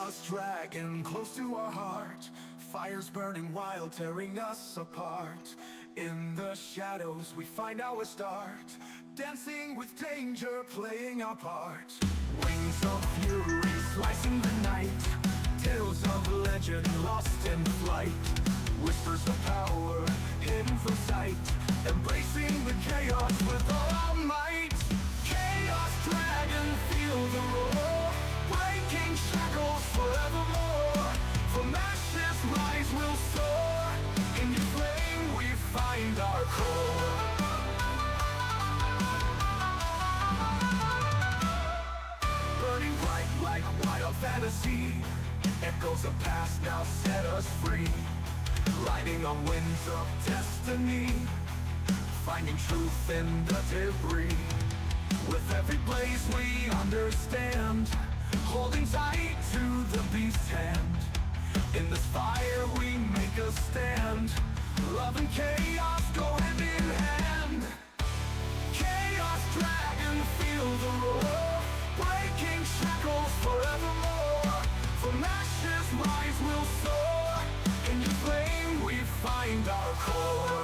Chaos dragon close to our heart, fires burning wild, tearing us apart. In the shadows we find our start, dancing with danger, playing our part. Wings of fury slicing the night, tales of legend lost in flight. Whispers of power hidden from sight, embracing the chaos with all our might. Chaos dragon, feel the roar, breaking shackles forevermore. From ashes rise will soar, in your flame we find our core. Burning bright like wild fantasy, echoes of past now set us free. Riding on winds of destiny, finding truth in the debris. With every blaze we understand, holding tight to the beast's hand. In this fire we make a stand, love and chaos go hand in hand. Chaos dragon, feel the roar, breaking shackles forevermore. From ashes rise will soar, in your flame we find our core.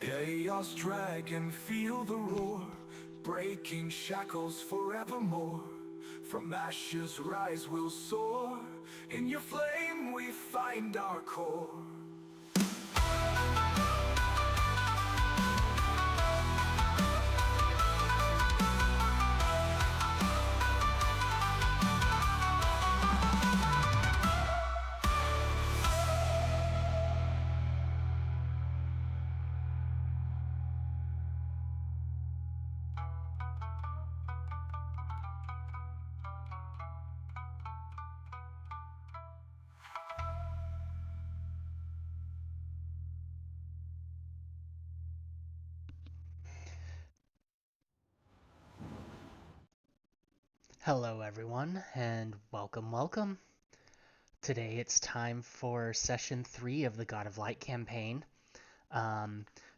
Chaos dragon, feel the roar, breaking shackles forevermore. From ashes rise will soar, in your flame we find our core. Hello everyone, and welcome. Today it's time for session 3 of the God of Light campaign.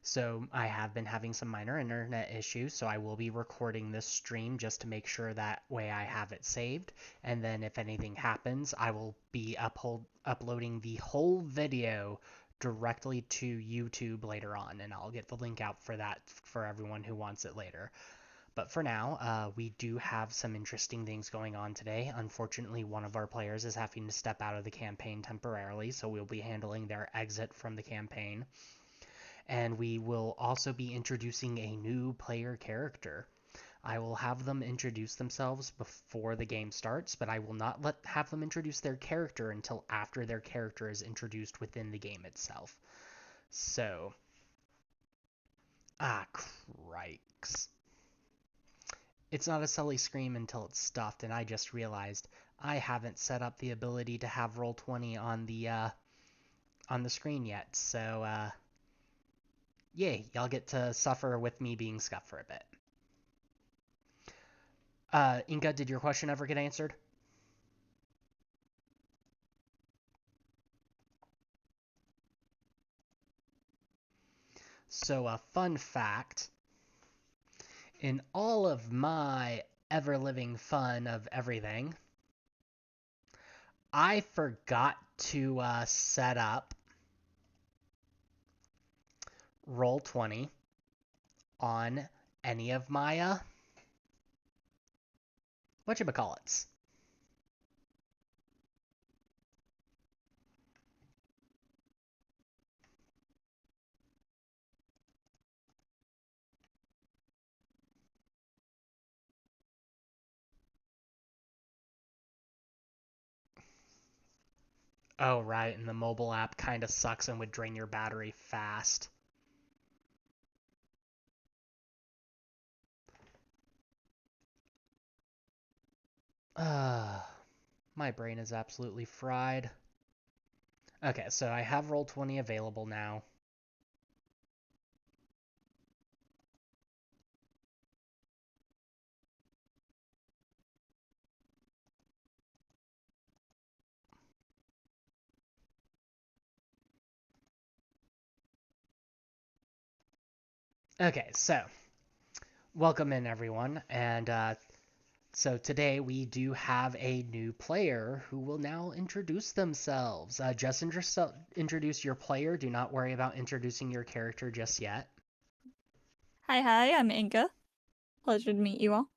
So I have been having some minor internet issues, so I will be recording this stream just to make sure that way I have it saved. And then if anything happens, I will be uploading the whole video directly to YouTube later on, and I'll get the link out for that for everyone who wants it later. But for now, we do have some interesting things going on today. Unfortunately, one of our players is having to step out of the campaign temporarily, so we'll be handling their exit from the campaign. And we will also be introducing a new player character. I will have them introduce themselves before the game starts, but I will not have them introduce their character until after their character is introduced within the game itself. So, crikes. It's not a Sully scream until it's stuffed, and I just realized I haven't set up the ability to have Roll20 on the screen yet. So, yay, y'all get to suffer with me being scuffed for a bit. Inga, did your question ever get answered? So, a fun fact. In all of my ever-living fun of everything, I forgot to set up Roll20 on any of my whatchamacallits. Oh, right, and the mobile app kind of sucks and would drain your battery fast. My brain is absolutely fried. Okay, so I have Roll20 available now. Okay, so welcome in everyone, and so today we do have a new player who will now introduce themselves. Just introduce your player. Do not worry about introducing your character just yet. Hi, I'm Inga. Pleasure to meet you all.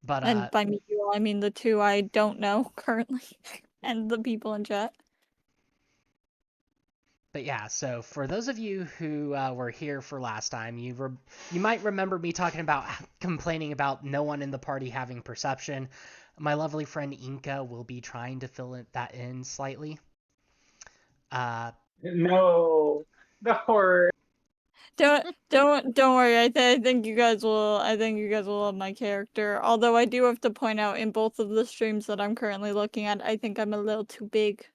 But And by meet you all, I mean the two I don't know currently, and the people in chat. But yeah, so for those of you who were here for last time, you might remember me talking about complaining about no one in the party having perception. My lovely friend Inka will be trying to fill that in slightly. No, the horror. Don't worry. I think you guys will. I think you guys will love my character. Although I do have to point out in both of the streams that I'm currently looking at, I think I'm a little too big.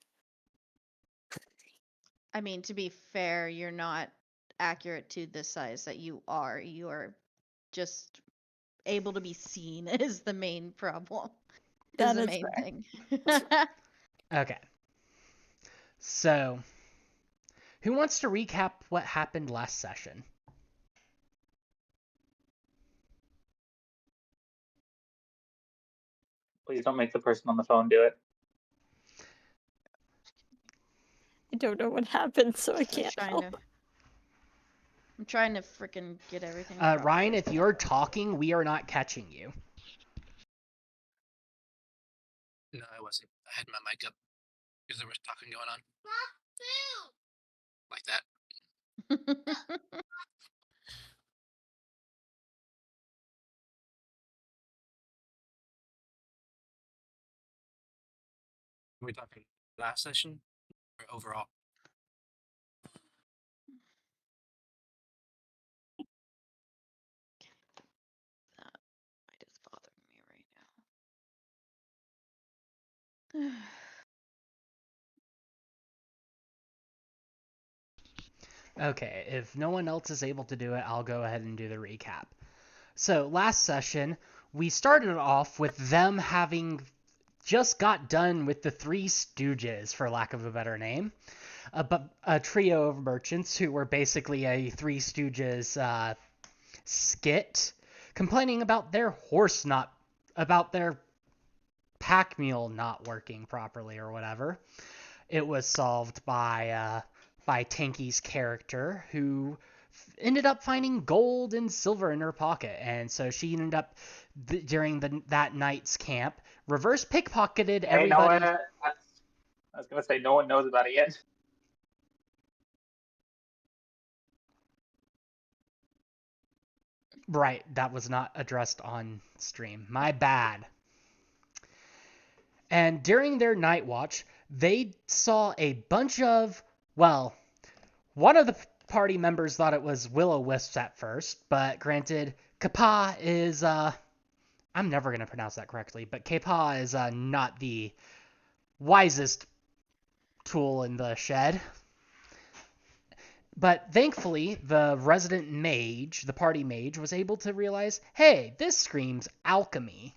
I mean, to be fair, you're not accurate to the size that you are. You are just able to be seen is the main problem. That is the is main fair. thing. Okay. So, who wants to recap what happened last session? Please don't make the person on the phone do it. I don't know what happened, so I can't help. I'm trying to freaking get everything. Ryan, if you're talking, we are not catching you. No, I wasn't. I had my mic up because there was talking going on. Like that. Are we talking last session or overall? That is bothering me right now. Okay, if no one else is able to do it, I'll go ahead and do the recap. So, last session, we started off with them having just got done with the Three Stooges, for lack of a better name. But a trio of merchants who were basically a Three Stooges skit, complaining about their about their pack mule not working properly or whatever. It was solved by Tanky's character, who ended up finding gold and silver in her pocket, and so she ended up during that night's camp reverse pickpocketed everybody. I was gonna say no one knows about it yet. Right, that was not addressed on stream. My bad. And during their night watch, they saw a bunch of, well, one of the party members thought it was will-o-wisps at first, but granted, Kapa is, I'm never going to pronounce that correctly, but Kapa is not the wisest tool in the shed. But thankfully, the resident mage, the party mage, was able to realize, hey, this screams alchemy,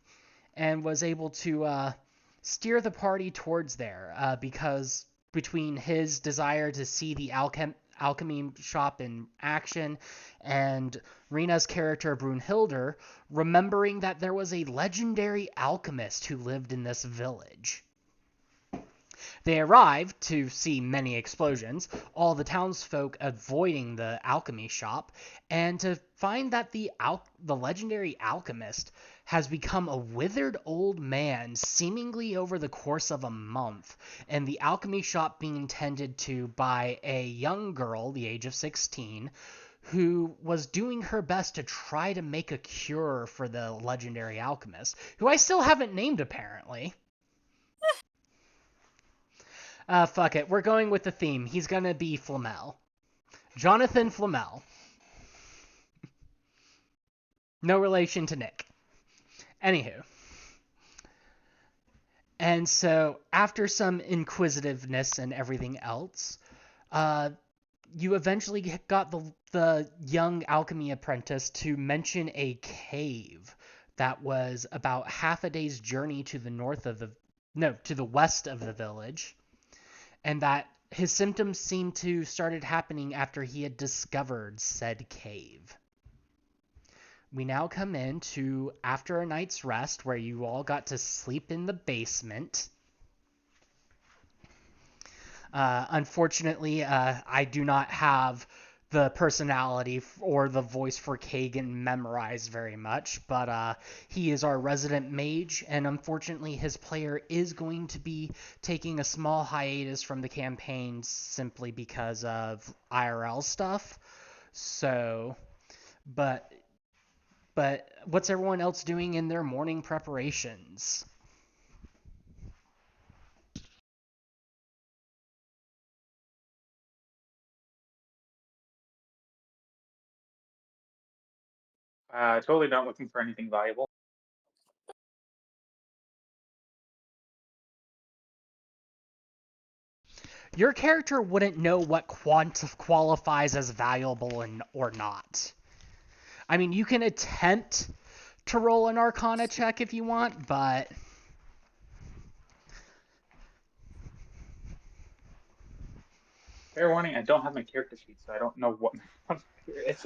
and was able to steer the party towards there, because between his desire to see the alchemy shop in action and Rena's character Brunhilde remembering that there was a legendary alchemist who lived in this village. They arrived to see many explosions, all the townsfolk avoiding the alchemy shop, and to find that the legendary alchemist has become a withered old man seemingly over the course of a month, and the alchemy shop being tended to by a young girl, the age of 16, who was doing her best to try to make a cure for the legendary alchemist, who I still haven't named apparently. Fuck it. We're going with the theme. He's gonna be Flamel. Jonathan Flamel. No relation to Nick. Anywho. And so, after some inquisitiveness and everything else, you eventually got the young alchemy apprentice to mention a cave that was about half a day's journey to the west of the village, and that his symptoms seemed to started happening after he had discovered said cave. We now come into after a night's rest where you all got to sleep in the basement. Unfortunately, I do not have the personality or the voice for Kagan memorized very much, but he is our resident mage, and unfortunately his player is going to be taking a small hiatus from the campaign simply because of IRL stuff. So, but what's everyone else doing in their morning preparations? Totally not looking for anything valuable. Your character wouldn't know what qualifies as valuable or not. I mean, you can attempt to roll an Arcana check if you want, but Fair warning, I don't have my character sheet, so I don't know what my modifier is.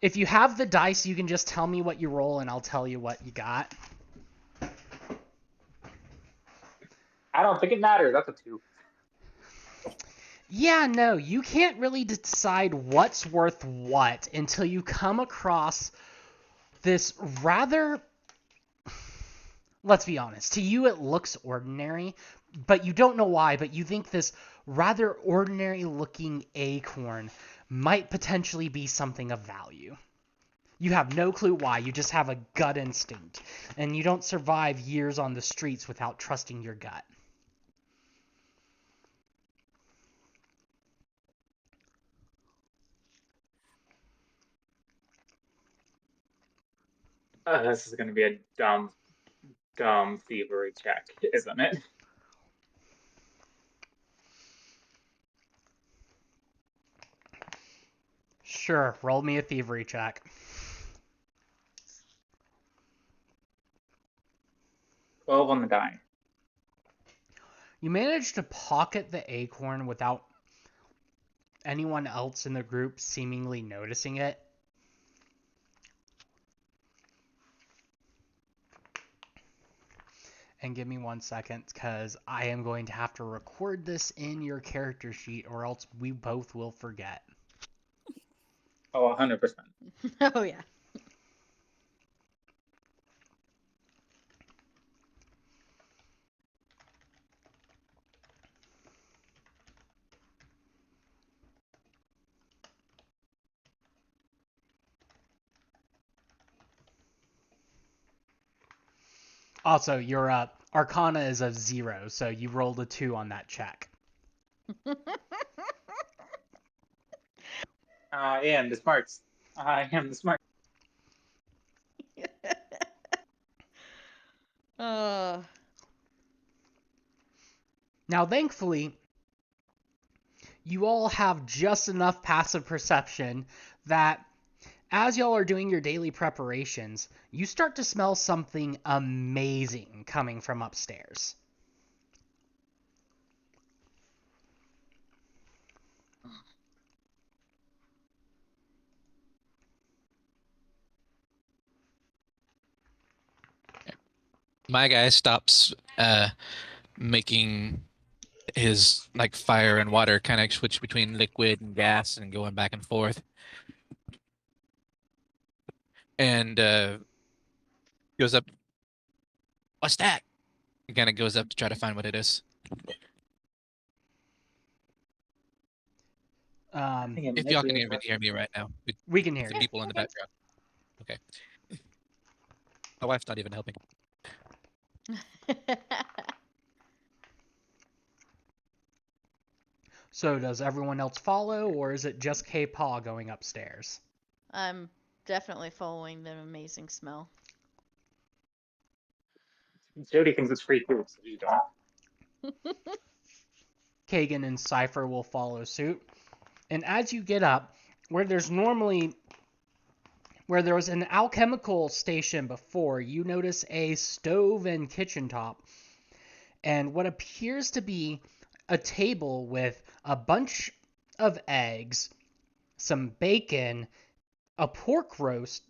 if you have the dice, you can just tell me what you roll and I'll tell you what you got. I don't think it matters. That's a 2. Yeah, no, you can't really decide what's worth what until you come across this rather... Let's be honest, to you it looks ordinary, but you don't know why, but you think this rather ordinary looking acorn might potentially be something of value. You have no clue why, you just have a gut instinct, and you don't survive years on the streets without trusting your gut. This is going to be a dumb thievery check, isn't it? Sure, roll me a thievery check. Twelve on the die. You manage to pocket the acorn without anyone else in the group seemingly noticing it. And give me 1 second, because I am going to have to record this in your character sheet, or else we both will forget. Oh, 100%. Oh yeah. Also, your Arcana is a 0, so you rolled a 2 on that check. I am the smarts. I am the smart. Uh, Now, thankfully, you all have just enough passive perception that as y'all are doing your daily preparations, you start to smell something amazing coming from upstairs. My guy stops making his like fire and water kind of switch between liquid and gas and going back and forth. And goes up. What's that? He kind of goes up to try to find what it is. If y'all can even hear me right now, We can hear the you. people in the background. Okay. My wife's not even helping. So does everyone else follow, or is it just K-Paw going upstairs? I'm definitely following the amazing smell. Jody thinks it's free food, so she's going. Kagan and Cypher will follow suit. And as you get up, where there was an alchemical station before, you notice a stove and kitchen top, and what appears to be a table with a bunch of eggs, some bacon, a pork roast,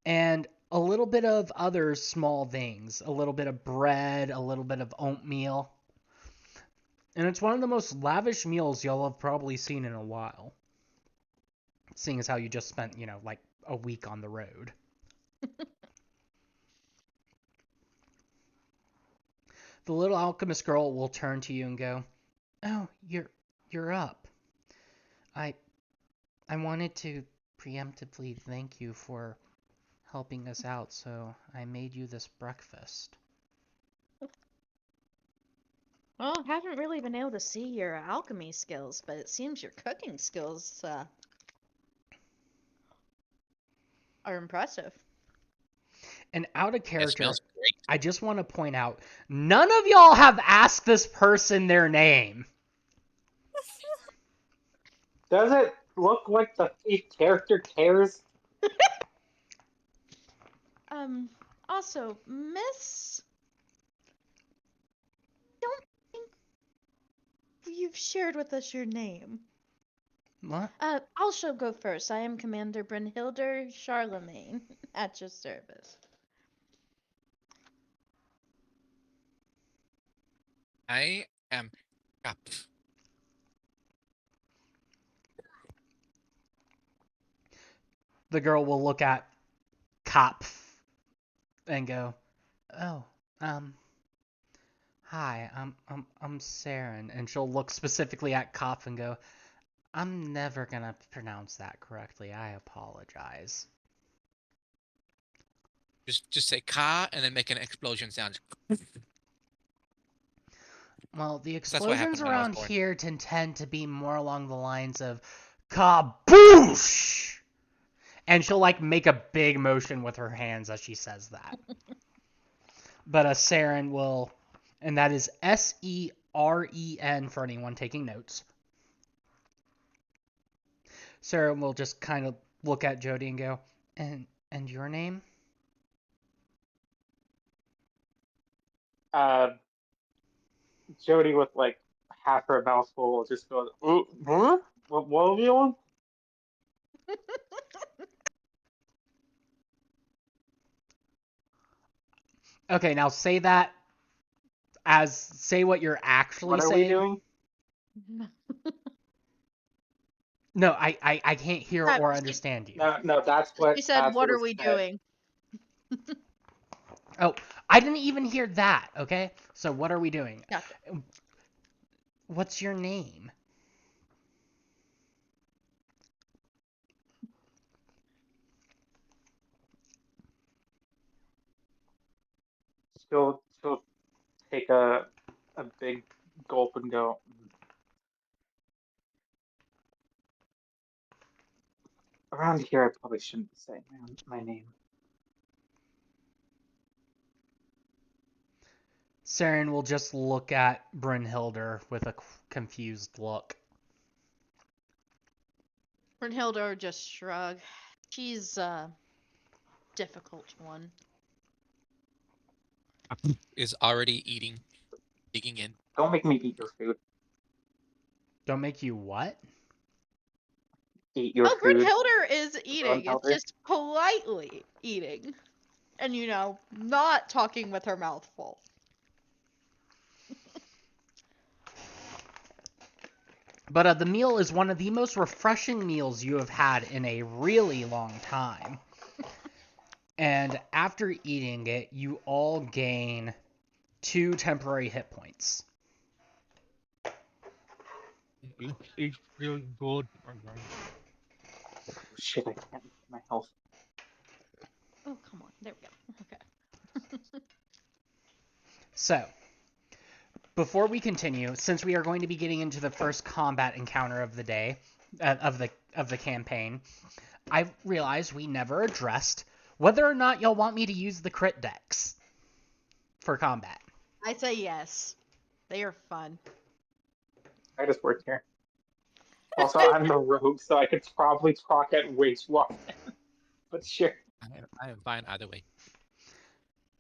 and a little bit of other small things. A little bit of bread, a little bit of oatmeal. And it's one of the most lavish meals y'all have probably seen in a while. Seeing as how you just spent, like a week on the road. The little alchemist girl will turn to you and go, "Oh, you're up. I wanted to preemptively thank you for helping us out, so I made you this breakfast." Well, I haven't really been able to see your alchemy skills, but it seems your cooking skills are impressive. And out of It character, smells great. I just want to point out, none of y'all have asked this person their name. Does it look like the thief character cares? Also, Miss, don't think you've shared with us your name. What? I'll go first. I am Commander Brynhilder Charlemagne at your service. I am up. The girl will look at Cop and go, "Oh, hi, I'm Saren," and she'll look specifically at Cop and go, "I'm never gonna pronounce that correctly. I apologize." Just say "ka" and then make an explosion sound. Well, the That's what happened explosions when I was around born. here tend to be more along the lines of kaboosh! And she'll like make a big motion with her hands as she says that. But Saren will, and that is Seren for anyone taking notes. Saren will just kind of look at Jody and go, and your name? Jody with like half her mouth full just goes, huh? What are you on? Okay, now say what you're actually What are saying. we doing? No, I can't hear No, or she- understand you. No, that's what She said, that's "What are was we said. doing?" Oh, I didn't even hear that, okay? So what are we doing? Gotcha. What's your name? She'll take a big gulp and go, around here I probably shouldn't be saying my name. Saren will just look at Brynhilder with a confused look. Brynhilder just shrug. She's a difficult one. Is already digging in. Don't make me eat your food. Don't make you what? Eat your food. Brynhilder is eating. It's Brynhilder? just politely eating. And, not talking with her mouth full. But the meal is one of the most refreshing meals you have had in a really long time. And after eating it, you all gain 2 temporary hit points. It's really good. Oh, shit, I can't get my health. Oh, come on. There we go. Okay. So, before we continue, since we are going to be getting into the first combat encounter of the day, of the campaign, I realized we never addressed whether or not y'all want me to use the crit decks for combat. I say yes. They are fun. I just work here. Also, I'm a rogue, so I could probably talk at way too often. But sure. I am fine either way.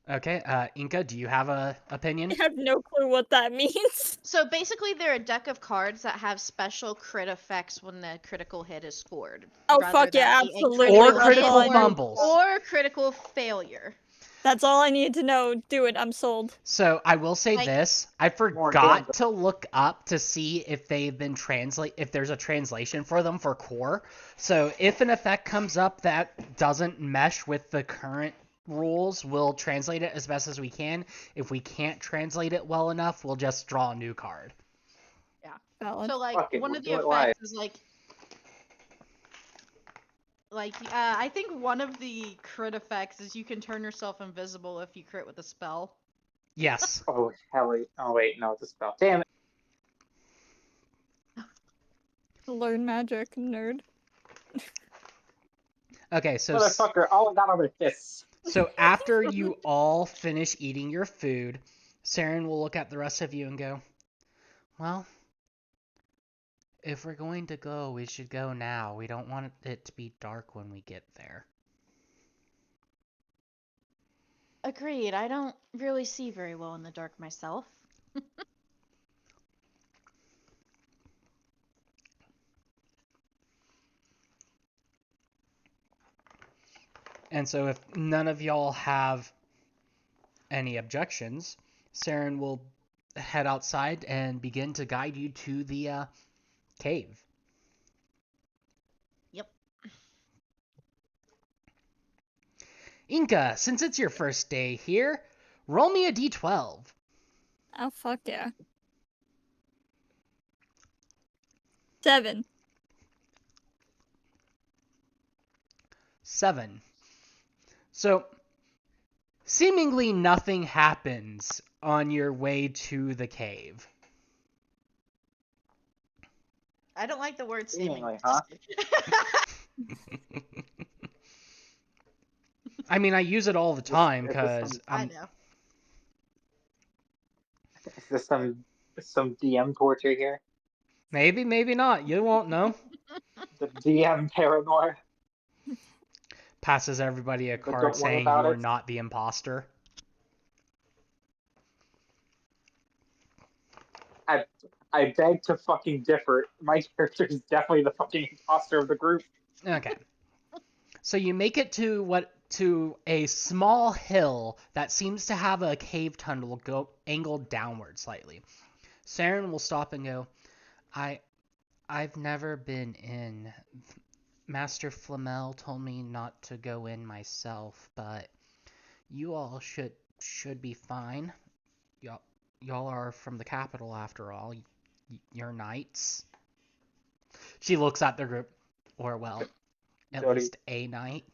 Okay, Inka, do you have a opinion? I have no clue what that means. So basically, they're a deck of cards that have special crit effects when the critical hit is scored. Oh, rather fuck yeah, that be a absolutely. Or That's critical all I need- fumbles. Or critical failure. That's all I need to know. Do it. I'm sold. So I will say Like- this: I More forgot good. to look up to see if they've been if there's a translation for them for core. So if an effect comes up that doesn't mesh with the current rules, we'll translate it as best as we can. If we can't translate it well enough, we'll just draw a new card. Valid. So like Fuck it, one we'll of the do it live. effects is like I think one of the crit effects is you can turn yourself invisible if you crit with a spell. Yes. Oh, hell wait. Oh, wait, no, it's a spell. Damn it. Learn magic, nerd. Okay, so Motherfucker, all I got are fists. so after you all finish eating your food, Saren will look at the rest of you and go, "Well, if we're going to go, we should go now. We don't want it to be dark when we get there." Agreed. I don't really see very well in the dark myself. And so if none of y'all have any objections, Saren will head outside and begin to guide you to the cave. Yep. Inka, since it's your first day here, roll me a d12. Oh, fuck yeah. 7. 7. So, seemingly nothing happens on your way to the cave. I don't like the word Seemingly, seemingly. huh? I mean, I use it all the time is this because I know. Is this some DM torture here? maybe, maybe not. You won't know. The DM paranoia? Passes everybody a But card don't worry saying about you are it. not the imposter. I beg to fucking differ. My character is definitely the fucking imposter of the group. Okay. So you make it to a small hill that seems to have a cave tunnel angled downward slightly. Saren will stop and go, I've never been in. Master Flamel told me not to go in myself, but you all should be fine. Y'all are from the capital after all. You're knights. She looks at the group, or well, at Jody. least a knight.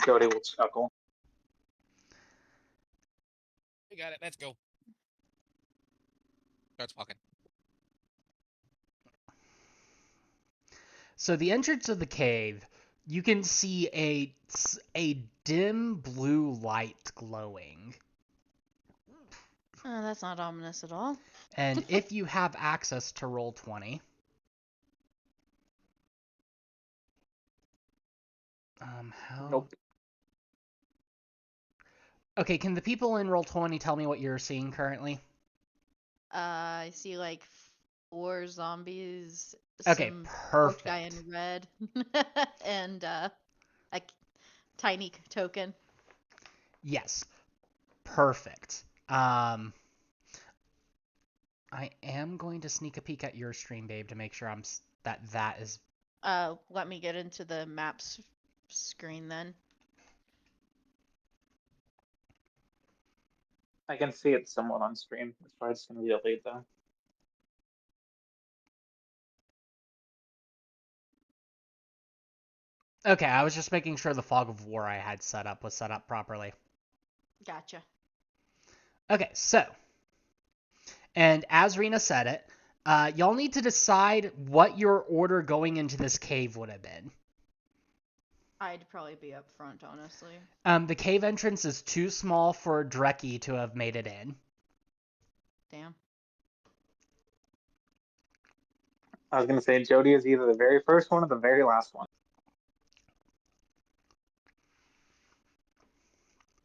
Jody will chuckle. We got it. Let's go. Starts walking. So the entrance of the cave, you can see a dim blue light glowing. Oh, that's not ominous at all. And if you have access to Roll20, how? Nope. Okay, can the people in Roll20 tell me what you're seeing currently? I see like 4 zombies. Okay, some perfect. Guy in red, and a tiny token. Yes, perfect. I am going to sneak a peek at your stream, babe, to make sure that is. Let me get into the maps screen then. I can see it somewhat on stream. It's probably just gonna be delayed though. Okay, I was just making sure the fog of war I had set up was set up properly. Gotcha. Okay, so And as Rena said it, y'all need to decide what your order going into this cave would have been. I'd probably be up front, honestly. The cave entrance is too small for Dreki to have made it in. Damn. I was gonna say Jody is either the very first one or the very last one.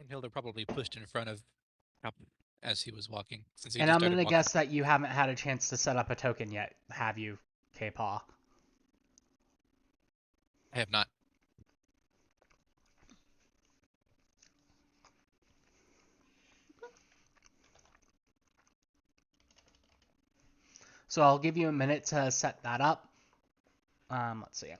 Hilda probably pushed in front of Hop as he was walking, since he And just I'm started going to walking. guess that you haven't had a chance to set up a token yet, have you, K-Paw? I have not. So I'll give you a minute to set that up. Let's see.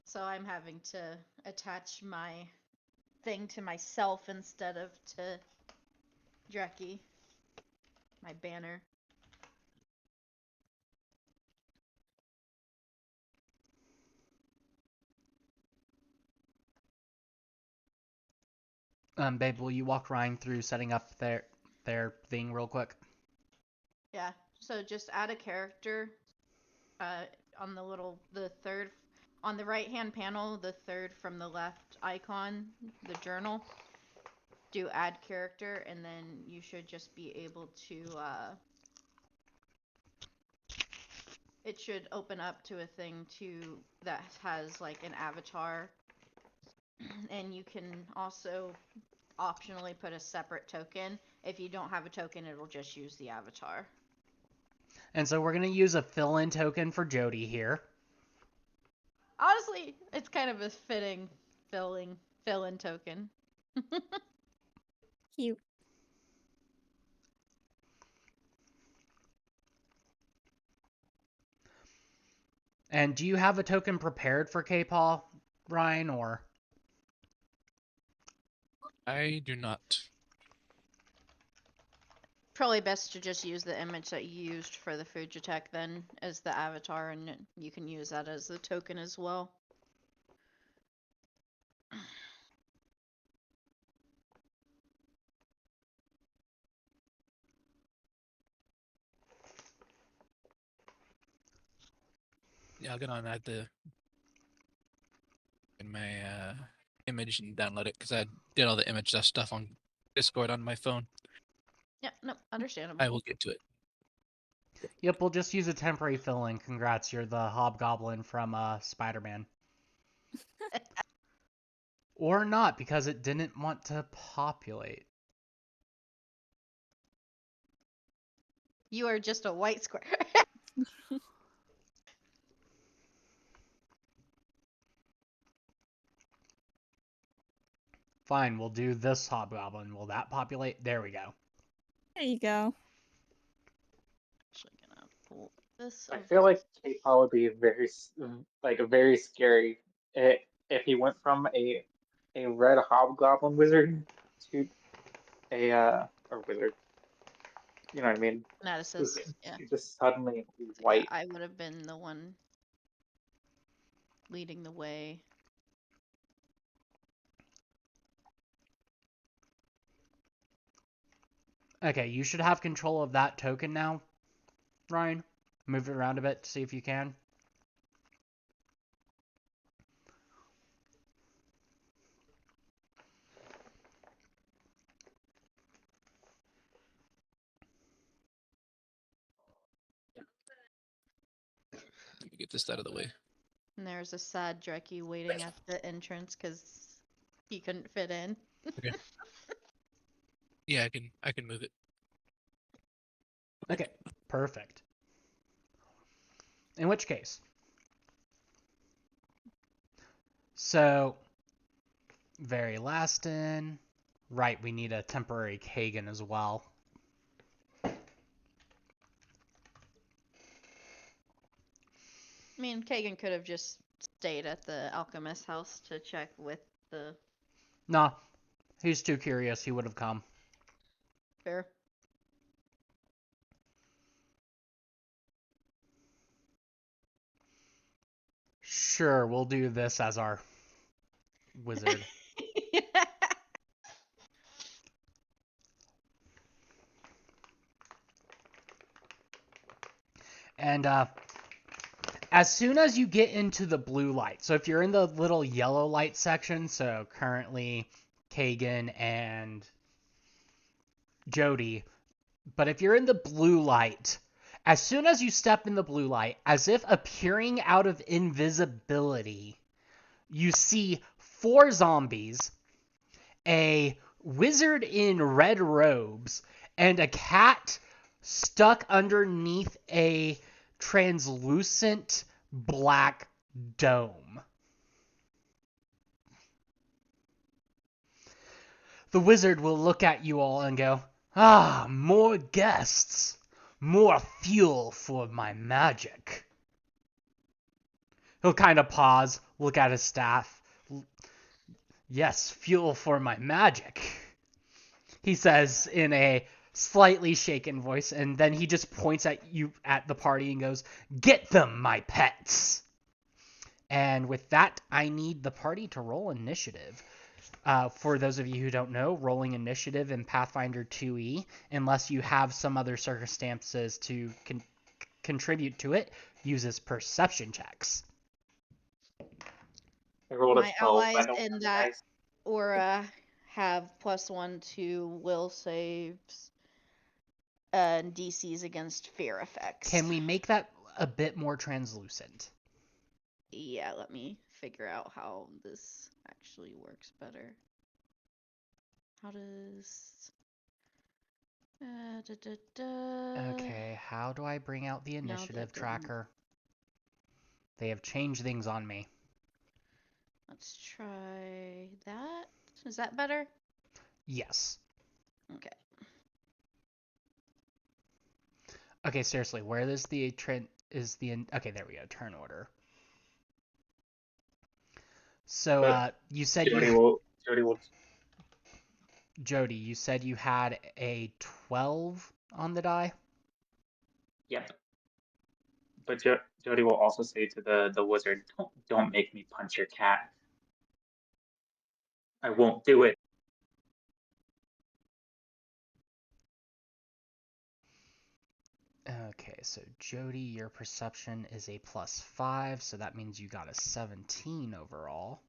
So I'm having to attach my thing to myself instead of to Dreki. My banner. Babe, will you walk Ryan through setting up their thing real quick? Yeah. So just add a character on the third, on the right hand panel, the third from the left icon, the journal. Do add character, and then you should just be able to it should open up to a thing that has like an avatar, and you can also optionally put a separate token. If you don't have a token, it'll just use the avatar. And so we're going to use a fill-in token for Jody here. Honestly, it's kind of a fitting fill-in token. Cute. And do you have a token prepared for K-Paw, Ryan, or? I do not. Probably best to just use the image that you used for the Fujitech then as the avatar, and you can use that as the token as well. Yeah, I'll get on that in my image and download it, because I did all the image stuff on Discord on my phone. Yeah, no, understandable. I will get to it. Yep, we'll just use a temporary fill-in. Congrats, you're the Hobgoblin from Spider-Man. Or not, because it didn't want to populate. You are just a white square. Fine, we'll do this Hobgoblin. Will that populate? There we go. There you go. Actually gonna pull this I over. feel like K-Paw would be very scary if he went from a red hobgoblin wizard to a wizard. You know what I mean? Fanaticis, yeah. Just suddenly Yeah, white. I would have been the one leading the way. Okay, you should have control of that token now, Ryan. Move it around a bit to see if you can. Let me get this out of the way. And there's a sad Dreki waiting at the entrance because he couldn't fit in. Okay. Yeah, I can move it. Okay, perfect. In which case, so very last in, right? We need a temporary Kagan as well. I mean, Kagan could have just stayed at the alchemist house to check with the Nah, he's too curious. He would have come. fair. Sure, we'll do this as our wizard. And as soon as you get into the blue light, so if you're in the little yellow light section, so currently Kagan and Jody, but if you're in the blue light, as soon as you step in the blue light, as if appearing out of invisibility, you see 4 zombies, a wizard in red robes, and a cat stuck underneath a translucent black dome. The wizard will look at you all and go, "Ah, more guests. More fuel for my magic." He'll kind of pause, look at his staff. "Yes, fuel for my magic," he says in a slightly shaken voice, and then he just points at you at the party and goes, "Get them, my pets." And with that, I need the party to roll initiative. For those of you who don't know, rolling initiative in Pathfinder 2e, unless you have some other circumstances to contribute to it, uses perception checks. I rolled a My 12. I allies don't in have that dice. aura have +1 to will saves and DCs against fear effects. Can we make that a bit more translucent? Yeah, let me figure out how this actually works better. How does... Okay, how do I bring out the Now initiative that I'm- tracker? They have changed things on me. Let's try that. Is that better? Yes. Okay. Okay, seriously, where is the okay, there we go, turn order. So, But you said Jody will. Jody, you said you had a 12 on the die? Yep. But Jody will also say to the wizard, "Don't make me punch your cat. I won't do it." Okay, so Jody, your perception is a +5, so that means you got a 17 overall.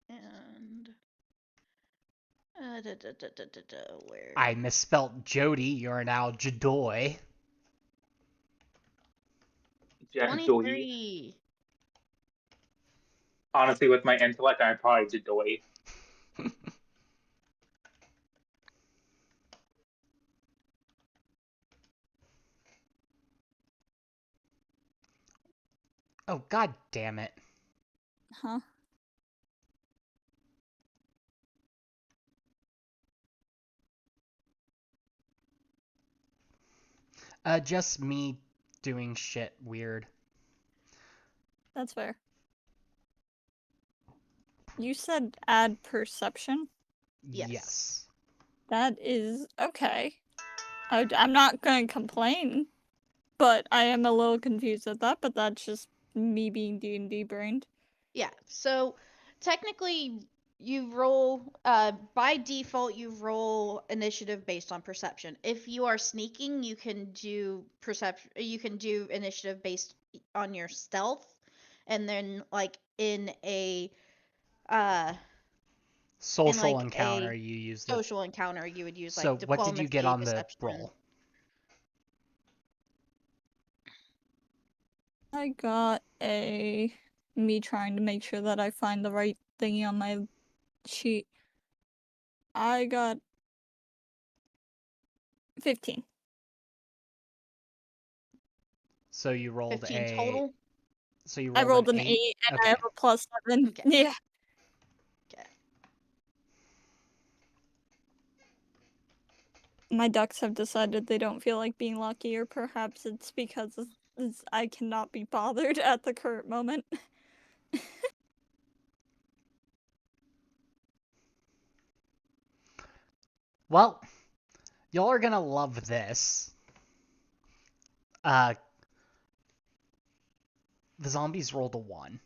And... where? I misspelt Jody, you're now Jadoy. Jody. 23! Honestly, with my intellect, I'm probably Jadoy. Oh, god damn it. Huh? Just me doing shit weird. That's fair. You said add perception? Yes. That is okay. I'm not going to complain, but I am a little confused at that, but that's just me being D&D brained. Yeah, so technically you roll by default you roll initiative based on perception. If you are sneaking, you can do initiative based on your stealth, and then like in a Social like, encounter, a you use the... social encounter you would use So like what did you get on the deception. roll? I got me trying to make sure that I find the right thingy on my sheet. I got 15. So you rolled 15 total. So you I rolled an 8? 8 and Okay. I have a +7. Okay. Yeah. Okay. My ducks have decided they don't feel like being lucky, or perhaps it's because I cannot be bothered at the current moment. Well, y'all are gonna love this. The zombies rolled a 1.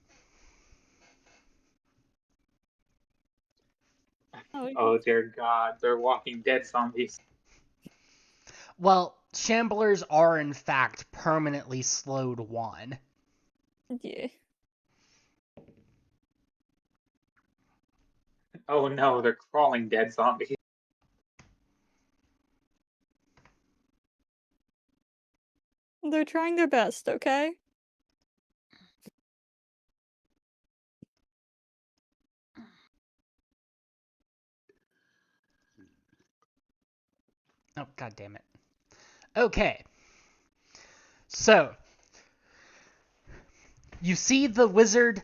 Oh, Oh dear God, they're Walking Dead zombies. Well, Shamblers are in fact permanently slowed 1. Yeah. Oh no, they're crawling dead zombies. They're trying their best, okay? Oh, god damn it. Okay. So, you see the wizard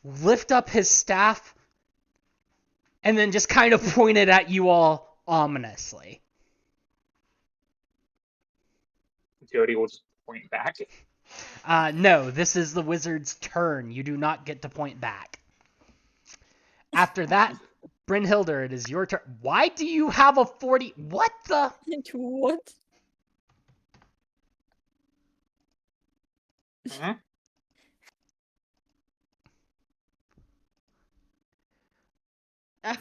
lift up his staff and then just kind of point it at you all ominously. Jody will just point back. No, this is the wizard's turn. You do not get to point back. After that, Brynhilder, it is your turn. Why do you have a 40? What the? What? Mhm.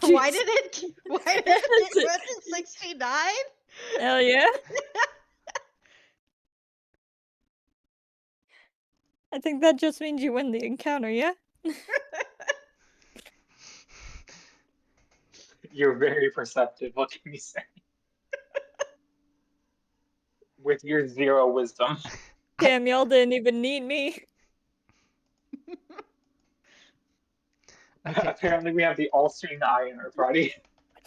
Why did it run to 69? Hell yeah. I think that just means you win the encounter, yeah? You're very perceptive, what can you say? With your 0 wisdom. Damn, y'all didn't even need me. Okay. Apparently we have the all-seeing eye in our party.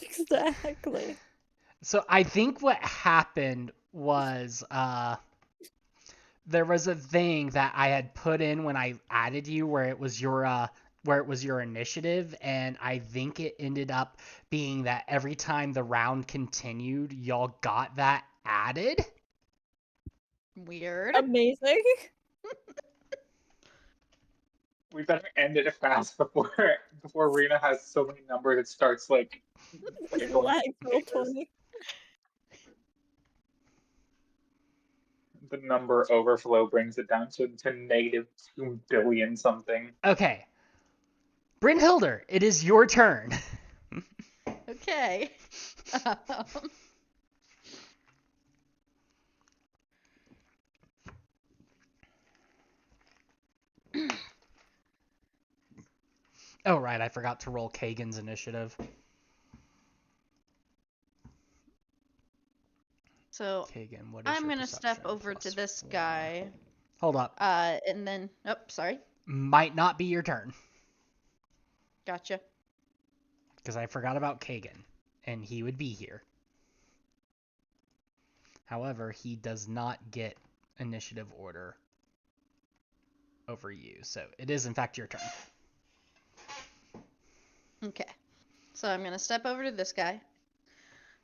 Exactly. So I think what happened was there was a thing that I had put in when I added you where it was your initiative, and I think it ended up being that every time the round continued, y'all got that added. Weird. Amazing. We better end it fast before Rena has so many numbers it starts like going Lag roll bananas. 20. The number overflow brings it down to negative 2 billion something. Okay. Brynhilder, it is your turn. Okay. Oh, right, I forgot to roll Kagan's initiative. So Kagan, what is I'm your gonna step perception? over to Plus this 4. guy. Hold up. And then sorry. Might not be your turn, Gotcha. because I forgot about Kagan, and he would be here. However, he does not get initiative order over you, so it is in fact your turn. Okay. So I'm gonna step over to this guy.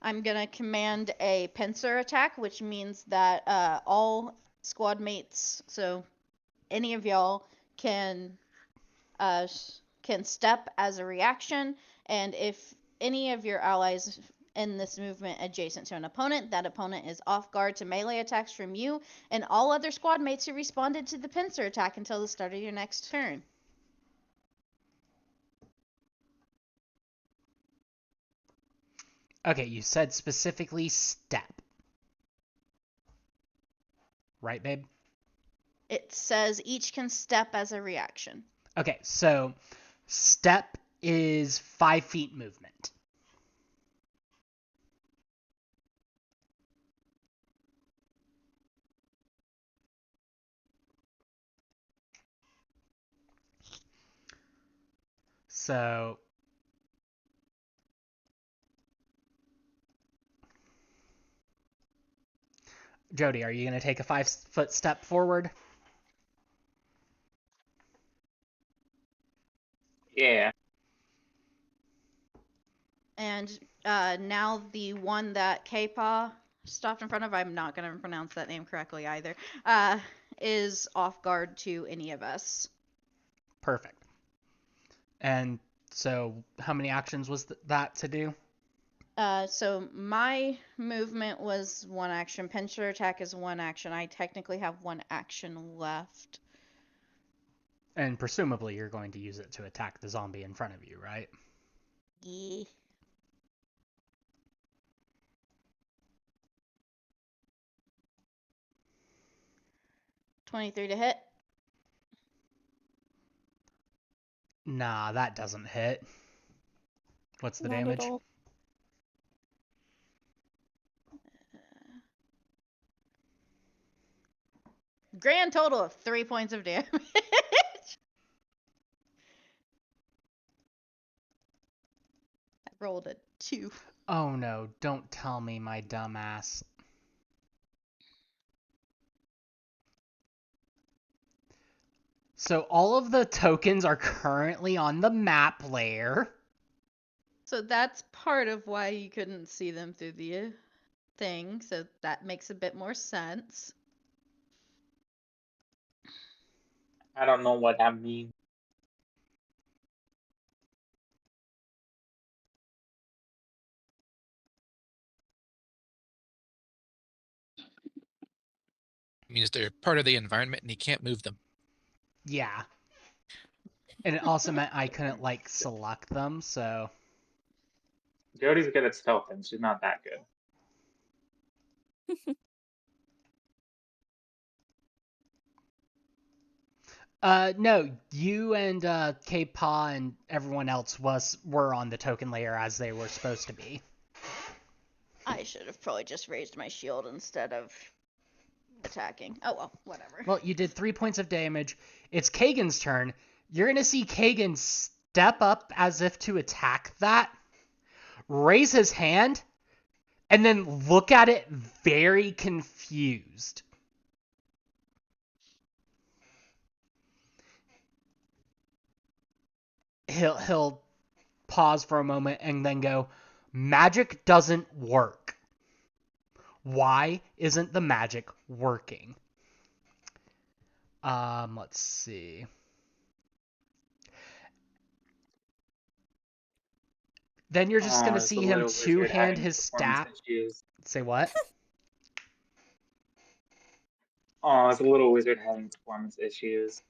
I'm gonna command a pincer attack, which means that all squad mates, so any of y'all can step as a reaction, and if any of your allies in this movement adjacent to an opponent, that opponent is off guard to melee attacks from you and all other squad mates who responded to the pincer attack until the start of your next turn. Okay, you said specifically step. Right, babe? It says each can step as a reaction. Okay, so step is 5 feet movement. So Jody, are you going to take a 5-foot step forward? Yeah. And now the one that K-Paw stopped in front of, I'm not going to pronounce that name correctly either, is off guard to any of us. Perfect. And so how many actions was that to do? So my movement was 1 action. Pincer attack is 1 action. I technically have 1 action left. And presumably you're going to use it to attack the zombie in front of you, right? Yeah. 23 to hit. Nah, that doesn't hit. What's the Not at damage? all. Grand total of 3 points of damage. I rolled a 2. Oh no, don't tell me, my dumbass. So all of the tokens are currently on the map layer. So that's part of why you couldn't see them through the thing. So that makes a bit more sense. I don't know what that means. It means they're part of the environment and you can't move them. Yeah. And it also meant I couldn't, like, select them, so... Jody's good at stealth, and she's not that good. No, you and K-Paw and everyone else were on the token layer as they were supposed to be. I should have probably just raised my shield instead of attacking. Oh well, whatever. Well, you did 3 points of damage. It's Kagan's turn. You're gonna see Kagan step up as if to attack that, raise his hand, and then look at it very confused. He'll pause for a moment and then go, "Magic doesn't work. Why isn't the magic working?" Let's see. Then you're just gonna It's see the him little wizard two-hand having his performance staff. issues. Say what? Oh, it's a little wizard having performance issues.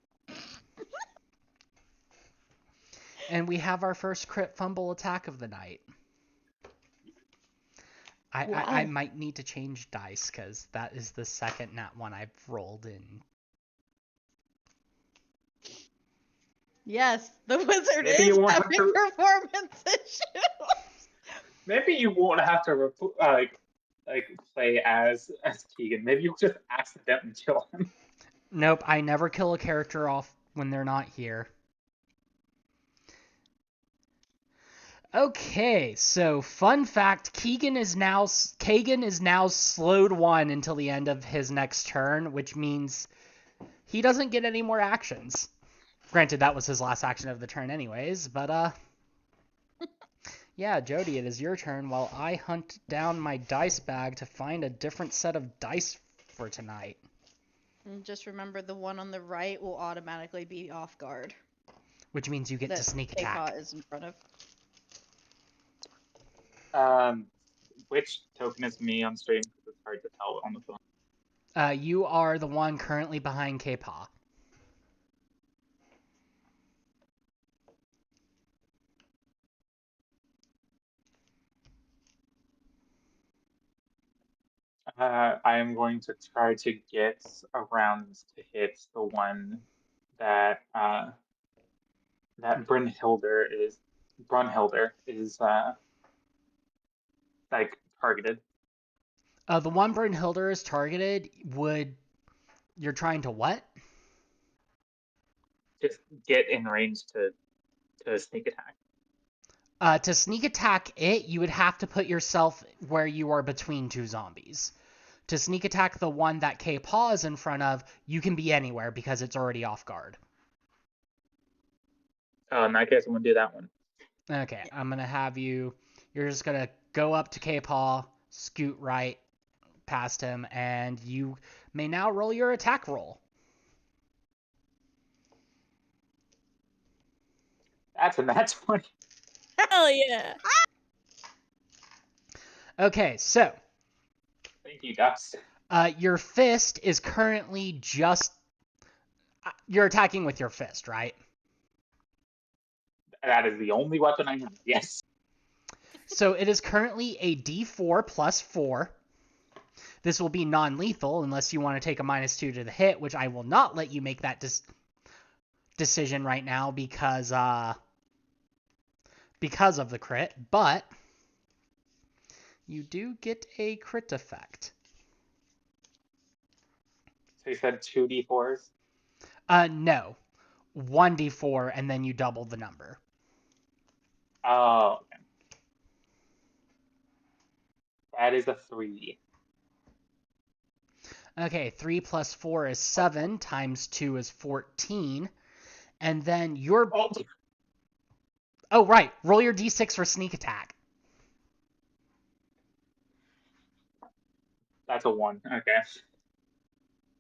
And we have our first crit fumble attack of the night. I Wow. might need to change dice because that is the second nat one I've rolled in. Yes, the wizard Maybe is you won't have having to- performance issues. Maybe you won't have to play as Keegan. Maybe you'll just accidentally kill him. Nope, I never kill a character off when they're not here. Okay, so fun fact, Kagan is now slowed 1 until the end of his next turn, which means he doesn't get any more actions. Granted, that was his last action of the turn anyways, but yeah, Jody, it is your turn while I hunt down my dice bag to find a different set of dice for tonight. And just remember, the one on the right will automatically be off guard. Which means you get to That sneak K-Paw attack. is in front of. Which token is me on stream? Because it's hard to tell on the phone. You are the one currently behind K-Paw. I am going to try to get around to hit the one that that Brunhilder is like targeted. The one Brunhilder is targeted you're trying to what? Just get in range to sneak attack. To sneak attack it, you would have to put yourself where you are between two zombies. To sneak attack the one that K-Paw is in front of, you can be anywhere because it's already off guard. In that case, I'm gonna do that one. Okay, I'm going to have you're just going to go up to K-Paw, scoot right past him, and you may now roll your attack roll. That's a nat 20. Hell yeah. Okay, so Thank you, Gus. your fist is currently just... You're attacking with your fist, right? That is the only weapon I have. Yes. So it is currently a D4 plus 4. this will be non-lethal unless you want to take a -2 to the hit, which I will not let you make that decision right now because of the crit, but you do get a crit effect. So you said 2d4s? No. 1d4 and then you double the number. Oh, okay. That is a 3. Okay, 3 plus 4 is 7, times 2 is 14, and then your... Oh, right. Roll your d6 for sneak attack. That's a 1. Okay.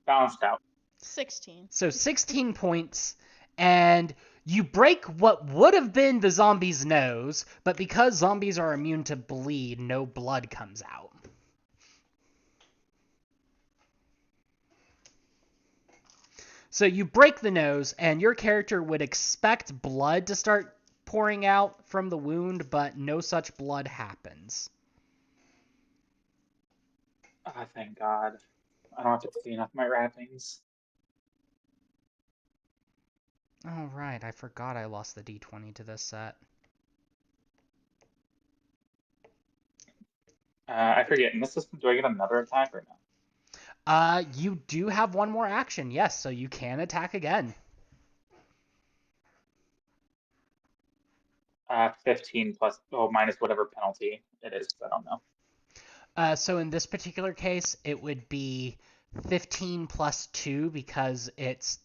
Balanced out. 16. So 16 points, and you break what would have been the zombie's nose, but because zombies are immune to bleed, no blood comes out. So you break the nose, and your character would expect blood to start pouring out from the wound, but no such blood happens. Oh, thank God. I don't have to clean up my wrappings. Oh, right. I forgot I lost the d20 to this set. I forget. In this system, do I get another attack or no? You do have one more action, yes, so you can attack again. 15 plus, minus whatever penalty it is. I don't know. So in this particular case, it would be 15 plus 2 because it's...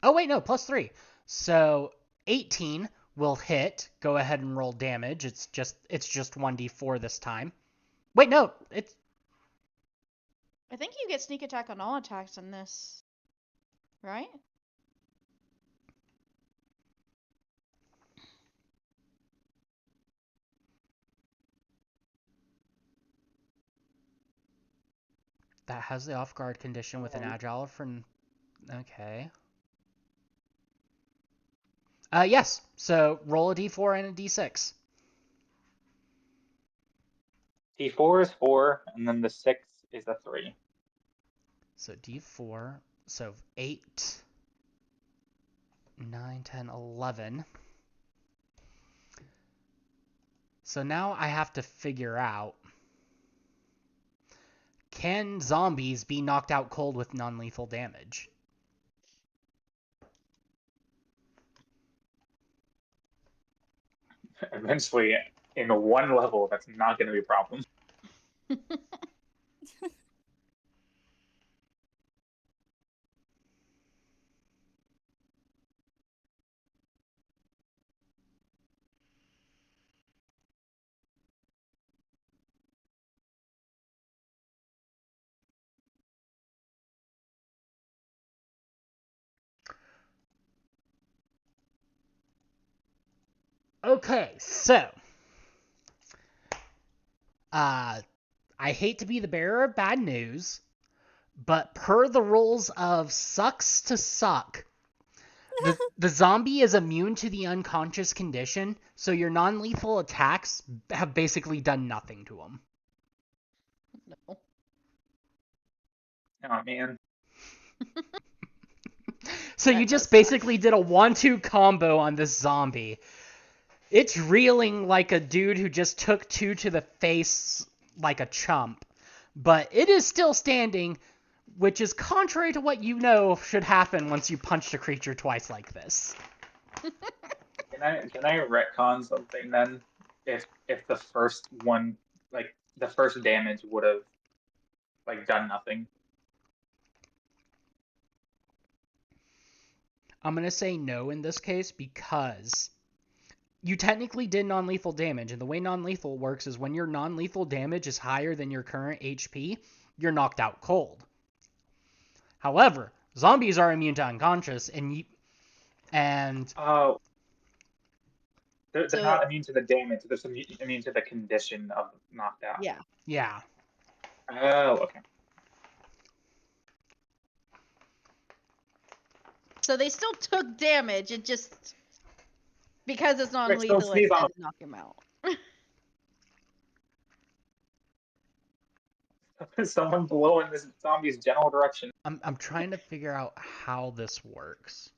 Oh, wait, no, plus 3. So 18 will hit. Go ahead and roll damage. It's just 1d4 this time. Wait, no, it's... I think you get sneak attack on all attacks in this, right? That has the off-guard condition with an agile for... Okay. Yes. So roll a d4 and a d6. D4 is 4, and then the 6 is a 3. So d4. So 8, 9, 10, 11. So now I have to figure out, can zombies be knocked out cold with non-lethal damage? Eventually, in one level, that's not going to be a problem. Okay, so I hate to be the bearer of bad news, but per the rules of sucks to suck, the zombie is immune to the unconscious condition, so your non-lethal attacks have basically done nothing to him. No. Oh, man. So you just basically did a 1-2 combo on this zombie. It's reeling like a dude who just took 2 to the face like a chump. But it is still standing, which is contrary to what you know should happen once you punched a creature twice like this. Can I retcon something then? If the first one, like the first damage would have done nothing. I'm going to say no in this case because you technically did non-lethal damage, and the way non-lethal works is when your non-lethal damage is higher than your current HP, you're knocked out cold. However, zombies are immune to unconscious, and Oh, they're not immune to the damage. They're immune to the condition of knocked out. Yeah. yeah. Oh, okay. So they still took damage. It just because it's Right, non-lethal, so it sneeze does on knock him out. Someone blowing this zombie's general direction. I'm trying to figure out how this works.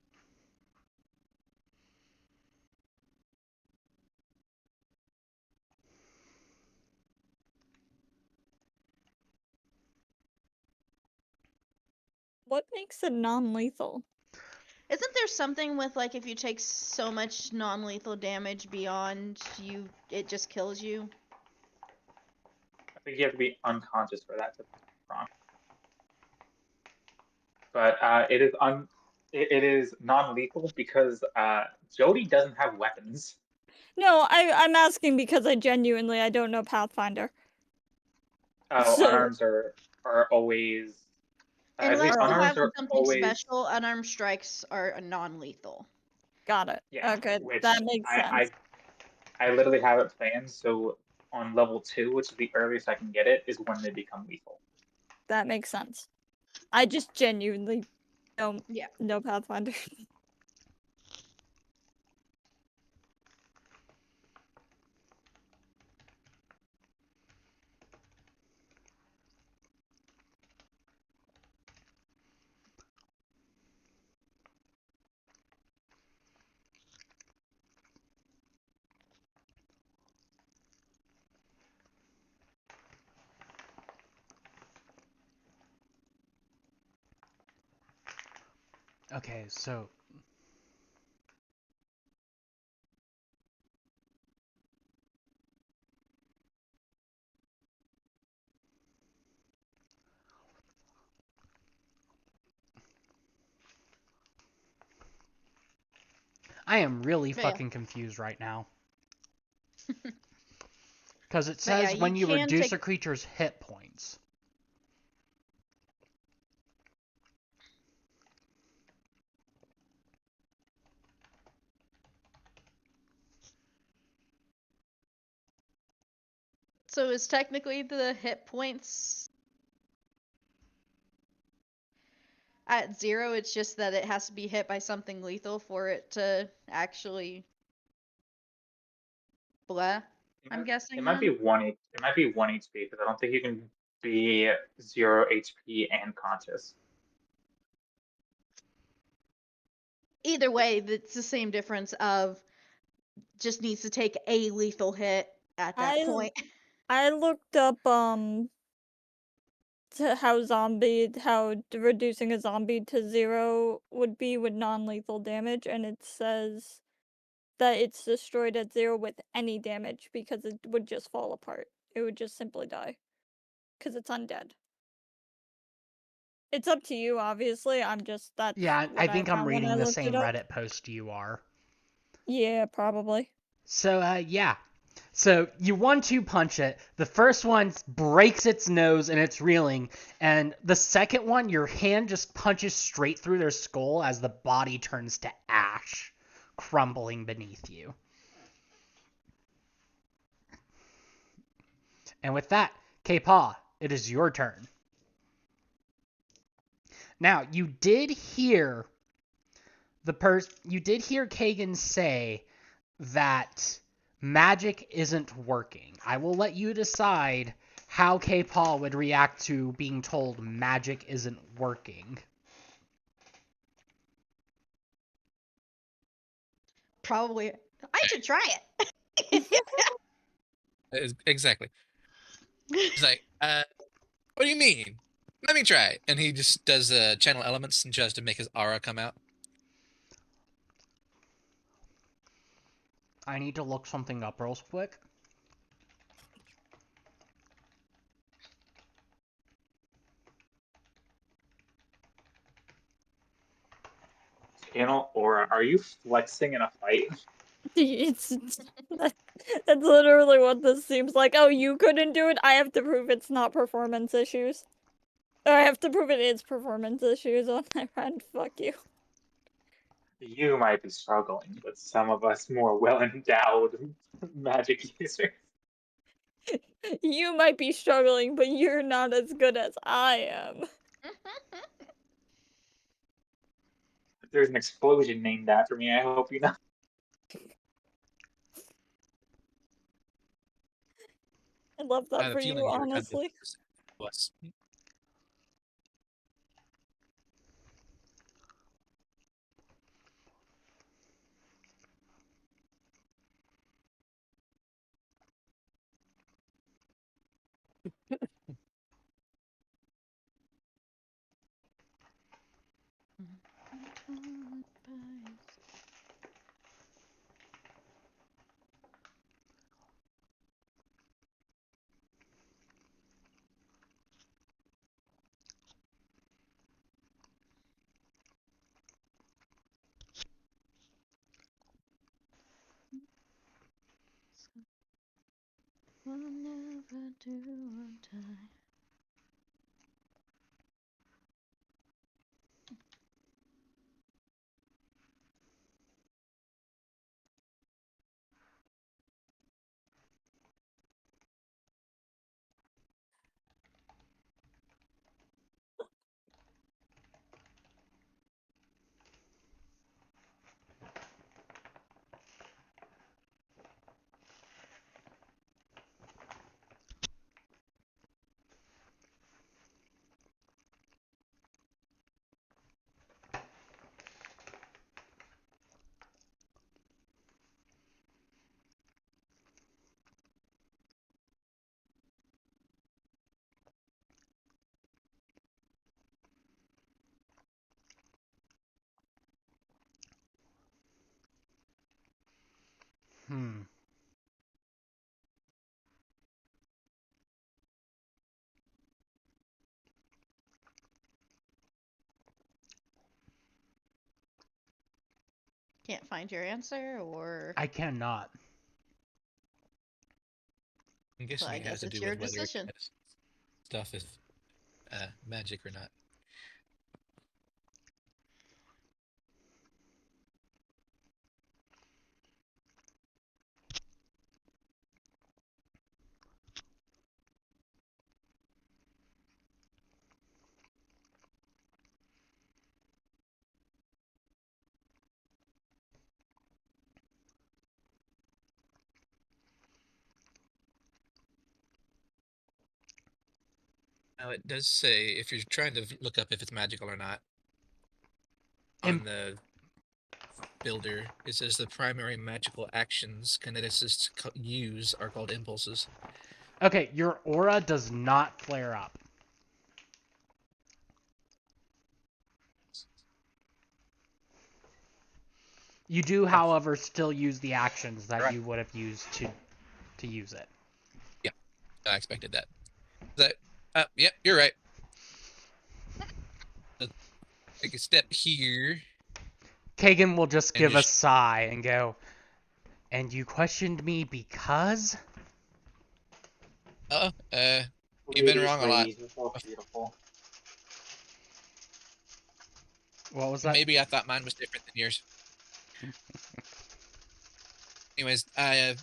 What makes it non-lethal? Isn't there something with like if you take so much non-lethal damage beyond you, it just kills you? I think you have to be unconscious for that to be wrong. But it is non-lethal because Jody doesn't have weapons. No, I'm asking because I don't know Pathfinder. Oh, So- unarms are always at Unless least you unarms have are something always special, unarmed strikes are non-lethal. Got it. yeah. Okay, Which that makes sense. I literally have it planned so on level 2, which is the earliest I can get it, is when they become lethal. That makes sense. I just genuinely don't Yeah. know Pathfinder. Okay, so I am really But yeah. fucking confused right now. Because it But yeah, says when you you can reduce take- a creature's hit points. So is technically the hit points at 0, it's just that it has to be hit by something lethal for it to actually blah. I'm guessing. It might be then? 1 It might be 1 HP because I don't think you can be 0 HP and conscious. Either way, it's the same difference of just needs to take a lethal hit at that I- point. I looked up to how reducing a zombie to 0 would be with non-lethal damage, and it says that it's destroyed at 0 with any damage because it would just fall apart. It would just simply die. Because it's undead. It's up to you, obviously. That's Yeah, what I think I'm found when I reading the looked it same up. Reddit post you are. Yeah, probably. So, yeah. So, you 1-2 punch it. The first one breaks its nose and it's reeling. And the second one, your hand just punches straight through their skull as the body turns to ash, crumbling beneath you. And with that, K-Paw, it is your turn. Now, you did hear Kagan say that magic isn't working. I will let you decide how K-Paul would react to being told magic isn't working. Probably. I should try it. Exactly. He's like, what do you mean? Let me try. And he just does channel elements and tries to make his aura come out. I need to look something up real quick. Channel aura. Are you flexing in a fight? It's that's literally what this seems like. Oh, you couldn't do it? I have to prove it's not performance issues. Or I have to prove it is performance issues on my friend. Fuck you. You might be struggling with some of us more well-endowed magic users. You might be struggling, but you're not as good as I am. If there's an explosion named after me, I hope you know. I love I that have for a feeling you, you're at this honestly. Was. We'll never do or die. Hmm. Can't find your answer, or I cannot. I'm guessing I it has guess to it's do your with whether decision. it has stuff is magic or not. Now it does say if you're trying to look up if it's magical or not on Imp- the builder, it says the primary magical actions kineticists use are called impulses. Okay, your aura does not flare up. You do, however, still use the actions that Right. you would have used to use it. I expected that. Yep, you're right. Take a step here. Kagan will just And give a just- sigh and go, "And you questioned me because?" You've been Ladies, wrong a lot. ladies, you're so beautiful. What was that? Maybe I thought mine was different than yours. Anyways, I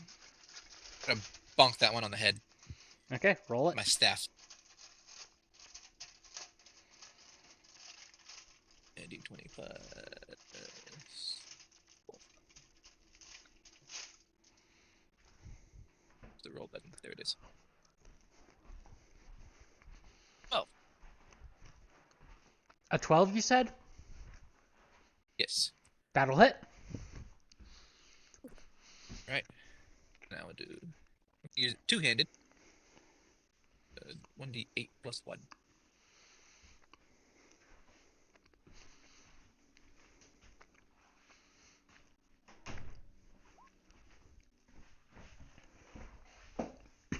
gonna bonk that one on the head. Okay, roll with it. my staff. And D25. The roll button. There it is. Oh, A 12, you said? yes. That'll hit. Right. Now we'll do use it two-handed. 1d8 plus 1.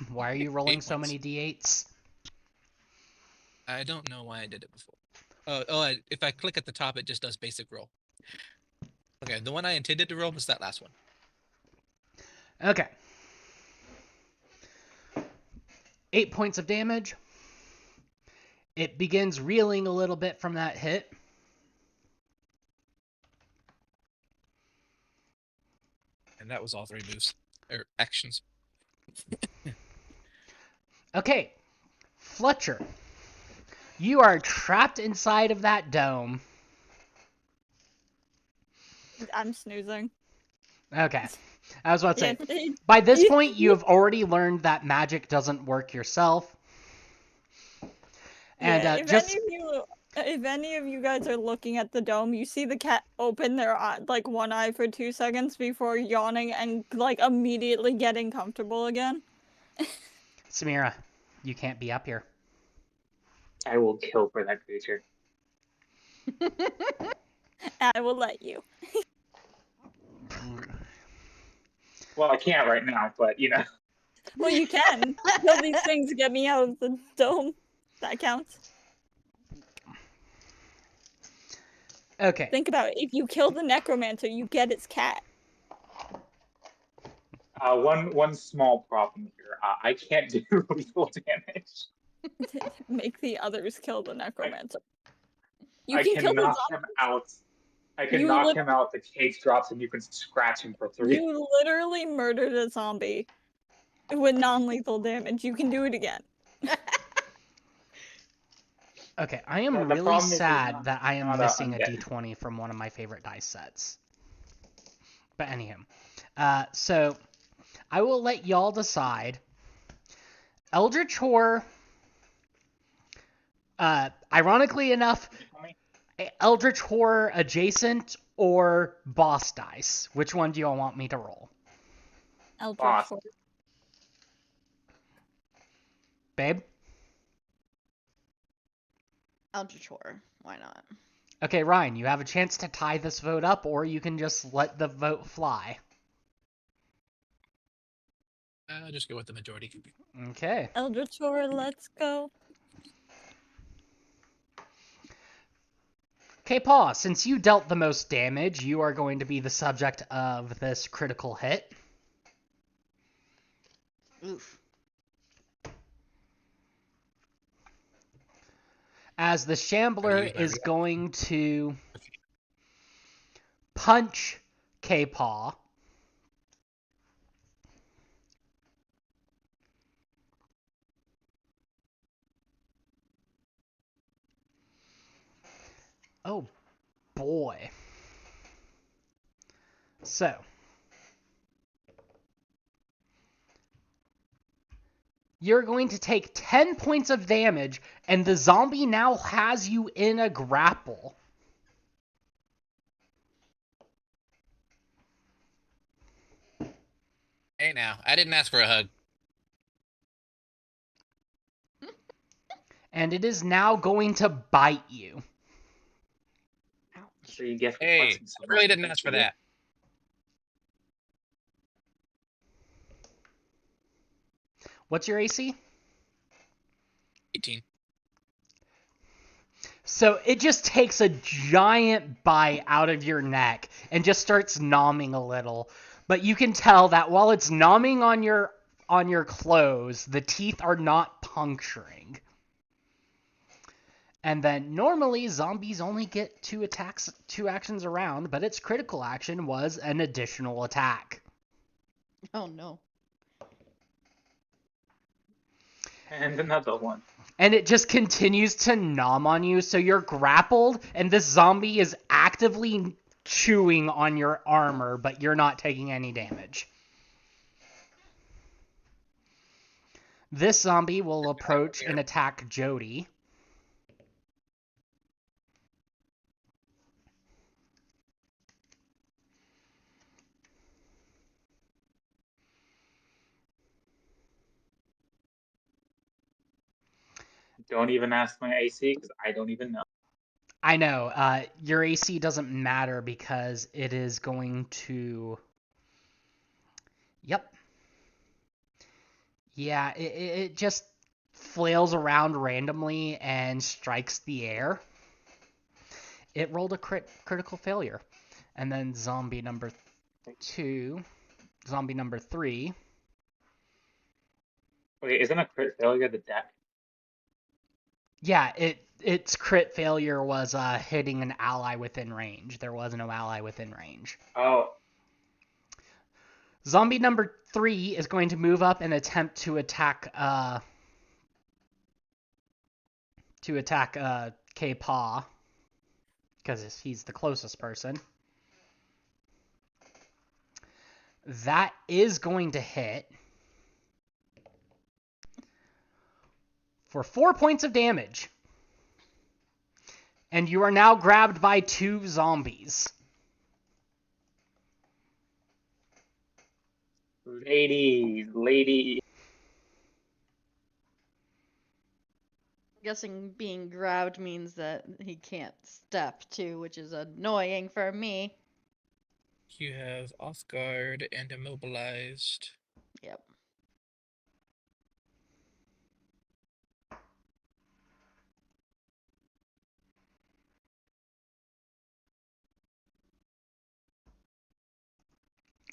Why are you rolling 8 so points. many d8s? I don't know why I did it before. If I click at the top, it just does basic roll. Okay, the one I intended to roll was that last one. Okay. 8 points of damage. It begins reeling a little bit from that hit. And that was all 3 moves. Or actions. Okay. Fletcher. You are trapped inside of that dome. I'm snoozing. Okay. I was about to Yeah, say, by this point, you have already learned that magic doesn't work yourself. And yeah, if just any of you guys are looking at the dome, you see the cat open their eye, like one eye for 2 seconds before yawning and like immediately getting comfortable again. Samira, you can't be up here. I will kill for that creature. I will let you. Well, I can't right now, but you know. Well, you can. Kill these things to get me out of the dome. That counts. Okay. Think about it. If you kill the necromancer, you get its cat. One small problem here. I can't do lethal damage. Make the others kill the necromancer. I can can kill the knock him out. I can knock him out. The cage drops, and you can scratch him for 3. You literally murdered a zombie with non-lethal damage. You can do it again. Okay, I am The really problem is sad that I am not missing a undead. d20 from one of my favorite dice sets. But anyhow, so I will let y'all decide. Eldritch Horror, ironically enough, Eldritch Horror adjacent or boss dice. Which one do y'all want me to roll? Eldritch Boss. Horror. Babe? Eldritch Horror. Why not? Okay, Ryan, you have a chance to tie this vote up, or you can just let the vote fly. Just go with the majority. Okay. Eldritch Horror, let's go. Okay, Paul, since you dealt the most damage, you are going to be the subject of this critical hit. Oof. As the Shambler use my is reaction. going to punch K-Paw. Oh, boy. So. You're going to take 10 points of damage, and the zombie now has you in a grapple. Hey now, I didn't ask for a hug. And it is now going to bite you. So you get Hey, I really didn't ask for that. What's your AC? 18. So it just takes a giant bite out of your neck and just starts nomming a little. But you can tell that while it's nomming on your clothes, the teeth are not puncturing. And then normally zombies only get 2 actions around, but its critical action was an additional attack. Oh no. And another one. And it just continues to nom on you, so you're grappled, and this zombie is actively chewing on your armor, but you're not taking any damage. This zombie will approach and attack Jody. Don't even ask my AC because I don't even know. I know. Your AC doesn't matter because it is going to... Yep. Yeah, it just flails around randomly and strikes the air. It rolled a critical failure. And then zombie number 3. Wait, isn't a crit failure the deck? Yeah, its crit failure was hitting an ally within range. There was no ally within range. Oh. Zombie number 3 is going to move up and attempt to attack K-Paw, because he's the closest person. That is going to hit for 4 points of damage. And you are now grabbed by 2 zombies. Lady. Guessing being grabbed means that he can't step too, which is annoying for me. You have off guard and immobilized. Yep.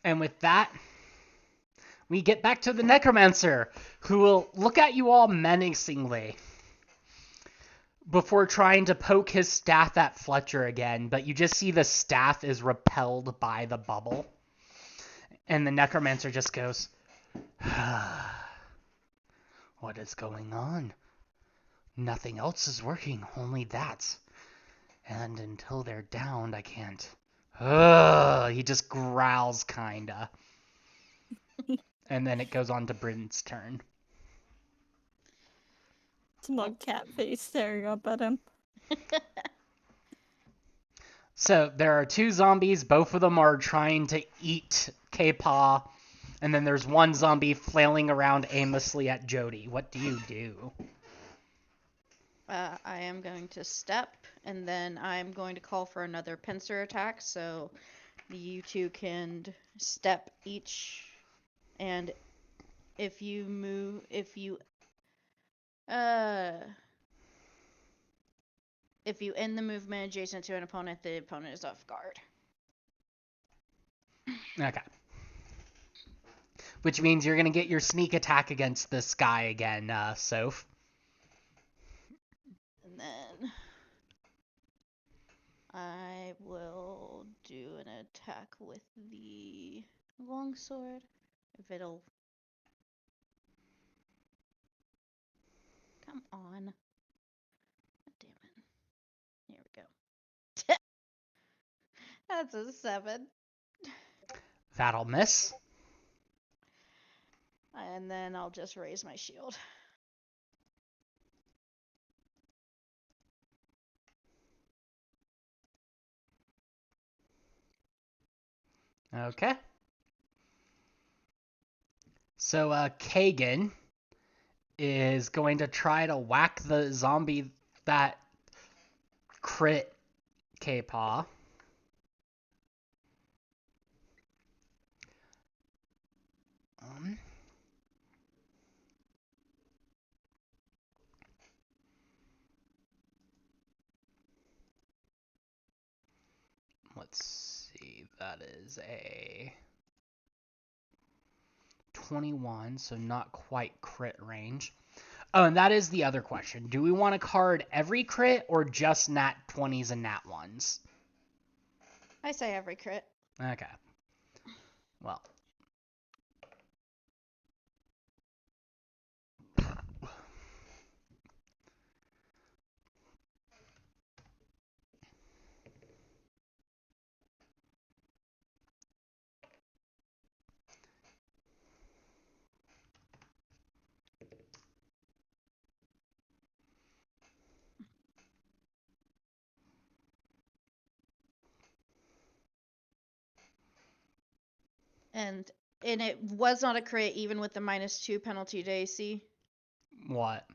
And with that, we get back to the Necromancer, who will look at you all menacingly before trying to poke his staff at Fletcher again, but you just see the staff is repelled by the bubble. And the Necromancer just goes, what is going on? Nothing else is working, only that. And until they're downed, I can't. He just growls, kinda. And then it goes on to Bryn's turn. Smug cat face staring up at him. So there are 2 zombies. Both of them are trying to eat K-Paw. And then there's one zombie flailing around aimlessly at Jody. What do you do? I am going to step, and then I'm going to call for another pincer attack, so you two can step each, and if you end the movement adjacent to an opponent, the opponent is off guard. Okay. Which means you're going to get your sneak attack against this guy again, Soph. And then I will do an attack with the longsword. If it'll... Come on. God damn it. Here we go. That's a 7. That'll miss. And then I'll just raise my shield. Okay. So, Kagan is going to try to whack the zombie that crit K-Paw. Let's see, that is a 21, so not quite crit range. Oh, and that is the other question. Do we want to card every crit or just nat 20s and nat 1s? I say every crit. Okay. Well. And it was not a crit even with the -2 penalty to AC What?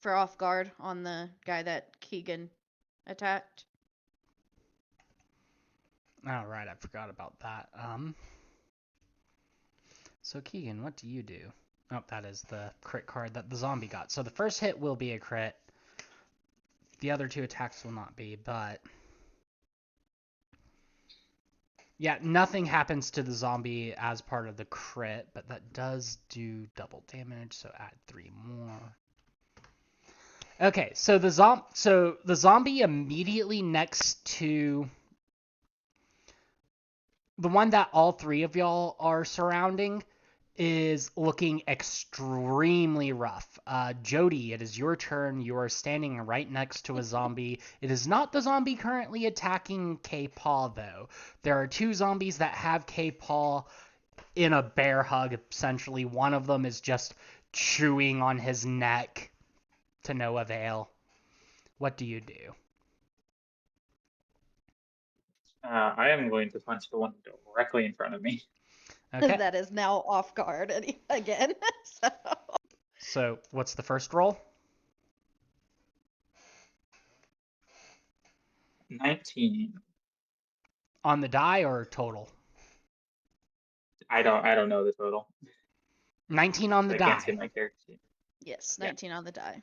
for off guard on the guy that Keegan attacked. Oh, right, I forgot about that. So Keegan, what do you do? Oh, that is the crit card that the zombie got. So the first hit will be a crit. The other 2 attacks will not be, but... Yeah, nothing happens to the zombie as part of the crit, but that does do double damage, so add 3 more. Okay, so the zombie immediately next to the one that all 3 of y'all are surrounding is looking extremely rough. Jody, it is your turn. You are standing right next to a zombie. It is not the zombie currently attacking K-Paw, though. There are 2 zombies that have K-Paw in a bear hug, essentially. One of them is just chewing on his neck to no avail. What do you do? I am going to punch the one directly in front of me. Okay. That is now off guard again. So So what's the first roll? 19. On the die or total? I don't know the total. 19 on the I can't see die. my character sheet. yes, Yeah. 19 on the die.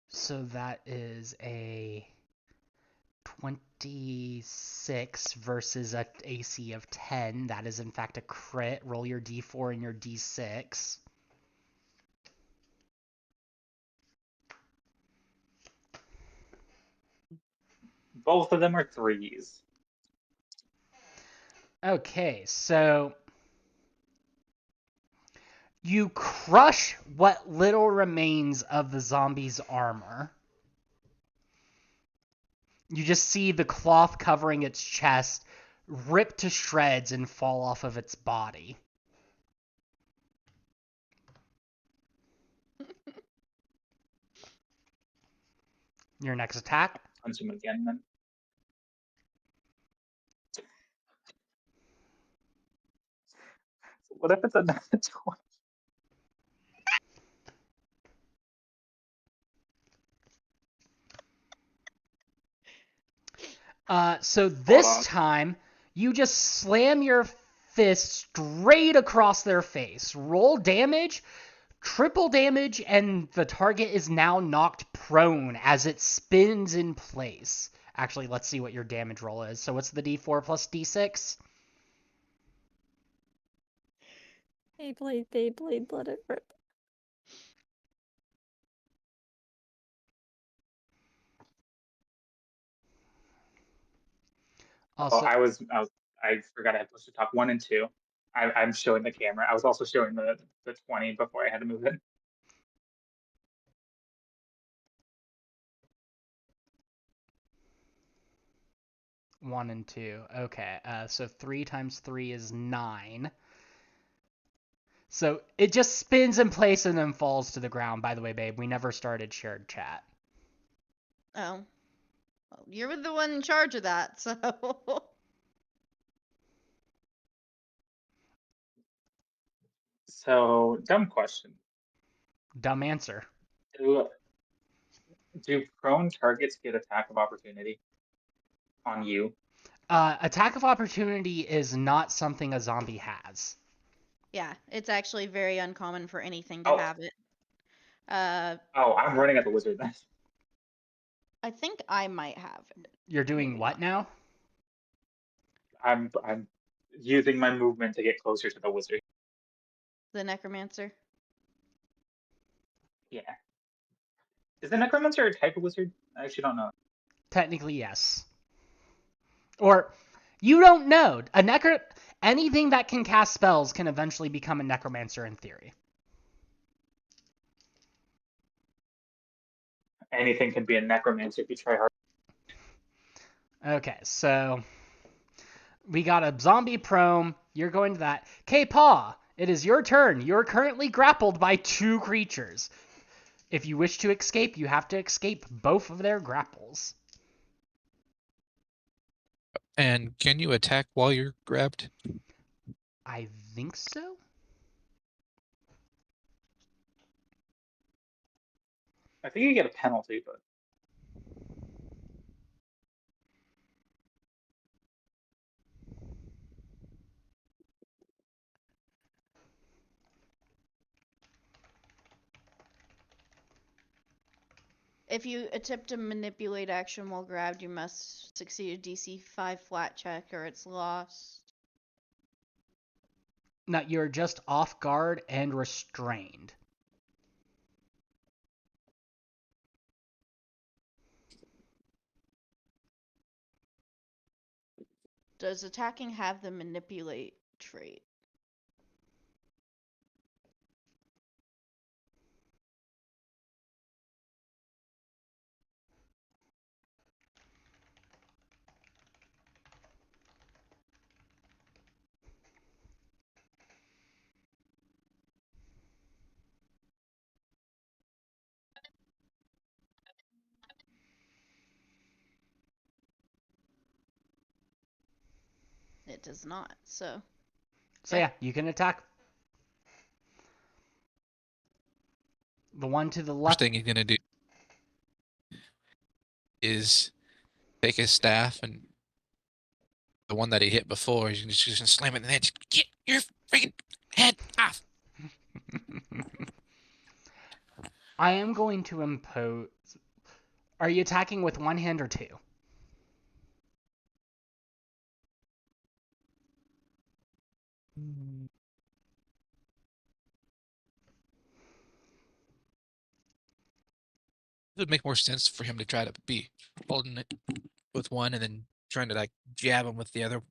So that is a 26 versus a AC of 10. That is in fact a crit. Roll your d4 and your d6. Both of them are 3s. Okay, so you crush what little remains of the zombie's armor. You just see the cloth covering its chest rip to shreds and fall off of its body. Your next attack? Punch him again then. What if it's another 20? So Hold this on. time, you just slam your fist straight across their face. Roll damage, triple damage, and the target is now knocked prone as it spins in place. Actually, let's see what your damage roll is. So what's the d4 plus d6? Beyblade, let it rip. Also, I forgot I had pushed the top 1 and 2. I'm showing the camera. I was also showing the 20 before I had to move it. one and two. Okay, so 3 times 3 is 9. So it just spins in place and then falls to the ground. By the way, babe, we never started shared chat. Oh. Well, you're the one in charge of that, so. So, dumb question. Dumb answer. Do, do prone targets get attack of opportunity on you? Attack of opportunity is not something a zombie has. Yeah, it's actually very uncommon for anything to Oh. have it. Oh, I'm running at the wizard then. I think I might have it. You're doing Maybe what not. now? I'm using my movement to get closer to the wizard. The necromancer. Yeah. Is the necromancer a type of wizard? I actually don't know. Technically, yes. Or, you don't know. Anything that can cast spells can eventually become a necromancer in theory. Anything can be a necromancer if you try hard. Okay, so we got a zombie prone. You're going to that. K-Paw, it is your turn. You're currently grappled by 2 creatures. If you wish to escape, you have to escape both of their grapples. And can you attack while you're grabbed? I think so. I think you get a penalty, but If you attempt to manipulate action while grabbed, you must succeed a DC 5 flat check or it's lost. No, you're just off guard and restrained. Does attacking have the manipulate trait? It does not. So So yeah, you can attack. The one to the First left. thing he's gonna do is take his staff and the one that he hit before, he's just gonna slam it in the head. Just get your freaking head off. I am going to impose. Are you attacking with one hand or two? It would make more sense for him to try to be holding it with one and then trying to like jab him with the other.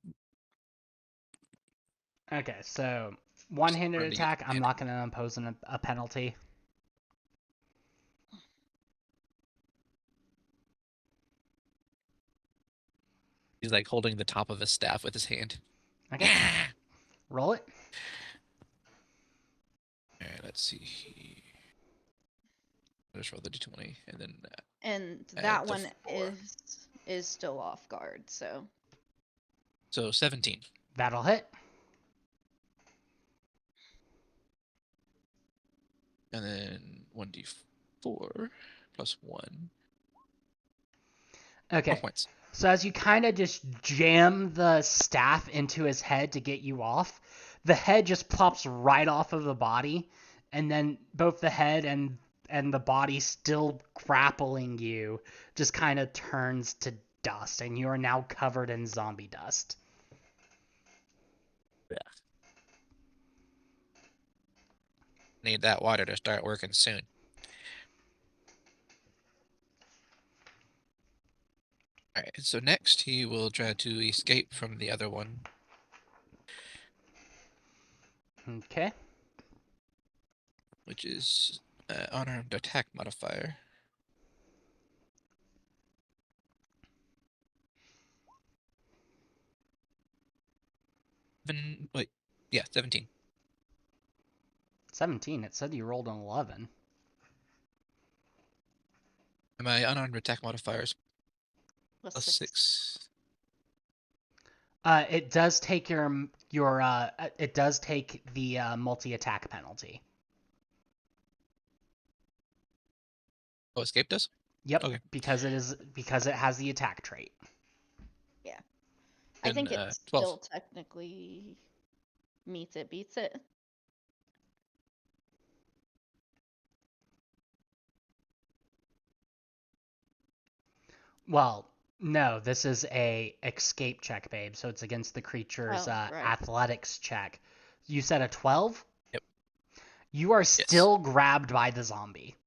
Okay, so one-handed Or to use attack. I'm one-handed. not going to impose a penalty. He's like holding the top of his staff with his hand. Okay, roll it. Alright, let's see. I'll just roll the d20 and then and Add that the one 4. is still off guard. So so 17. That'll hit. And then 1d4 plus 1. Okay. 4 points. So as you kind of just jam the staff into his head to get you off, the head just plops right off of the body, and then both the head and the body still grappling you just kind of turns to dust, and you are now covered in zombie dust. Need that water to start working soon. Alright, so next he will try to escape from the other one. Okay. Which is unarmed attack modifier. Wait, yeah, 17. 17. It said you rolled an 11. And my unarmed attack modifiers plus plus 6. 6. It does take it does take the multi-attack penalty. Oh, escape does? Yep. Okay. Because it has the attack trait. I think Then, it 12. still technically beats it. Well, no, this is a escape check, babe. So it's against the creature's Oh, right. athletics check. You said a 12? Yep. You are still grabbed by the zombie.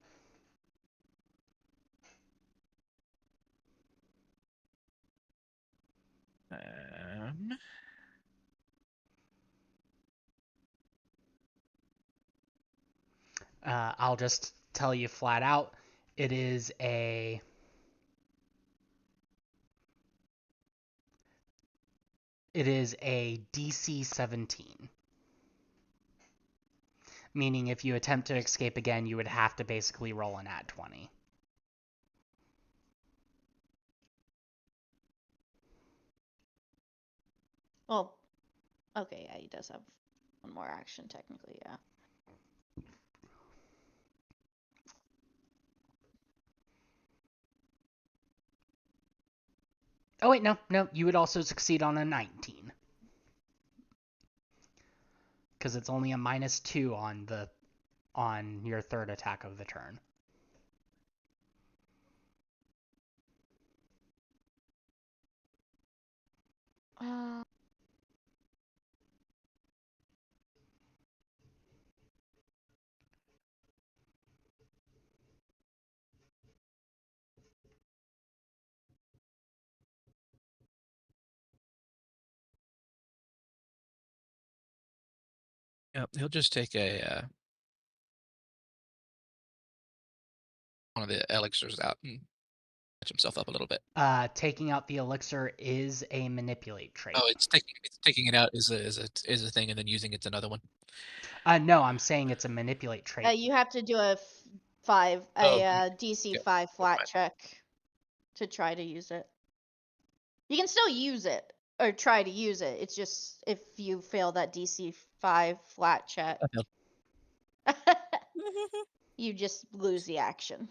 I'll just tell you flat out, it is a DC 17. Meaning if you attempt to escape again, you would have to basically roll an at 20. Well, okay, yeah, he does have one more action technically, yeah. Oh wait, no, you would also succeed on a 19. Because it's only a -2 on your third attack of the turn. Yep, he'll just take a one of the elixirs out and catch himself up a little bit. Taking out the elixir is a manipulate trait. Oh, it's taking it out is a thing and then using it's another one. No, I'm saying it's a manipulate trait. You have to do a DC 5 flat check to try to use it. You can still use it. or try to use it. It's just if you fail that DC 5 flat check, I failed. you just lose the action.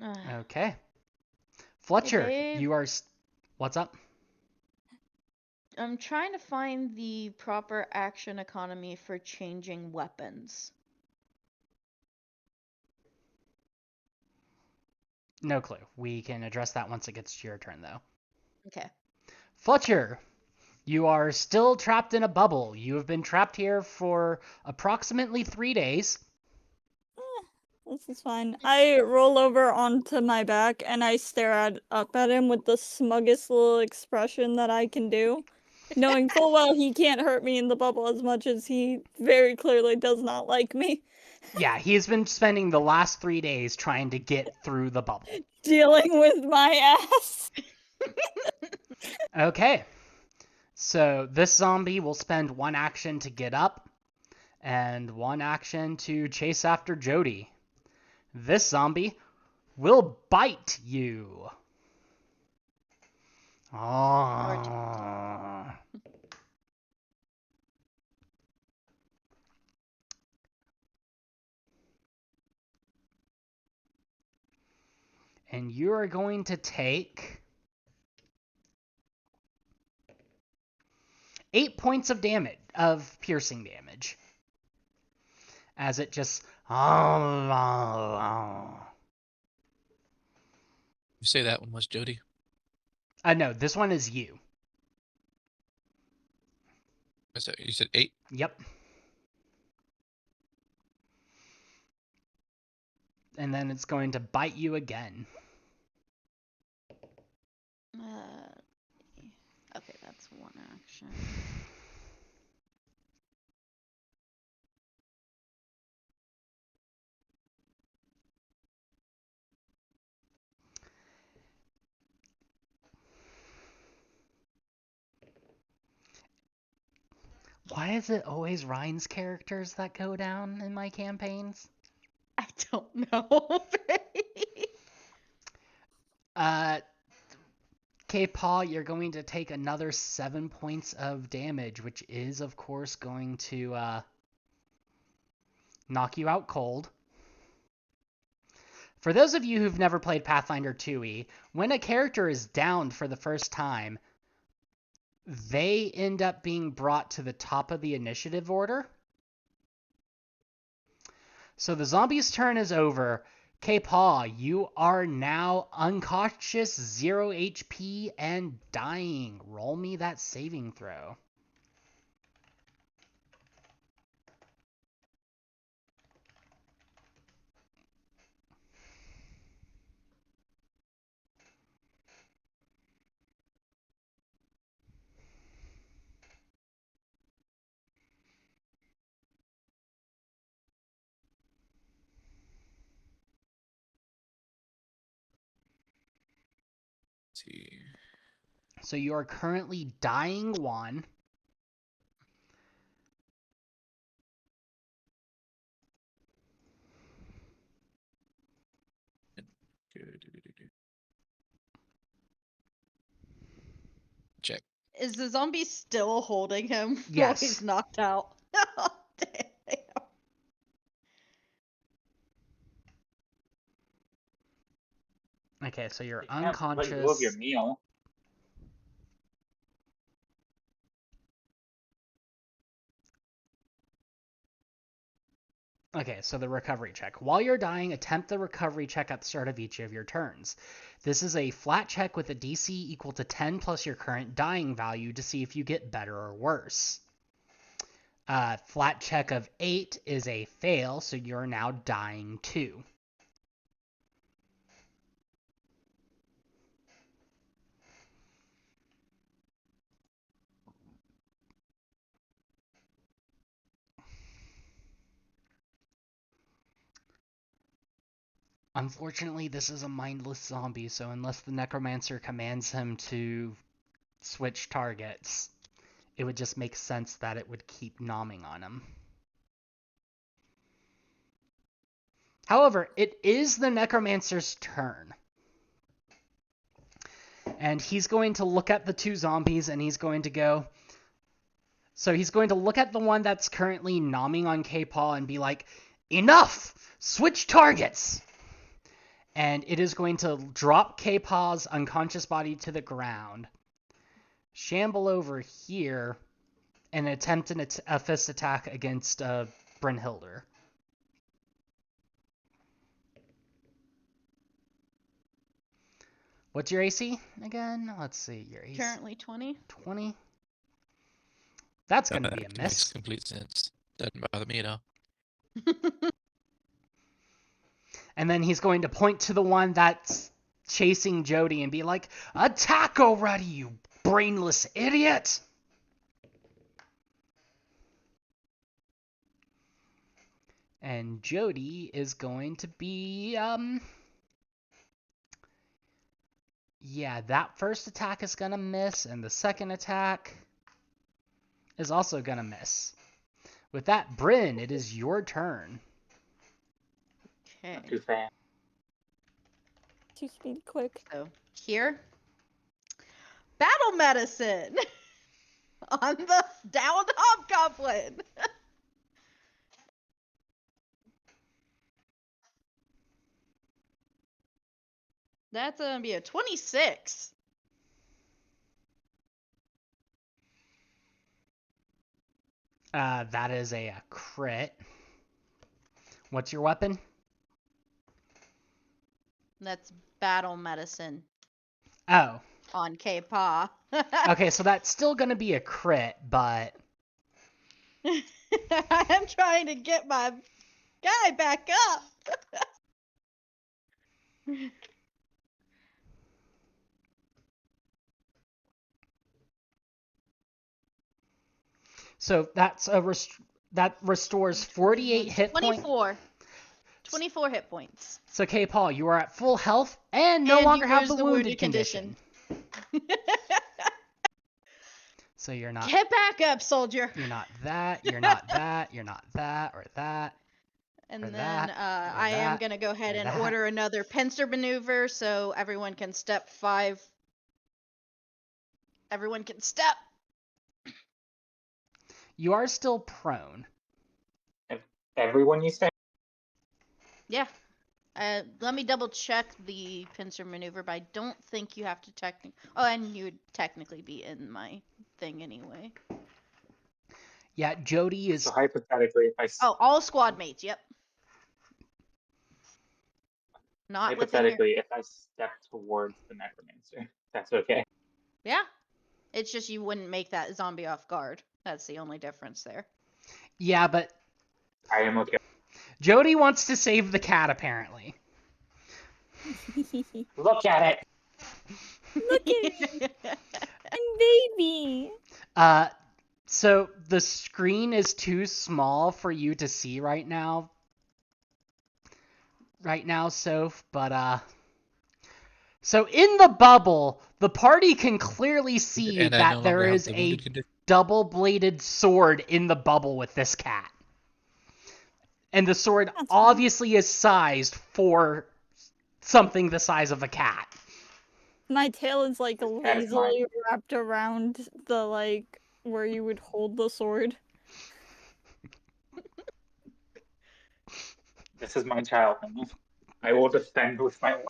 Alright. Okay. Fletcher, babe. you are. What's up? I'm trying to find the proper action economy for changing weapons. No clue. We can address that once it gets to your turn, though. Okay. Fletcher, you are still trapped in a bubble. You have been trapped here for approximately 3 days. This is fine. I roll over onto my back and I stare up at him with the smuggest little expression that I can do, knowing full well he can't hurt me in the bubble as much as he very clearly does not like me. Yeah, he has been spending the last 3 days trying to get through the bubble. Dealing with my ass. Okay. So this zombie will spend 1 action to get up and 1 action to chase after Jody. This zombie will bite you. Oh. And you are going to take 8 points of damage, of piercing damage. As it just... You say that one was Jody? No, this one is you. So you said 8? Yep. And then it's going to bite you again. Okay, that's 1 action. Why is it always Ryan's characters that go down in my campaigns? I don't know. K-Paw, you're going to take another 7 points of damage, which is, of course, going to knock you out cold. For those of you who've never played Pathfinder 2e, when a character is downed for the first time, they end up being brought to the top of the initiative order. So the zombie's turn is over. K-Paw, you are now unconscious, 0 HP, and dying. Roll me that saving throw. Let's see. So you are currently dying 1. Check. Is the zombie still holding him while Yes. he's knocked out? Oh, damn. Okay, so you're You can't let unconscious. go of your meal. Okay, so the recovery check. While you're dying, attempt the recovery check at the start of each of your turns. This is a flat check with a DC equal to 10 plus your current dying value to see if you get better or worse. Flat check of 8 is a fail, so you're now dying 2. Unfortunately, this is a mindless zombie, so unless the necromancer commands him to switch targets, it would just make sense that it would keep nomming on him. However, it is the necromancer's turn. And he's going to look at the two zombies and he's going to go... So he's going to look at the one that's currently nomming on K-Paw and be like, enough! Switch targets! And it is going to drop K-Paw's unconscious body to the ground, shamble over here, and attempt a fist attack against Brynhilder. What's your AC again? Let's see, your AC. Currently 20. 20? That's going to be a Makes miss. complete sense. Doesn't bother me at all. And then he's going to point to the one that's chasing Jody and be like, attack already, you brainless idiot! And Jody is going to be, yeah, that first attack is going to miss, and the second attack is also going to miss. With that, Bryn, it is your turn. Okay. Not too fast. Too speedy quick. So here, battle medicine on the down hobgoblin. That's gonna be a 26. That is a crit. What's your weapon? That's battle medicine Oh, on K-Paw. okay, so that's still gonna be a crit, but I am trying to get my guy back up. so that's that restores 48 hit points. 24 hit points. So, K-Paul, you are at full health and no And you longer have lose the the wounded wounded condition. So you're not. Get back up, soldier. You're not that. You're not that. You're not that or that. And or then that, I am that, going to go ahead or and that. order another pincer maneuver so everyone can step 5. Everyone can step. You are still prone. Everyone you say? Yeah. Let me double check the pincer maneuver, but I don't think you have to Oh, and you would technically be in my thing anyway. Yeah, Jody is. So hypothetically, if I Oh, all squad mates. Yep. Not within your... hypothetically, if I step towards the necromancer, that's okay. Yeah. It's just you wouldn't make that zombie off guard. That's the only difference there. Yeah, but I am okay. Jody wants to save the cat, apparently. Look at it. Look at me, I'm baby. So the screen is too small for you to see right now. Soph, but so in the bubble, the party can clearly see And I that no there longer have is the a wounded condition. double-bladed sword in the bubble with this cat. And the sword That's fine. obviously is sized for something the size of a cat. My tail is like cat is mine. lazily wrapped around the like where you would hold the sword. This is my child. I will defend with my life.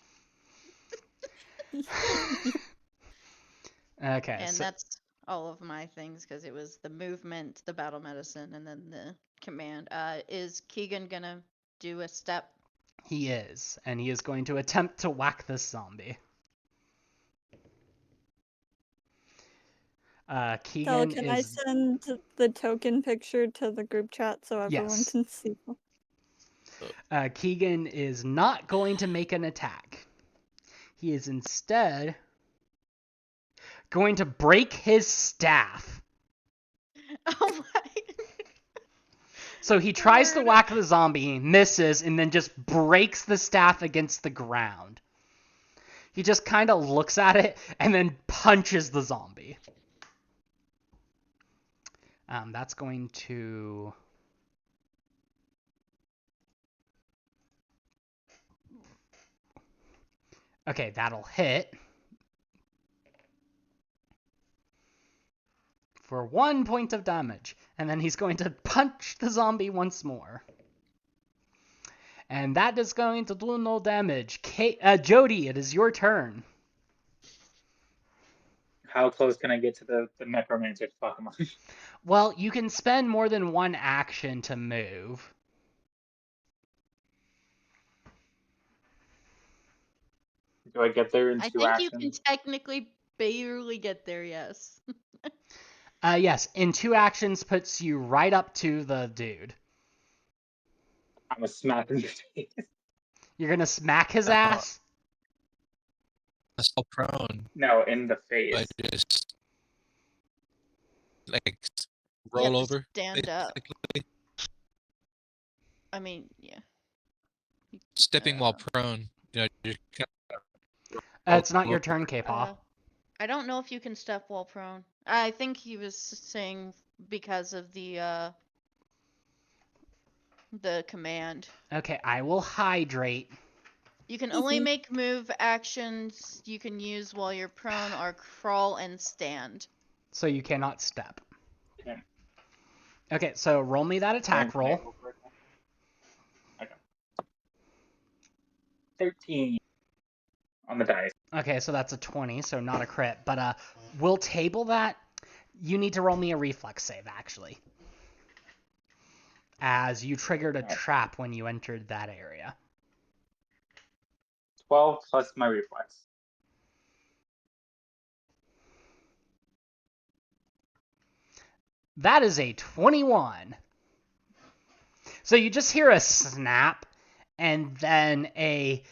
Okay, And so that's all of my things because it was the movement, the battle medicine, and then the command. Is Keegan gonna do a step? he is, and he is going to attempt to whack this zombie. So Keegan can I is send the token picture to the group chat so everyone Yes. can see? Keegan is not going to make an attack. He is instead going to break his staff. Oh my! So he tries to Word. whack the zombie, misses, and then just breaks the staff against the ground. He just kind of looks at it and then punches the zombie. That's going to... Okay, that'll hit. for 1 point of damage. And then he's going to punch the zombie once more. And that is going to do no damage. Jody, it is your turn. How close can I get to the necromancer Pokemon? Well, you can spend more than one action to move. Do I get there in I two think actions? you can technically barely get there, yes. Yes, in 2 actions puts you right up to the dude. I'm a smack in the face. You're gonna smack his ass? I fall prone. No, in the face. I just like You have roll to over. stand up. basically. I mean, yeah. Stepping while prone. Just It's not your turn, K-Paw. I don't know if you can step while prone. I think he was saying because of the command. Okay, I will hydrate. You can only make move actions you can use while you're prone or crawl and stand. So you cannot step. Okay. Okay, so roll me that attack Can I roll. roll for it now? Okay. 13 on the dice. Okay, so that's a 20, so not a crit. But we'll table that. You need to roll me a reflex save, actually. As you triggered a trap when you entered that area. 12 plus my reflex. That is a 21. So you just hear a snap, and then a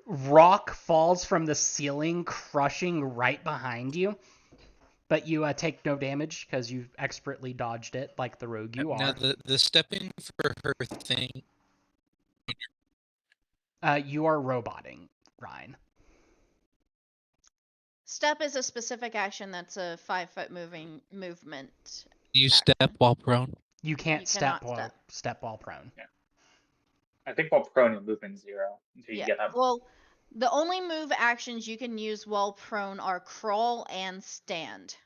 rock falls from the ceiling, crushing right behind you. But you take no damage because you expertly dodged it like the rogue you Now are. the stepping for her thing. You are roboting, Ryan. Step is a specific action that's a 5-foot movement. You action. step while prone. You can't You step cannot while prone. I think while prone you move in 0 until you Yeah. get up. Well, the only move actions you can use while prone are crawl and stand.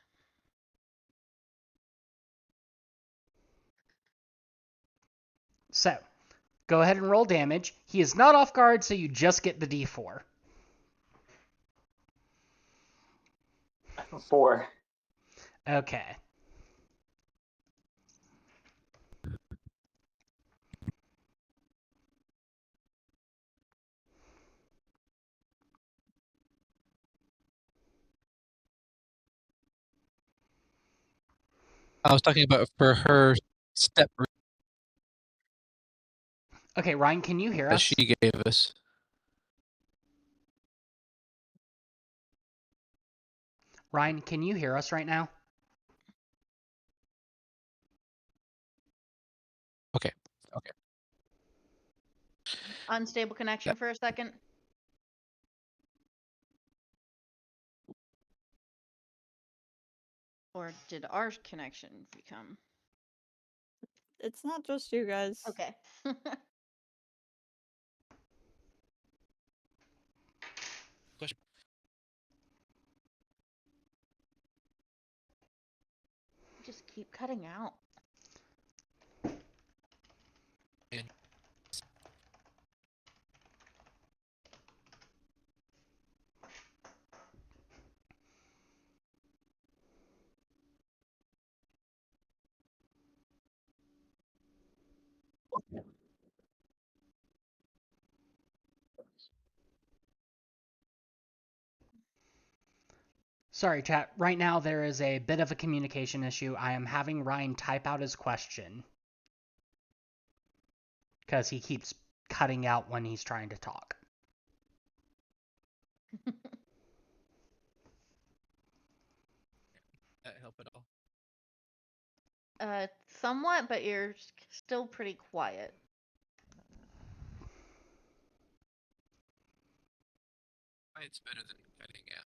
So, go ahead and roll damage. He is not off guard, so you just get the d4. 4. Okay. I was talking about for her step Okay, Ryan, can you hear that us? she gave us. Ryan, can you hear us right now? Okay. Unstable connection for a second. Or did our connection become? It's not just you guys. Okay. Question. Just keep cutting out. Sorry, chat. Right now there is a bit of a communication issue. I am having Ryan type out his question. Because he keeps cutting out when he's trying to talk. That help at all? Somewhat, but you're still pretty quiet. It's better than cutting out.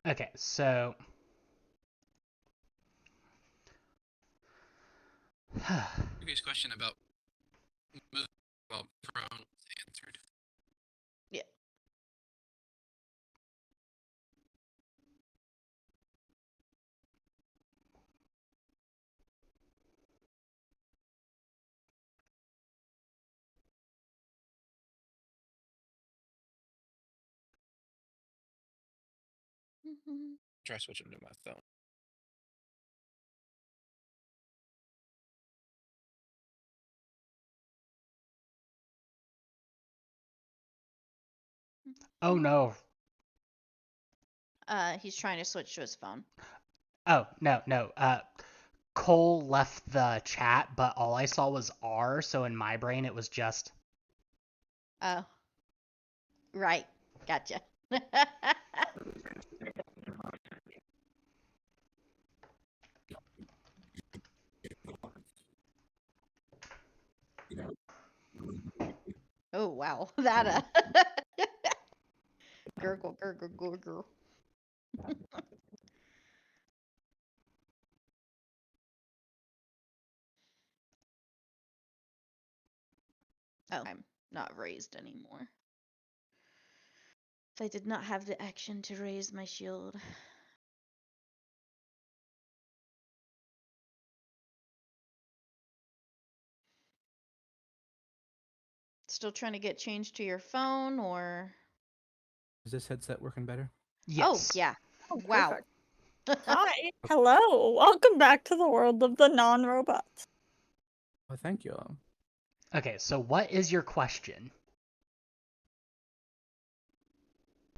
Okay, so... Previous question about Move while prone answered. Yeah. Try switching to my phone. Oh no. He's trying to switch to his phone. Oh, no, no. Cole left the chat, but all I saw was R, so in my brain it was just... Oh. Right. Gotcha. Oh, wow. That, gurgle, gurgle, gurgle. Oh, I'm not raised anymore. I did not have the action to raise my shield. Still trying to get changed to your phone, or? Is this headset working better? Yes. Oh, yeah. Oh, Wow. perfect. Hi. Hello. Welcome back to the world of the non-robots. Well, thank you. Okay, so what is your question?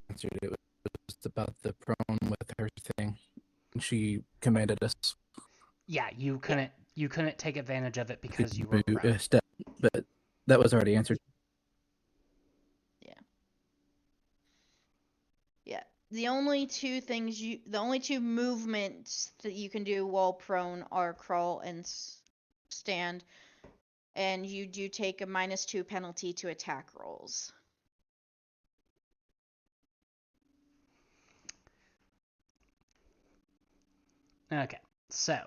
Answered it was about the prone with her thing. She commanded us Yeah, you couldn't take advantage of it because you were to prone. step, but that was already answered. Yeah. The only two movements that you can do while prone are crawl and stand, and you do take a -2 penalty to attack rolls. Okay, so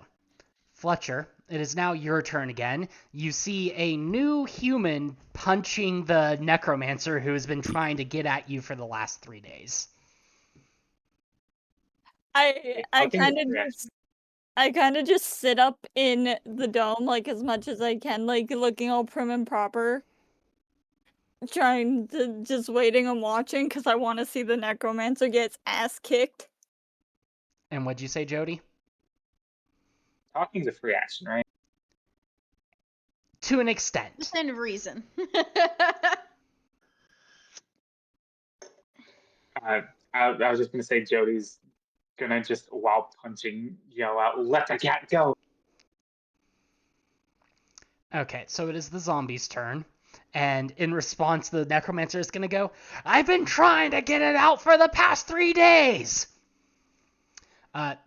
Fletcher, it is now your turn again. You see a new human punching the necromancer who has been trying to get at you for the last 3 days. I kind of just sit up in the dome like as much as I can, like looking all prim and proper, trying to just waiting and watching because I want to see the necromancer get its ass kicked. And what'd you say, Jody? Talking's a free action, right? To an extent. Within reason. I was just gonna say Jody's gonna just while punching yell out, "Let the cat go!" Okay, so it is the zombie's turn. And in response, the necromancer is going to go, I've been trying to get it out for the past 3 days!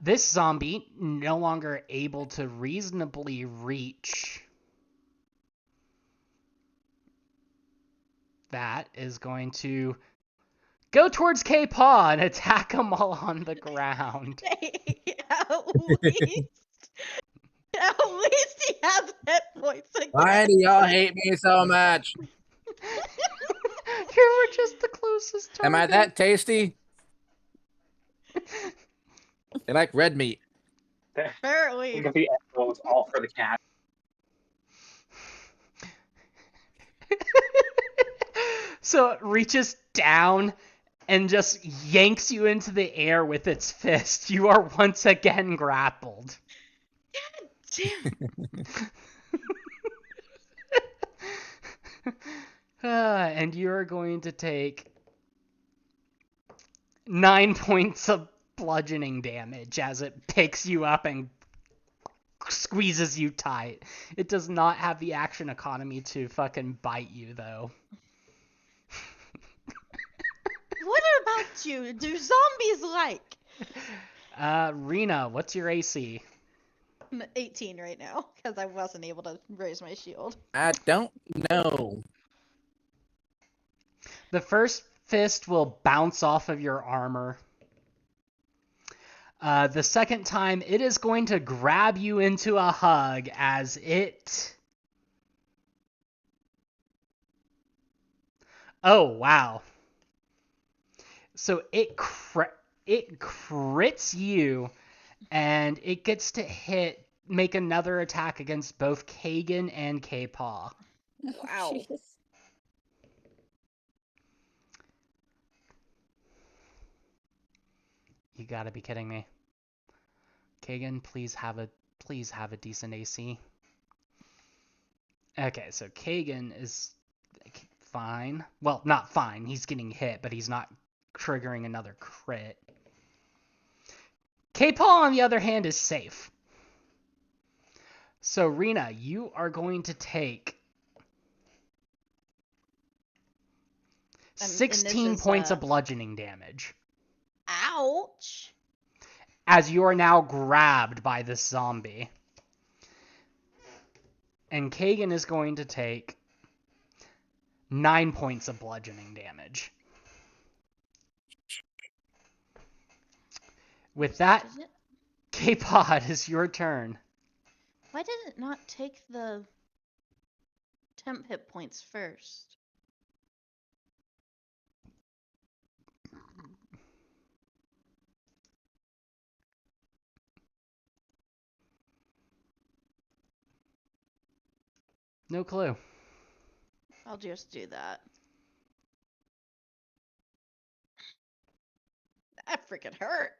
This zombie, no longer able to reasonably reach that, is going to go towards K-Paw and attack him while on the ground. At least he has hit points again. Why do y'all hate me so much? You were just the closest target. Am I that tasty? They like red meat. Apparently. Think of the end goal, it's all for the cat. So it reaches down and just yanks you into the air with its fist. You are once again grappled. And you're going to take 9 points of bludgeoning damage as it picks you up and squeezes you tight. It does not have the action economy to fucking bite you, though. What about you? Do zombies like? Rena, what's your AC? I'm at 18 right now because I wasn't able to raise my shield. I don't know. The first fist will bounce off of your armor. The second time, it is going to grab you into a hug as it Oh, wow. So it crits you, and it gets to make another attack against both Kagan and K-Paw. Wow. Jesus. You gotta be kidding me. Kagan, please have a decent AC. Okay, so Kagan is fine. Well, not fine. He's getting hit, but he's not triggering another crit. K-Paw, on the other hand, is safe. So, Rena, you are going to take And this 16 is, points of bludgeoning damage Ouch. as you are now grabbed by this zombie. And Kagan is going to take 9 points of bludgeoning damage. With that, Does it- K-Pod, is your turn. Why did it not take the temp hit points first? No clue. I'll just do that. That freaking hurt.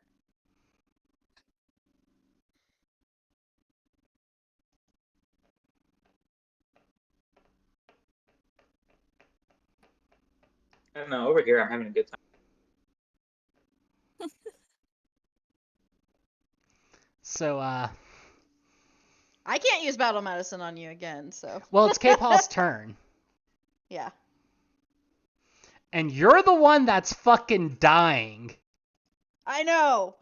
I don't know. Over here, I'm having a good time. So, I can't use battle medicine on you again, so. well, it's K-Paw's turn. Yeah. And you're the one that's fucking dying. I know.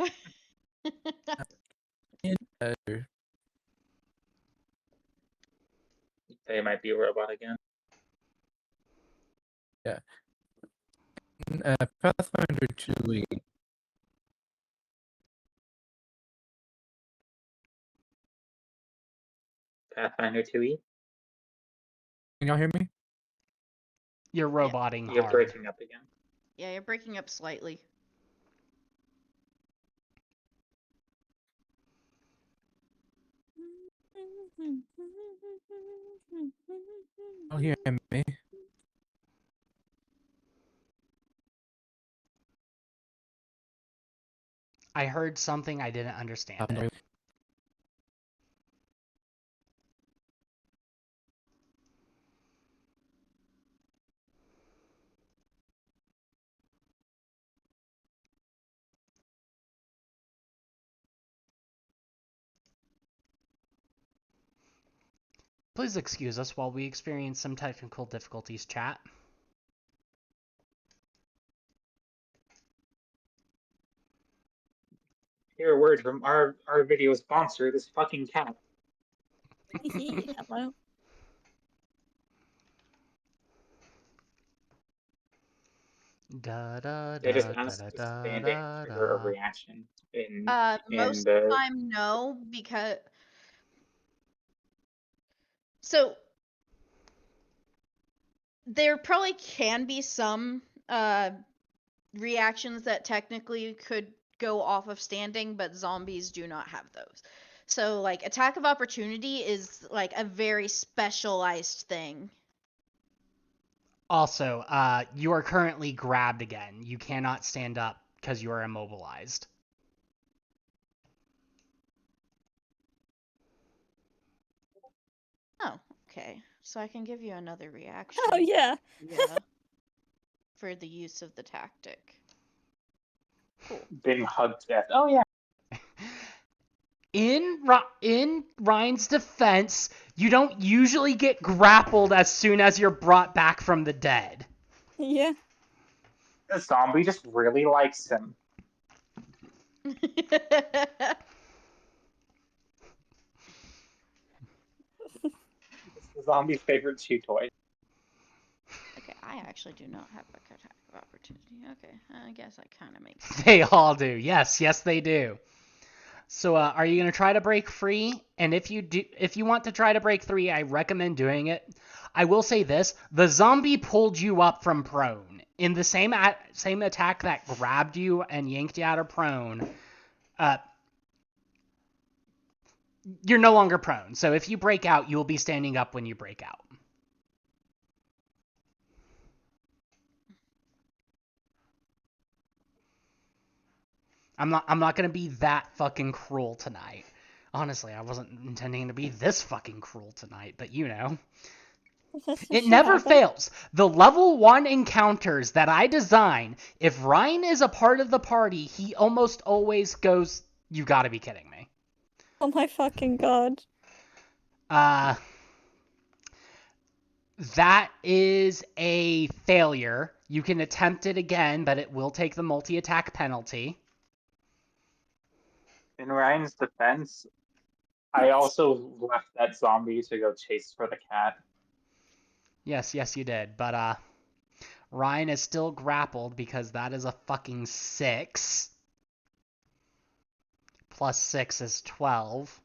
They might be a robot again. Pathfinder 2E. Pathfinder 2E. Can y'all hear me? You're roboting You're hard. breaking up again. Yeah, you're breaking up slightly. Y'all hear me? I heard something, I didn't understand it. Please excuse us while we experience some technical difficulties, chat. Hear a word from our video sponsor, this fucking cat. Hello. Da da They da just da asked da if da standing da trigger a da. reaction in Most of the the time, no, because. So. There probably can be some reactions that technically could go off of standing, but zombies do not have those. So, like, attack of opportunity is, like, a very specialized thing. Also, you are currently grabbed again. You cannot stand up because you are immobilized. Oh, okay. So I can give you another reaction. Oh yeah. Yeah. For the use of the tactic. Cool. being hugged to death. Oh yeah. In Ryan's defense, you don't usually get grappled as soon as you're brought back from the dead. Yeah. The zombie just really likes him. It's the zombie's favorite chew toy. Okay, I actually do not have a attack of opportunity. Okay, I guess that kind of makes sense. They all do. Yes, they do. So are you gonna try to break free? And if you want to try to break free, I recommend doing it. I will say this: the zombie pulled you up from prone in the same attack that grabbed you and yanked you out of prone. You're no longer prone. So if you break out, you will be standing up when you break out. I'm not gonna be that fucking cruel tonight. Honestly, I wasn't intending to be this fucking cruel tonight, but you know. It never fails. The level 1 encounters that I design, if Ryan is a part of the party, he almost always goes, "You gotta be kidding me." Oh my fucking god. That is a failure. You can attempt it again, but it will take the multi-attack penalty. In Ryan's defense, I also left that zombie to go chase for the cat. Yes, you did. But Ryan is still grappled because that is a fucking 6. Plus 6 is 12.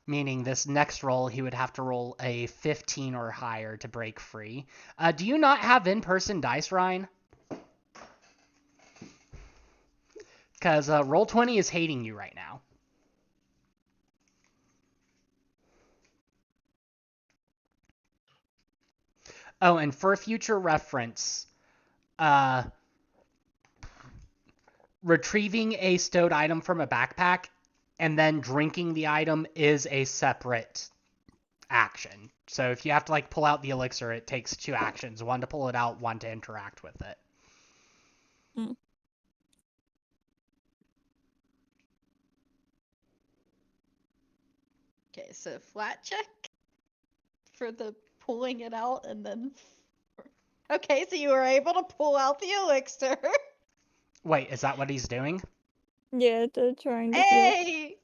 Meaning this next roll, he would have to roll a 15 or higher to break free. Do you not have in-person dice, Ryan? Because Roll20 is hating you right now. Oh, and for future reference, retrieving a stowed item from a backpack and then drinking the item is a separate action. So if you have to like pull out the elixir, it takes 2 actions. 1 to pull it out, 1 to interact with it. Mm. Okay, so flat check for the pulling it out and then. Okay, so you were able to pull out the elixir. Wait, is that what he's doing? Yeah, they're trying to heal. Hey!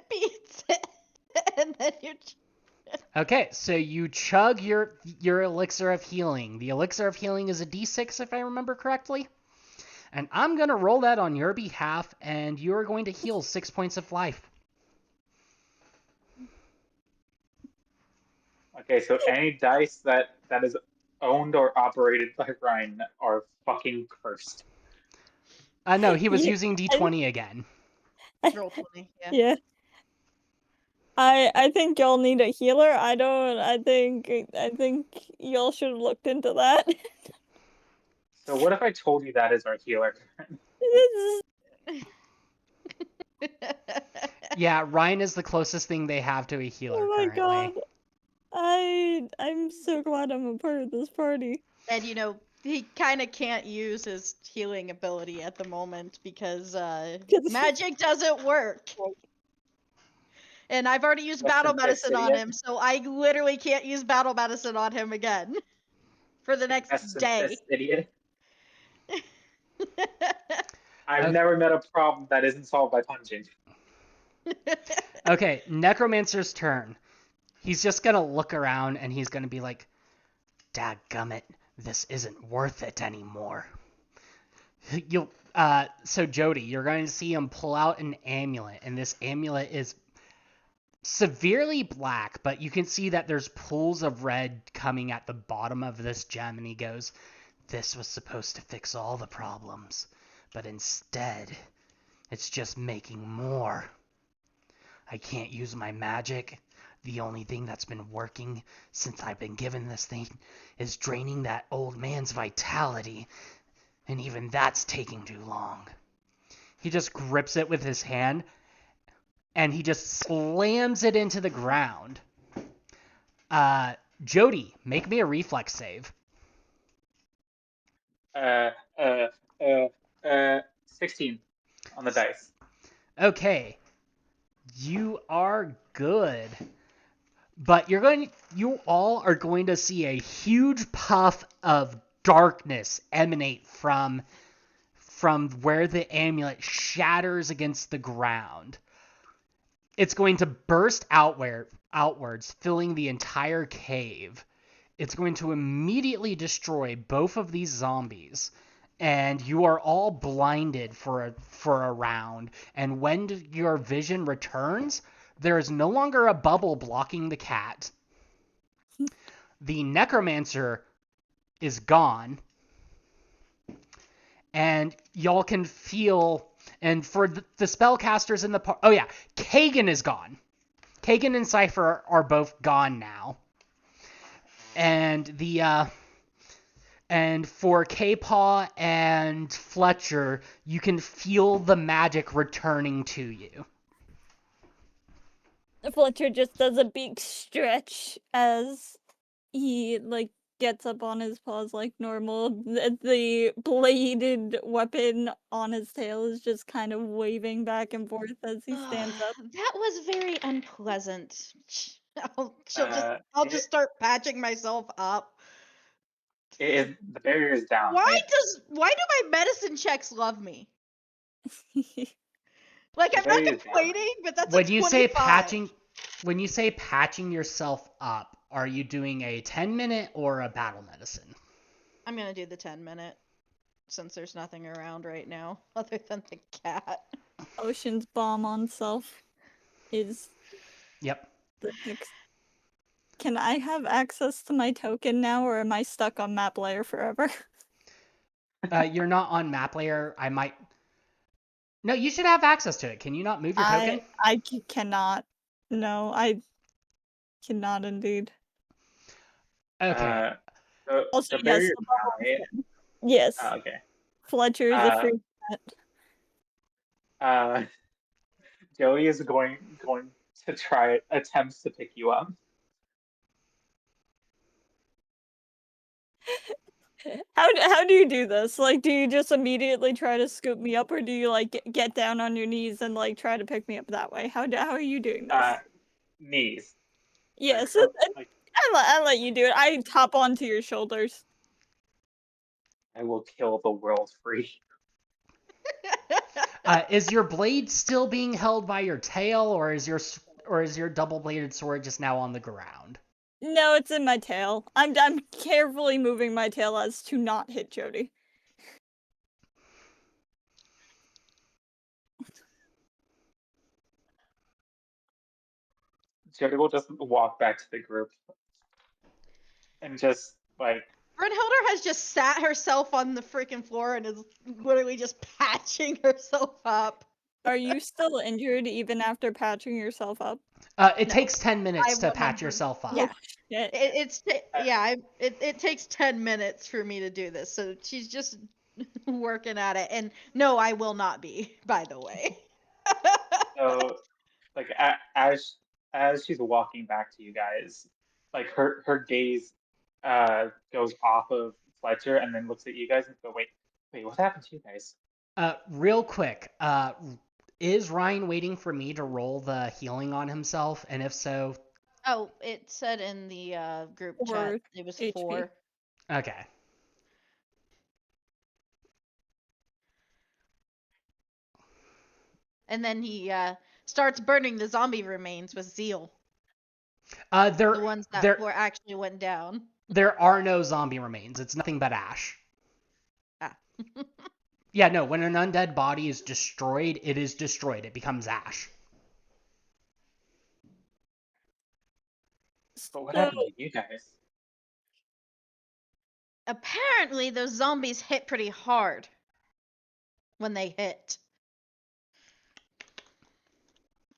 Beats it. And then you. Okay, so you chug your elixir of healing. The elixir of healing is a d6, if I remember correctly. And I'm going to roll that on your behalf, and you're going to heal 6 points of life. Okay, so any dice that is owned or operated by Ryan are fucking cursed. No, he was Yeah, using d20 again. Roll 20, yeah. Yeah. I think y'all need a healer. I think y'all should have looked into that. So what if I told you that is our healer? Yeah, Ryan is the closest thing they have to a healer Oh my currently. god. I'm so glad I'm a part of this party. And you know, he kind of can't use his healing ability at the moment because magic doesn't work. And I've already used battle medicine on him, so I literally can't use battle medicine on him again for the next day. Idiot. I've never met a problem that isn't solved by punching. Okay, Necromancer's turn. He's just gonna look around and he's gonna be like, "Dadgummit, this isn't worth it anymore." So Jody, you're going to see him pull out an amulet, and this amulet is severely black, but you can see that there's pools of red coming at the bottom of this gem, and he goes, "This was supposed to fix all the problems, but instead, it's just making more. I can't use my magic. The only thing that's been working since I've been given this thing is draining that old man's vitality, and even that's taking too long." He just grips it with his hand, and he just slams it into the ground. Jody, make me a reflex save. 16 on the dice. Okay. You are good. But you all are going to see a huge puff of darkness emanate from where the amulet shatters against the ground. It's going to burst outwards, filling the entire cave. It's going to immediately destroy both of these zombies. and you are all blinded for a round. And when your vision returns, there is no longer a bubble blocking the cat. The necromancer is gone, and y'all can feel. And for the spellcasters in the oh yeah, Kagan is gone. Kagan and Cypher are both gone now, and and for K-Paw and Fletcher, you can feel the magic returning to you. Fletcher just does a big stretch as he gets up on his paws like normal. The bladed weapon on his tail is just kind of waving back and forth as he stands up. That was very unpleasant. I'll It- just start patching myself up. the barrier is down, Why right? do my medicine checks love me? Like, I'm not Barrier is down. complaining, but that's When a you 25. say patching yourself up, are you doing a 10-minute or a battle medicine? I'm gonna do the 10-minute, since there's nothing around right now other than the cat. Ocean's bomb on self is Yep. the next. Can I have access to my token now, or am I stuck on map layer forever? You're not on map layer. I might. No, you should have access to it. Can you not move your token? I cannot. No, I cannot indeed. Okay. Also, The yes, barrier is the down, bubble. right? Yes, Okay. Fletcher is a free cat. Joey is going to try attempts to pick you up. How do you do this? Like, do you just immediately try to scoop me up, or do you get down on your knees and try to pick me up that way? How are you doing this? Knees. Yes, Like, I'll let you do it. I hop onto your shoulders. I will kill the world free. Is your blade still being held by your tail, or is your double-bladed sword just now on the ground? No, it's in my tail. I'm carefully moving my tail as to not hit Jody. Jody will just walk back to the group and just Brunhilde has just sat herself on the freaking floor and is literally just patching herself up. Are you still injured even after patching yourself up? It No. takes 10 minutes to 100 patch yourself up. Yeah. Shit. It takes 10 minutes for me to do this, so she's just working at it. And no, I will not be, by the way. so as she's walking back to you guys, her gaze goes off of Fletcher and then looks at you guys and go, wait, what happened to you guys? Real quick, is Ryan waiting for me to roll the healing on himself? And if so... Oh, it said in the group 4 chat it was HP. 4. Okay. And then he starts burning the zombie remains with zeal. The The ones that were actually went down. There are no zombie remains. It's nothing but ash. Ah. Yeah, no, when an undead body is destroyed, it is destroyed. It becomes ash. But what happened to you guys? Apparently, those zombies hit pretty hard when they hit.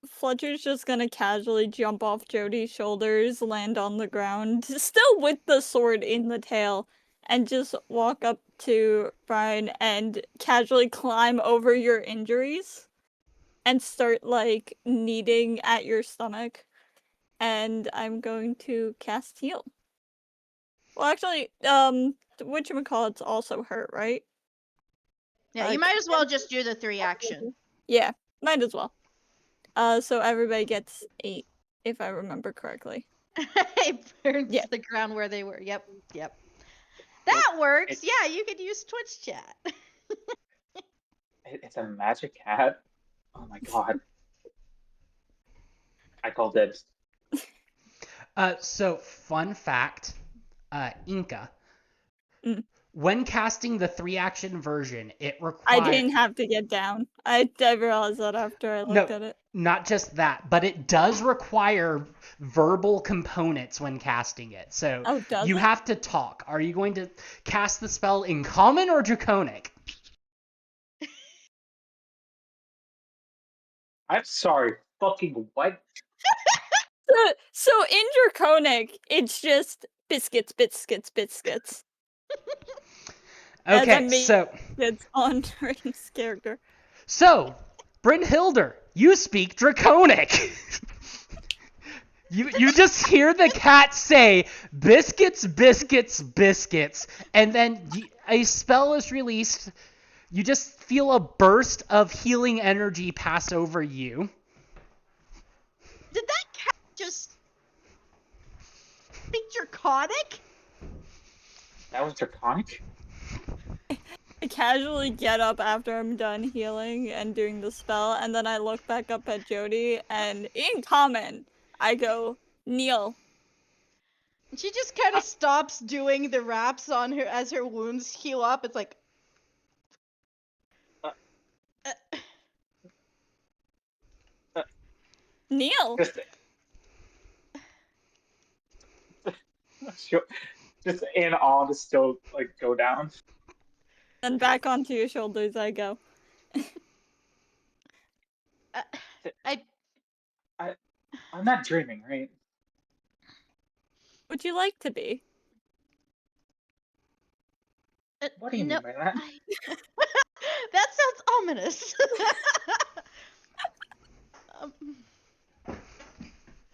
Fletcher's just gonna casually jump off Jody's shoulders, land on the ground, still with the sword in the tail, and just walk up to Brian and casually climb over your injuries and start kneading at your stomach. And I'm going to cast heal. Well, actually, whatchamacallit's also hurt, right? Yeah, you might as well just do the 3 action. Yeah, might as well. So everybody gets 8, if I remember correctly. It burns Yeah. the ground where they were. Yep. That works. Yeah, you could use Twitch chat. It's a magic cat? Oh my god. I call dibs. So, fun fact, Inca. Mm. when casting the 3-action version, it I requires... didn't have to get down. I realized that after I looked at it. Not just that, but it does require verbal components when casting it. So does you it? have to talk. Are you going to cast the spell in common or draconic? I'm sorry. Fucking what? So in Draconic, it's just biscuits. As I Okay, made so it's on Rain's character. So, Brynhilder, you speak Draconic. You just hear the cat say, biscuits, and then a spell is released. You just feel a burst of healing energy pass over you. Did that cat just speak Draconic? That was draconic? I casually get up after I'm done healing and doing the spell, and then I look back up at Jody, and in common, I go, kneel. She just kind of stops doing the raps on her as her wounds heal up. It's like, Kneel. Just in awe to still like go down. Then back onto your shoulders I go. I'm not dreaming, right? Would you like to be? What do you mean by that? That sounds ominous.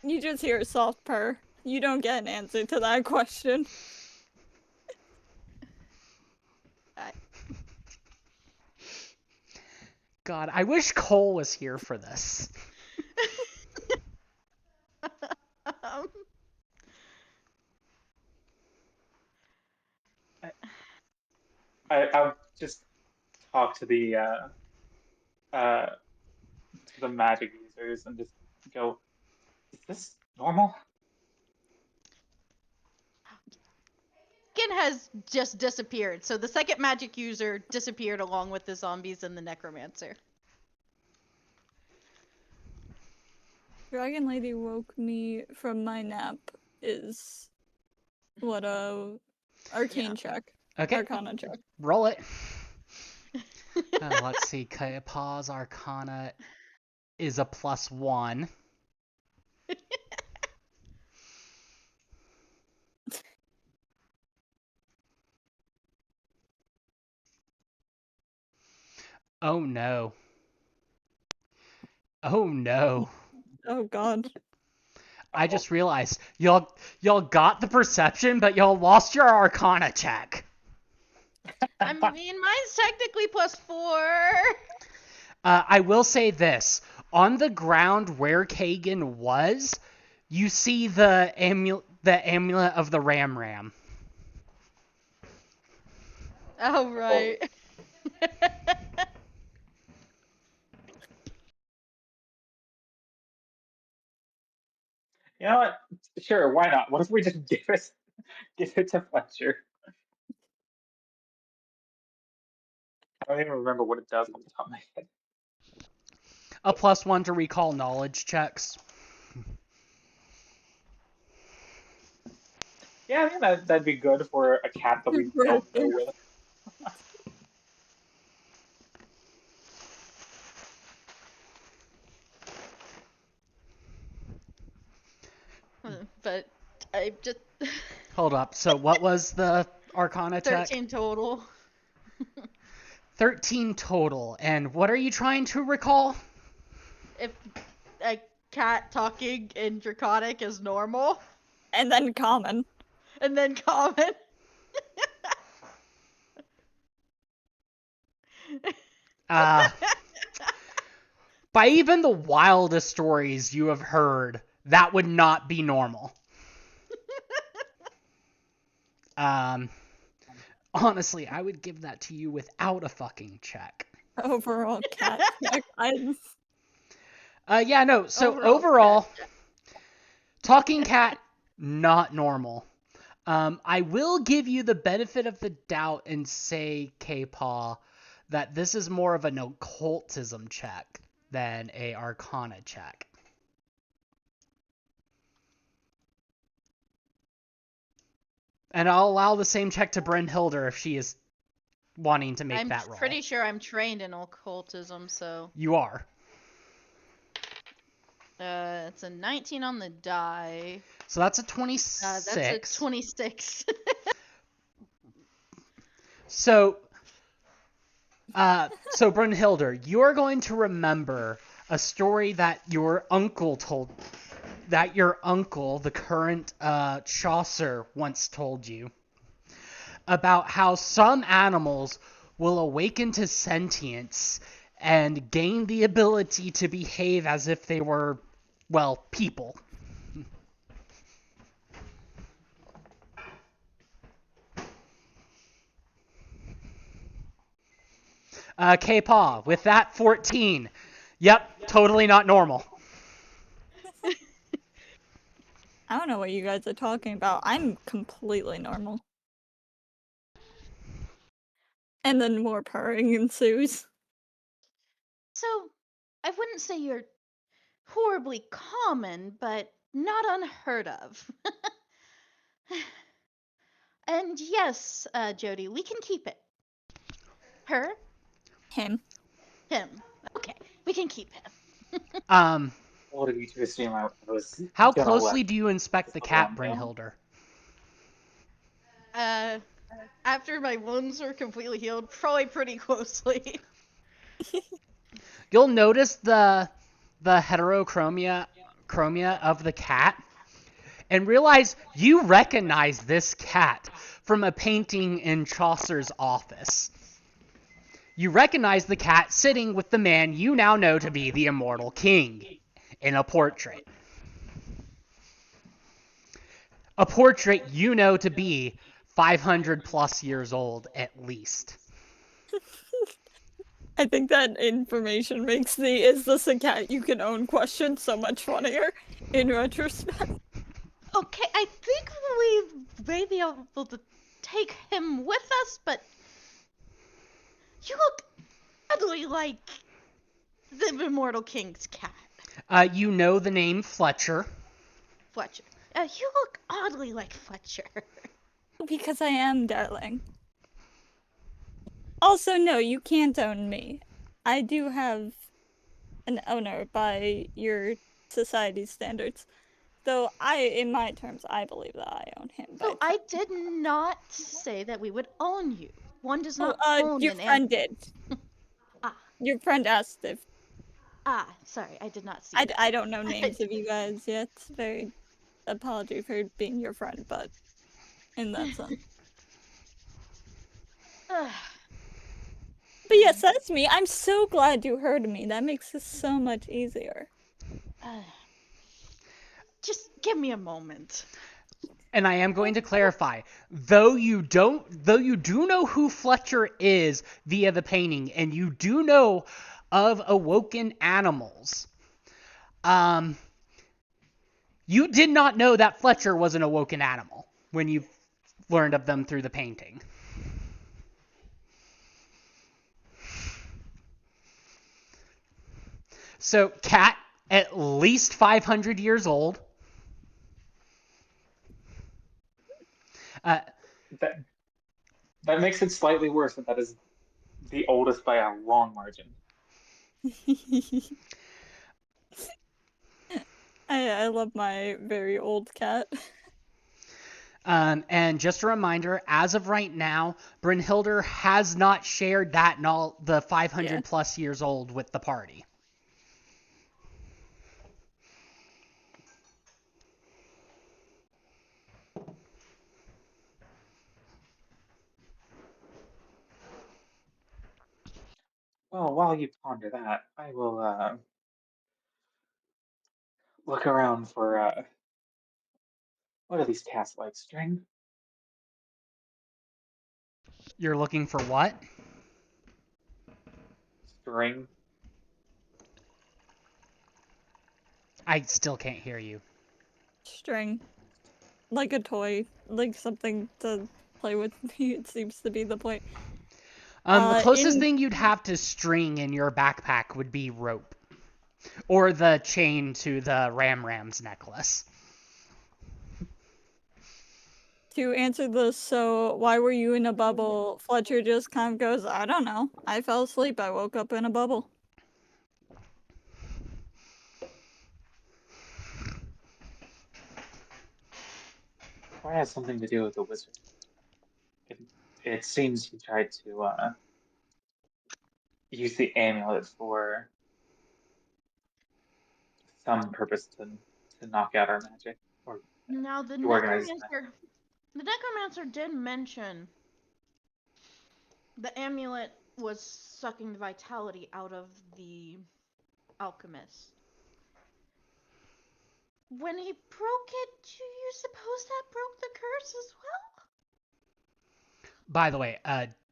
You just hear a soft purr. You don't get an answer to that question. God, I wish Cole was here for this. I'll just talk to the magic users and just go, is this normal? Skin has just disappeared, so the second magic user disappeared along with the zombies and the necromancer. Dragon Lady woke me from my nap is what arcane check. Okay. Arcana check. Roll it. Let's see. Pause Arcana is a +1. Oh no. Oh no. Oh god. I just realized y'all got the perception, but y'all lost your Arcana check. I mean, mine's technically +4. I will say this. On the ground where Kagan was, you see the amulet of the Ram. Oh, right. You know what? Sure, why not? What if we just give it to Fletcher? I don't even remember what it does off the top of my head. A +1 to recall knowledge checks. Yeah, I think that'd be good for a cat that we don't know with. But I just... Hold up. So what was the Arcana check? 13 total. 13 total. And what are you trying to recall? If a cat talking in Draconic is normal. And then common. And then common. By even the wildest stories you have heard, that would not be normal. Honestly, I would give that to you without a fucking check. Overall cat check. Yeah, no. So overall, talking cat, not normal. I will give you the benefit of the doubt and say, K-Paw, that this is more of an occultism check than a arcana check. And I'll allow the same check to Brynhilder if she is wanting to make that roll. I'm pretty sure I'm trained in occultism, so You are. it's a 19 on the die. So that's a 26. That's a 26. So Brynhilder, you're going to remember a story that your uncle told, that your uncle, the current Chaucer, once told you, about how some animals will awaken to sentience and gain the ability to behave as if they were, well, people. K-Paw, with that 14. Yep, totally not normal. I don't know what you guys are talking about. I'm completely normal. And then more purring ensues. So, I wouldn't say you're horribly common, but not unheard of. And yes, Jody, we can keep it. Her? Him. Him. Okay, we can keep him. What of you to assume I was How gonna closely let do you inspect the cat, Alone, yeah? Brynhilder? After my wounds are completely healed, probably pretty closely. You'll notice the heterochromia of the cat and realize you recognize this cat from a painting in Chaucer's office. You recognize the cat sitting with the man you now know to be the immortal king in a portrait. A portrait you know to be 500 plus years old at least. I think that information makes the "is this a cat you can own" question so much funnier in retrospect. Okay, I think we may be able to take him with us, but you look oddly like the Immortal King's cat. You know the name Fletcher. Fletcher. You look oddly like Fletcher. Because I am, darling. Also, no, you can't own me. I do have an owner by your society's standards. Though in my terms, I believe that I own him. So I did not say that we would own you. One does not own your an friend did. Ah. Your friend asked if. Sorry, I did not see that. I don't know names of you guys yet. Very apology for being your friend, but in that sense. But yes, that's me. I'm so glad you heard me. That makes this so much easier. Just give me a moment. And I am going to clarify, though you do know who Fletcher is via the painting, and you do know of awoken animals, you did not know that Fletcher was an awoken animal when you learned of them through the painting. So, cat, at least 500 years old. That makes it slightly worse that that is the oldest by a long margin. I love my very old cat. And just a reminder, as of right now, Brynhilder has not shared that the 500 plus years old with the party. Well, while you ponder that, I will look around for what are these cats like? String? You're looking for what? String? I still can't hear you. String. like a toy, like something to play with. It seems to be the point. The closest in thing you'd have to string in your backpack would be rope. Or the chain to the Ram's necklace. to answer this, so why were you in a bubble? Fletcher just kind of goes, I don't know. I fell asleep. I woke up in a bubble. Probably has something to do with the wizard. It seems he tried to use the amulet for some purpose to knock out our magic or Now the to organize necromancer did mention the amulet was sucking the vitality out of the alchemist. When he broke it, do you suppose that broke the curse as well? By the way,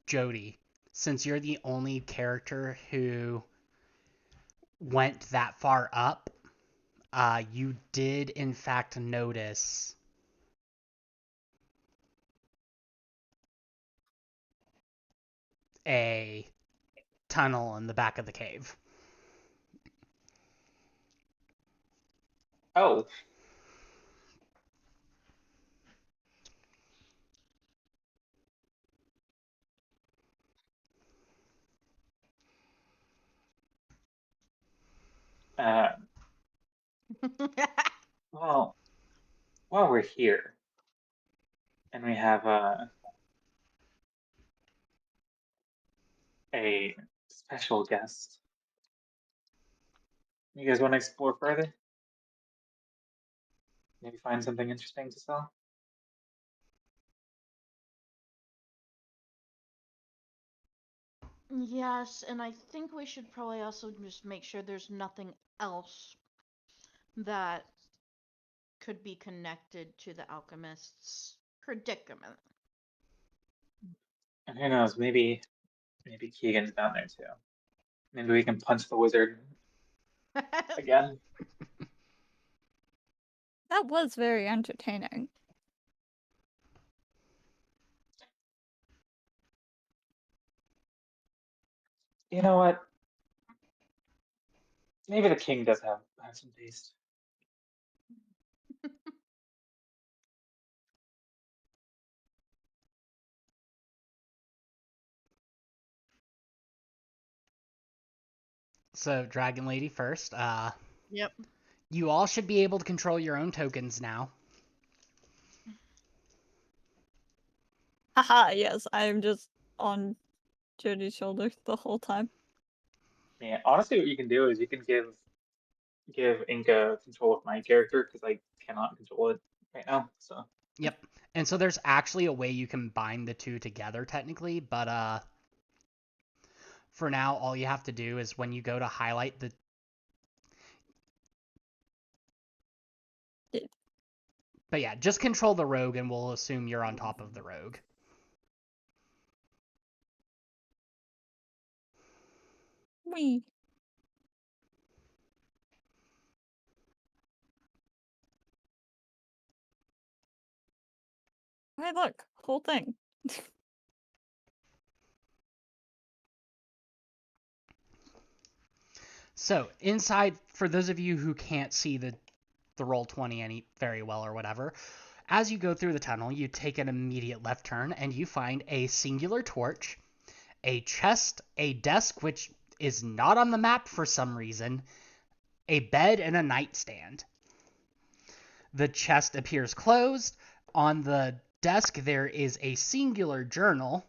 Jody, since you're the only character who went that far up, you did in fact notice a tunnel in the back of the cave. Oh. Well, while we're here, and we have a special guest, you guys want to explore further? Maybe find something interesting to sell? Yes, and I think we should probably also just make sure there's nothing else that could be connected to the alchemist's predicament. And who knows, maybe Keegan's down there too. Maybe we can punch the wizard again. That was very entertaining. You know what? Maybe the king does have some taste. So, Dragon Lady first. Yep. You all should be able to control your own tokens now. Haha, yes, I'm just on Jody's shoulder the whole time. Yeah, honestly, what you can do is you can give Inca control of my character because I cannot control it right now. So. Yep. And so there's actually a way you can bind the two together technically, but for now all you have to do is when you go to highlight the But yeah, just control the rogue and we'll assume you're on top of the rogue. Wee. Hey, look, whole thing. So inside, for those of you who can't see the Roll20 very well or whatever, as you go through the tunnel, you take an immediate left turn and you find a singular torch, a chest, a desk which is not on the map for some reason, a bed, and a nightstand. The chest appears closed. On the desk there is a singular journal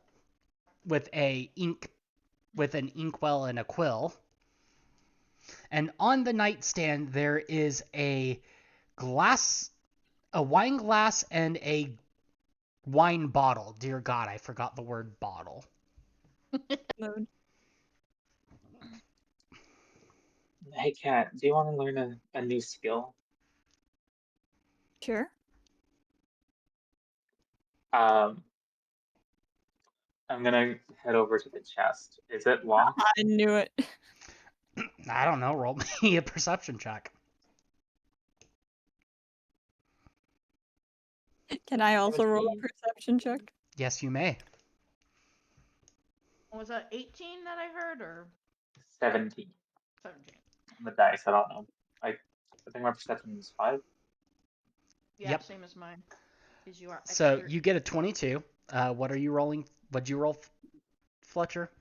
with an inkwell and a quill. And on the nightstand there is a wine glass and a wine bottle. Dear God, I forgot the word bottle. Mode. Hey, Kat, do you want to learn a new skill? Sure. I'm gonna head over to the chest. Is it locked? I knew it. I don't know. Roll me a perception check. Can I also roll a 17. perception check? Yes, you may. Was that 18 that I heard or 17 17? on the dice. I don't know. I think my perception is 5. Yeah, Yep. same as mine. Because you are So expert. you get a 22. What are you rolling? What'd you roll, Fletcher?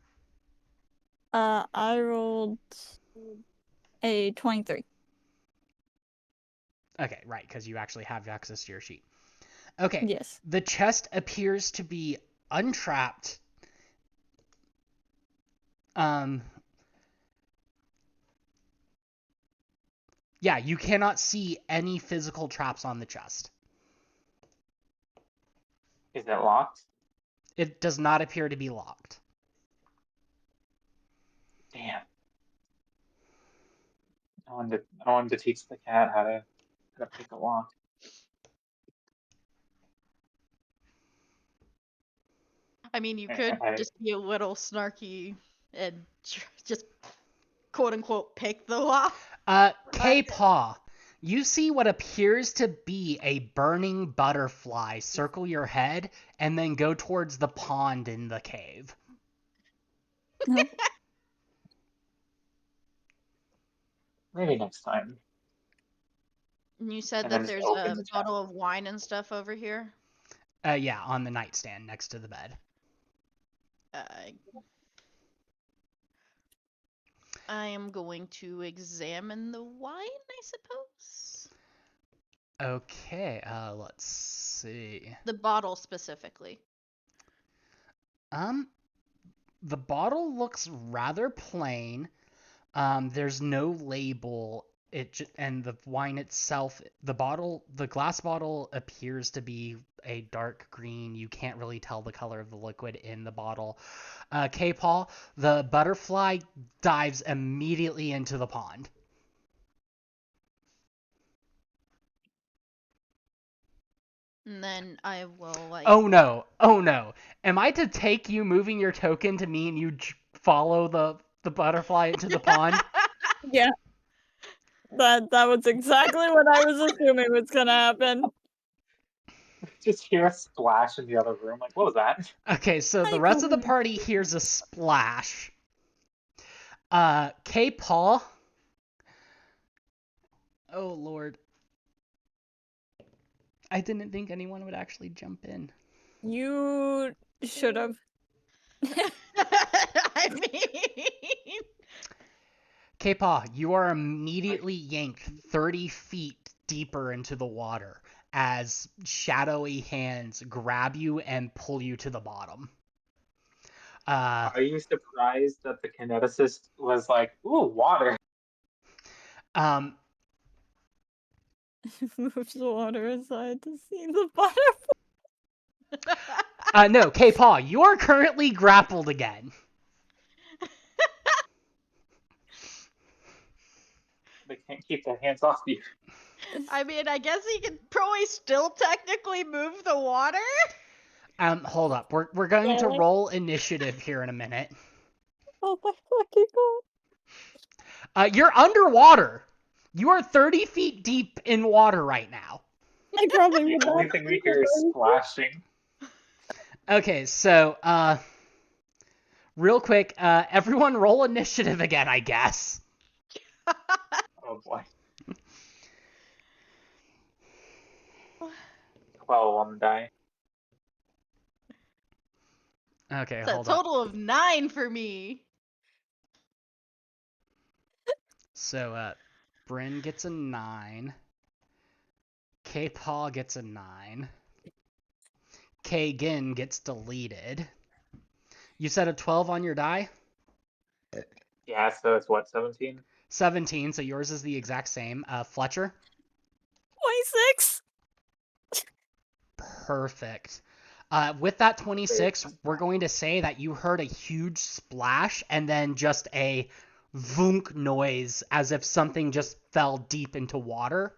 I rolled a 23. Okay, right, because you actually have access to your sheet. Okay. Yes. The chest appears to be untrapped. Yeah, you cannot see any physical traps on the chest. Is it locked? It does not appear to be locked. Damn. I wanted to teach the cat how to pick a lock. I mean, you I- could I- just be a little snarky and just quote unquote pick the lock. K-Paw, you see what appears to be a burning butterfly circle your head and then go towards the pond in the cave. Maybe next time. And you said And that then just there's open a the chest. bottle of wine and stuff over here. Yeah, on the nightstand next to the bed. I am going to examine the wine, I suppose. Okay, let's see. The bottle specifically. The bottle looks rather plain. There's no label. And the wine itself, the glass bottle appears to be a dark green. You can't really tell the color of the liquid in the bottle. K-Paul, the butterfly dives immediately into the pond. And then I will like. Oh no! Am I to take you moving your token to mean you follow the butterfly into the pond? Yeah. That was exactly what I was assuming was gonna happen. Just hear a splash in the other room. Like, what was that? Okay, so the rest of the party hears a splash. K-Paul. Oh lord. I didn't think anyone would actually jump in. You should have. I mean. K-Paw, you are immediately yanked 30 feet deeper into the water as shadowy hands grab you and pull you to the bottom. Are you surprised that the kineticist was like, ooh, water? Moves the water aside to see the butterfly. No, K-Paw, you are currently grappled again. They can't keep their hands off you. I mean, I guess he can probably still technically move the water. Hold up. We're going to roll initiative here in a minute. Oh my fucking god. You're underwater. You are 30 feet deep in water right now. I probably would The only not. thing we hear is splashing. Okay, so, real quick, everyone roll initiative again, I guess. Oh boy. 12 on the die. Okay, It's a hold on. total of 9 for me. So, Bryn gets a 9. K-Paw gets a 9. K-Gin gets deleted. You said a 12 on your die? Yeah, so it's what, 17? 17, so yours is the exact same. Fletcher? 26. Perfect. With that 26, we're going to say that you heard a huge splash and then just a vunk noise as if something just fell deep into water.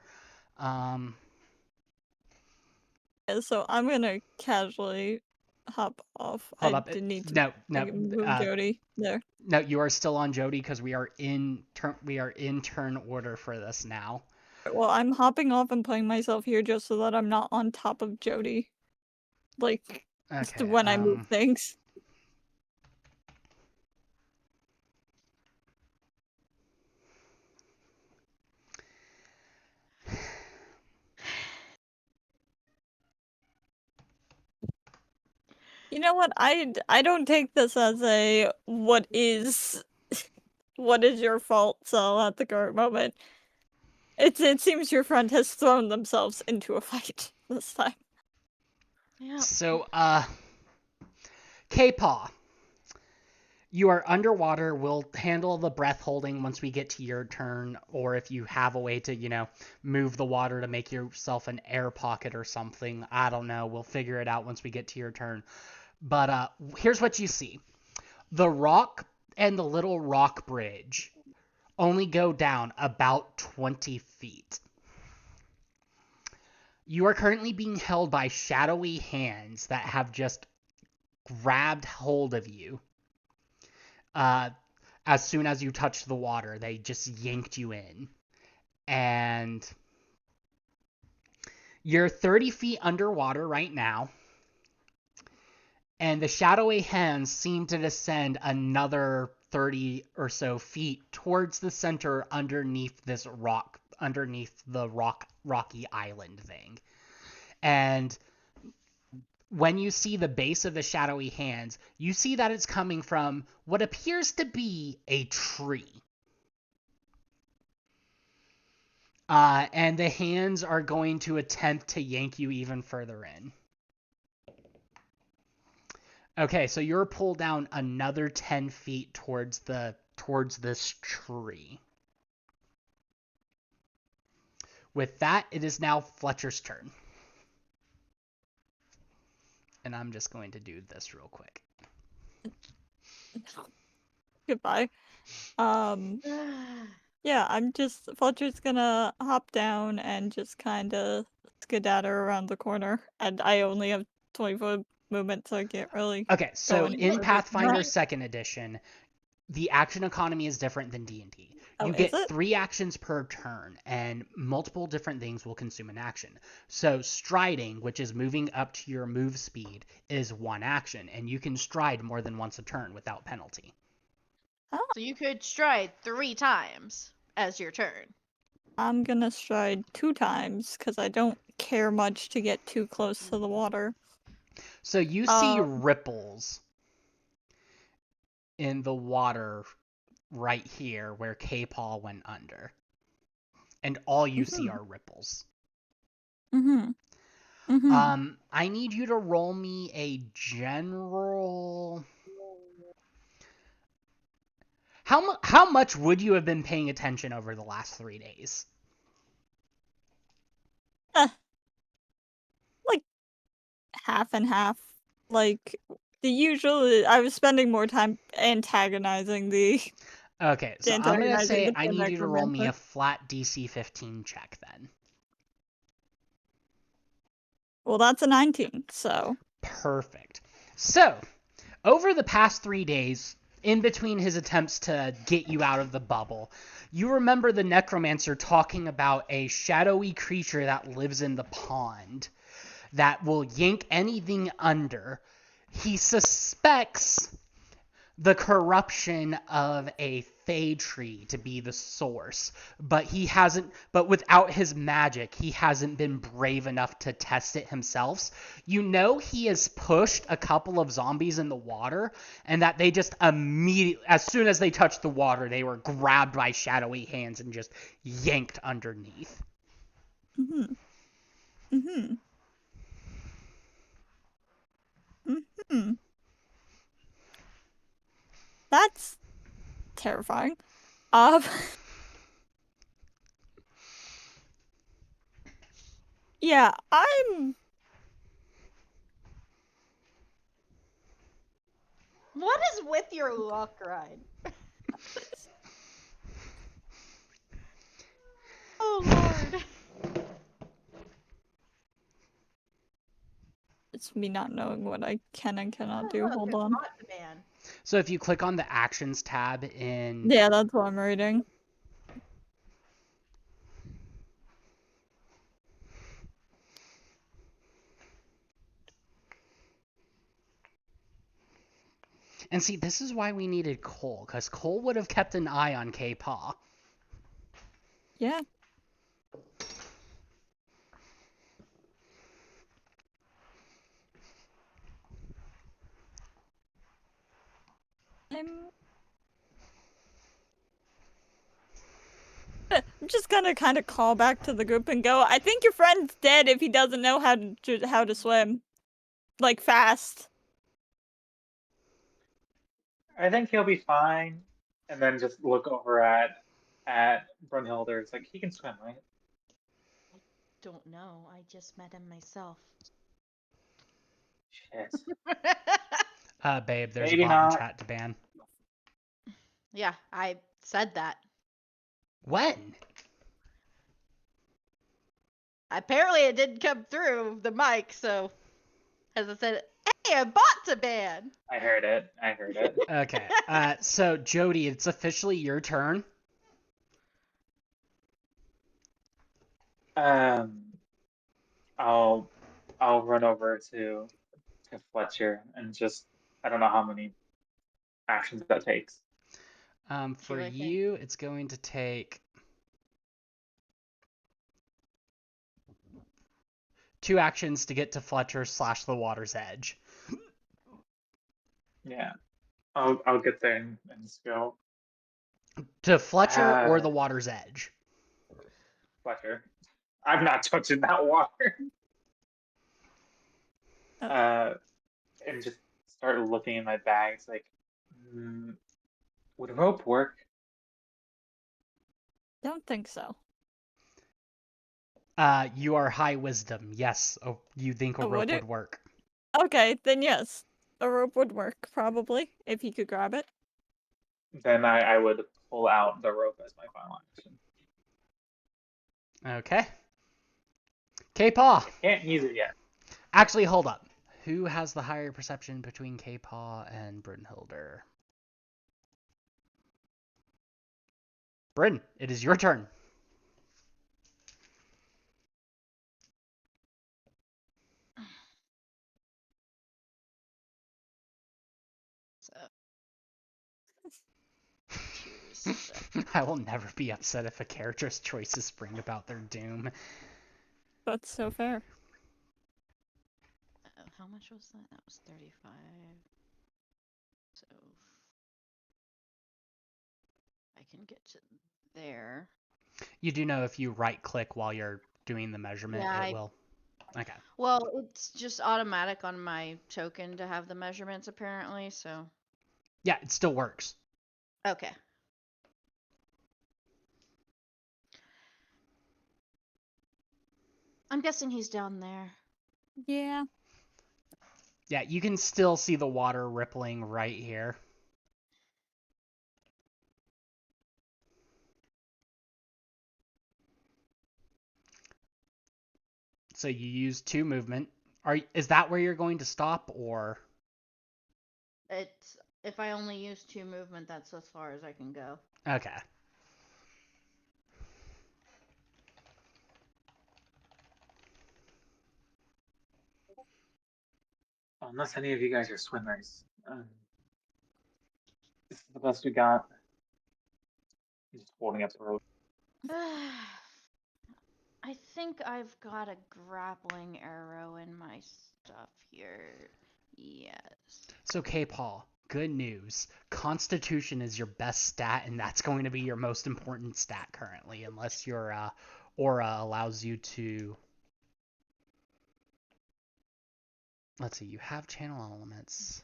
So I'm gonna casually hop off. Hold I up. did need to move Jody there. No, you are still on Jody because we are in turn order for this now. Well, I'm hopping off and putting myself here just so that I'm not on top of Jody. Like, just Okay. when I move things. You know what? I don't take this as a what is your fault cell at the current moment. It seems your friend has thrown themselves into a fight this time. Yeah. So, K-Paw, you are underwater. We'll handle the breath holding once we get to your turn, or if you have a way to, move the water to make yourself an air pocket or something. I don't know. We'll figure it out once we get to your turn. But here's what you see. The rock and the little rock bridge only go down about 20 feet. You are currently being held by shadowy hands that have just grabbed hold of you. As soon as you touched the water, they just yanked you in. And you're 30 feet underwater right now. And the shadowy hands seem to descend another 30 or so feet towards the center underneath this rock, underneath the rocky island thing. And when you see the base of the shadowy hands, you see that it's coming from what appears to be a tree. And the hands are going to attempt to yank you even further in. Okay, so you're pulled down another 10 feet towards this tree. With that, it is now Fletcher's turn. And I'm just going to do this real quick. Goodbye. Yeah, Fletcher's gonna hop down and just kind of skedaddle around the corner. And I only have 20-foot movement, so I can't really. Okay, so any in further. Pathfinder Right. 2nd Edition, the action economy is different than D&D. Oh, You is get it? 3 actions per turn, and multiple different things will consume an action. So striding, which is moving up to your move speed, is 1 action, and you can stride more than once a turn without penalty. So you could stride 3 times as your turn. I'm gonna stride 2 times because I don't care much to get too close to the water. So you see ripples in the water right here where K-Paw went under. And all you see are ripples. Mm-hmm. Mm-hmm. I need you to roll me a general... How much would you have been paying attention over the last 3 days? Like half and half. Like the usual. I was spending more time antagonizing the. Okay, so I'm going to say I need you to roll me a necromancer. flat DC 15 check then. Well, that's a 19, so. Perfect. So, over the past 3 days, in between his attempts to get you out of the bubble, you remember the necromancer talking about a shadowy creature that lives in the pond that will yank anything under. He suspects the corruption of a Fey tree to be the source, but without his magic, he hasn't been brave enough to test it himself. You know he has pushed a couple of zombies in the water, and that they just immediately, as soon as they touched the water, they were grabbed by shadowy hands and just yanked underneath. Mm-hmm. Mm-hmm. Mm-hmm. That's terrifying. Yeah, I'm. What is with your luck, Ryan? Oh lord. It's me not knowing what I can and cannot do. Look, Hold it's on. Hot Man. So if you click on the Actions tab in... Yeah, that's what I'm reading. And see, this is why we needed Cole, because Cole would have kept an eye on K-Paw. Yeah. I'm just gonna kind of call back to the group and go, I think your friend's dead if he doesn't know how to swim. Like, fast. I think he'll be fine. And then just look over at Brunhilde. It's like he can swim, right? Don't know. I just met him myself. Shit. Babe, there's Maybe a bot in not. chat to ban. Yeah, I said that. When? Apparently it didn't come through the mic, so as I said, hey, a bot to ban. I heard it. I heard it. Okay. So Jody, it's officially your turn. I'll run over to Fletcher and just I don't know how many actions that takes. For Two, I think. you, it's going to take 2 actions to get to Fletcher / the water's edge. Yeah. I'll get there and just go. To Fletcher or the water's edge. Fletcher. I'm not touching that water. And just start looking in my bags like, would rope work? Don't think so. You are high wisdom. Yes. Oh, you think a Oh, rope would it? would work. Okay, then yes. A rope would work, probably, if he could grab it. Then I would pull out the rope as my final action. Okay. K-Paw. Can't use it yet. Actually, hold up. Who has the higher perception between K-Paw and Brynhilder? Bryn, it is your turn. So, choose. I will never be upset if a character's choices bring about their doom. That's so fair. How much was that? That was 35. So I can get to there. You do know if you right-click while you're doing the measurement, Yeah, it will. Okay. Well, it's just automatic on my token to have the measurements apparently, so. Yeah, it still works. Okay. I'm guessing he's down there. Yeah. Yeah, you can still see the water rippling right here. So you use 2 movement. Is that where you're going to stop, or? It's if I only use 2 movement, that's as far as I can go. Okay. Unless any of you guys are swimmers. This is the best we got. He's just holding up the rope. I think I've got a grappling arrow in my stuff here. Yes. So, K-Paw, good news. Constitution is your best stat, and that's going to be your most important stat currently, unless your aura allows you to... Let's see, you have channel elements.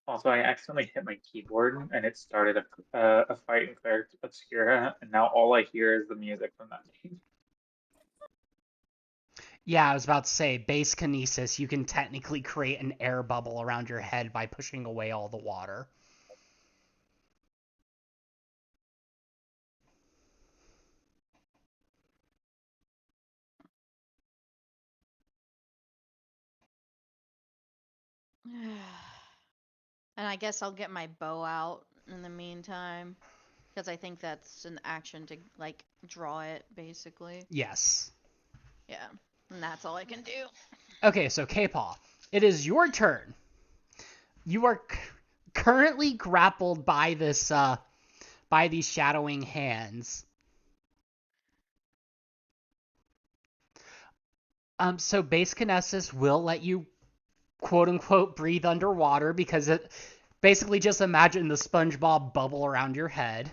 Also, I accidentally hit my keyboard and it started a fight in Cleric Obscura, and now all I hear is the music from that game. Yeah, I was about to say, base kinesis, you can technically create an air bubble around your head by pushing away all the water. And I guess I'll get my bow out in the meantime. Because I think that's an action to, like, draw it, basically. Yes. Yeah. And that's all I can do. Okay, so K-Paw, it is your turn. You are currently grappled by this, by these shadowing hands. So base kinesis will let you, quote unquote, breathe underwater because it basically just imagine the SpongeBob bubble around your head.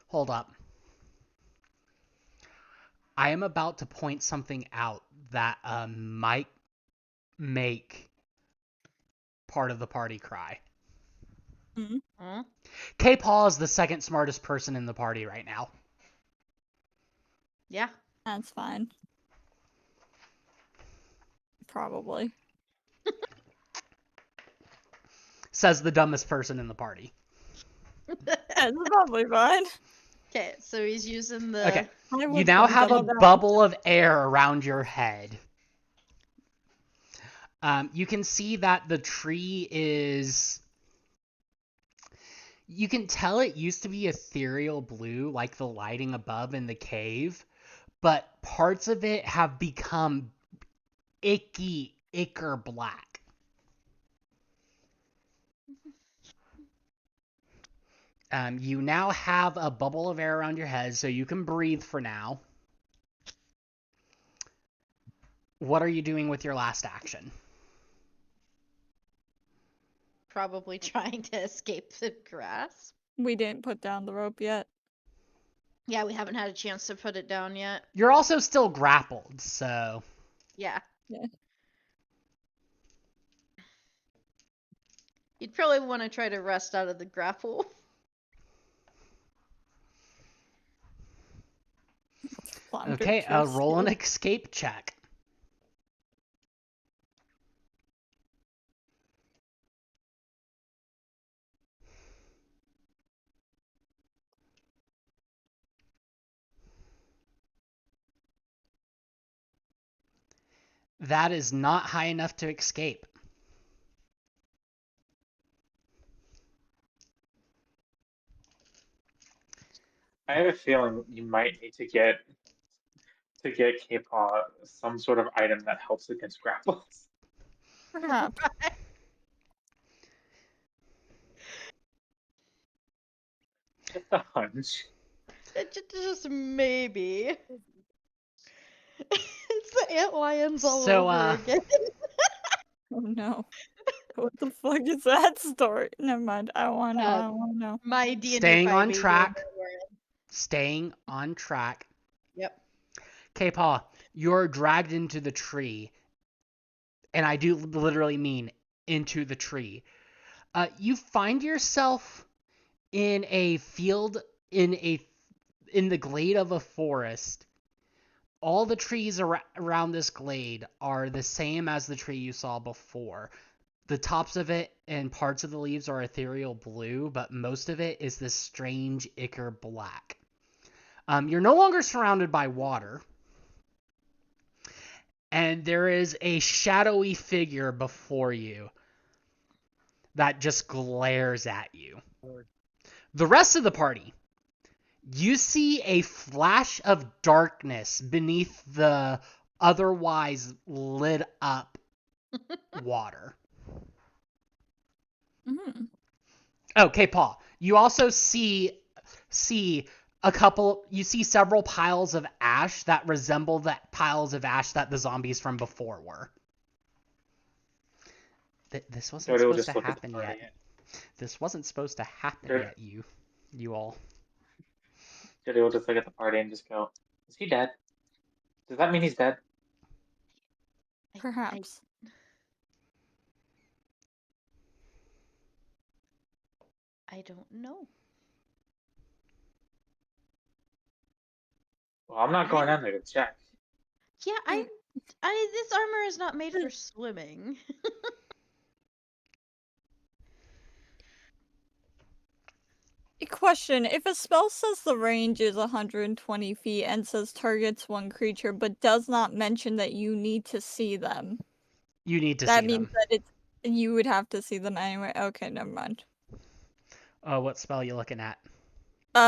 Hold up. I am about to point something out that might make part of the party cry. Huh? K-Paw is the second smartest person in the party right now. Yeah. That's fine. Probably. Says the dumbest person in the party. That's probably fine. Okay, so he's using the. Okay. I You would now think have a about that. bubble of air around your head. You can see that the tree is... You can tell it used to be ethereal blue, like the lighting above in the cave, but parts of it have become ichor black. You now have a bubble of air around your head, so you can breathe for now. What are you doing with your last action? Probably trying to escape the grass. We didn't put down the rope yet. Yeah, we haven't had a chance to put it down yet. You're also still grappled, so... Yeah. Yeah. You'd probably want to try to rest out of the grapple. Okay, roll an escape check. That is not high enough to escape. I have a feeling you might need to get K-Paw some sort of item that helps against grapples. Perhaps. Just a hunch. Just maybe. It's the antlions all So, over again. Oh no. What the fuck is that story? Never mind. I don't want to know. I don't want to know. My D&D Staying on 5e game track. that we're in. Staying on track. Yep. K-Paw, you're dragged into the tree. And I do literally mean into the tree. You find yourself in a field, in the glade of a forest. All the trees around this glade are the same as the tree you saw before. The tops of it and parts of the leaves are ethereal blue, but most of it is this strange ichor black. You're no longer surrounded by water. And there is a shadowy figure before you that just glares at you. The rest of the party, you see a flash of darkness beneath the otherwise lit up water. Mm. Okay, Paul. You also see several piles of ash that resemble the piles of ash that the zombies from before were. This wasn't Jody will supposed just to look at the happen party. yet. This wasn't supposed to happen Jody, yet, you all. Jody will just look at the party and just go, "Is he dead? Does that mean he's dead?" Perhaps. I don't know. Well, I'm not going in there to check. Yeah, this armor is not made for swimming. Question: if a spell says the range is 120 feet and says targets one creature, but does not mention that you need to see them, You need to that see means them. that you would have to see them anyway. Okay, never mind. What spell are you looking at?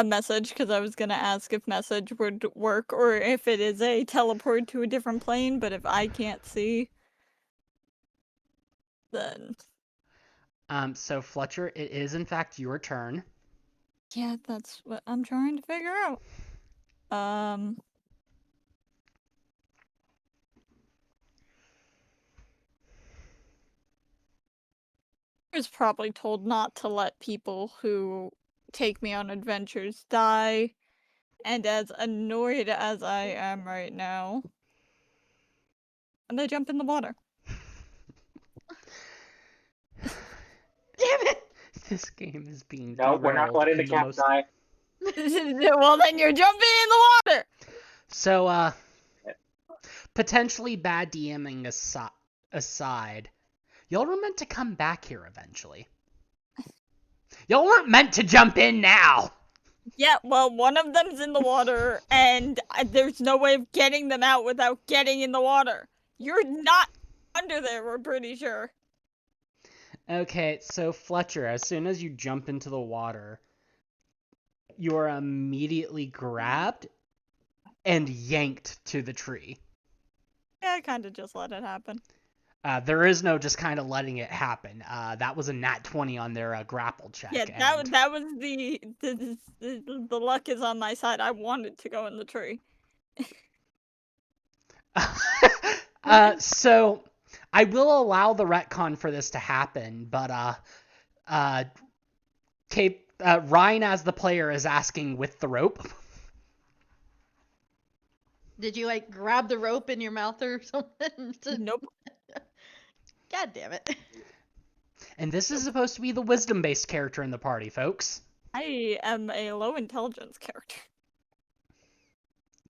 Message, because I was gonna ask if message would work or if it is a teleport to a different plane, but if I can't see, then So Fletcher, it is in fact your turn. yeah, that's what I'm trying to figure out. I was probably told not to let people who take me on adventures die, and as annoyed as I am right now, I'm gonna jump in the water. Damn it! This game is being No, we're not derailed letting the in cat die. Well, then you're jumping in the water! So, potentially bad DMing aside, y'all were meant to come back here eventually. Y'all weren't meant to jump in now! Yeah, well, one of them's in the water, and there's no way of getting them out without getting in the water. You're not under there, we're pretty sure. Okay, so Fletcher, as soon as you jump into the water, you are immediately grabbed and yanked to the tree. Yeah, I kind of just let it happen. There is no just kind of letting it happen. That was a nat 20 on their grapple check. Yeah, and... that was the luck is on my side. I wanted to go in the tree. So I will allow the retcon for this to happen, but Ryan as the player is asking with the rope. Did you like grab the rope in your mouth or something? Nope. God damn it. And this is supposed to be the wisdom-based character in the party, folks. I am a low intelligence character.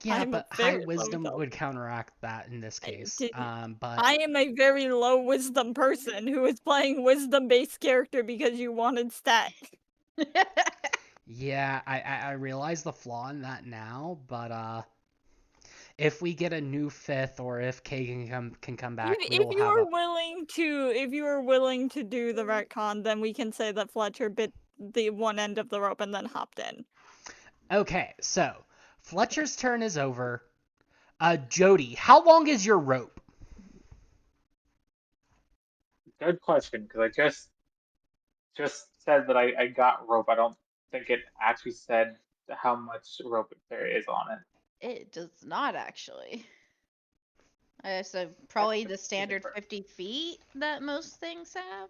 Yeah, I'm but a high very low wisdom would intelligence. counteract that in this case. But I am a very low wisdom person who is playing wisdom-based character because you wanted stat. yeah, I realize the flaw in that now, but if we get a new fifth or if Kay can come back, If you are willing to do the retcon, then we can say that Fletcher bit the one end of the rope and then hopped in. Okay, so Fletcher's turn is over. Jody, how long is your rope? Good question, because I just said that I got rope. I don't think it actually said how much rope there is on it. It does not actually. So probably the standard 50 feet that most things have.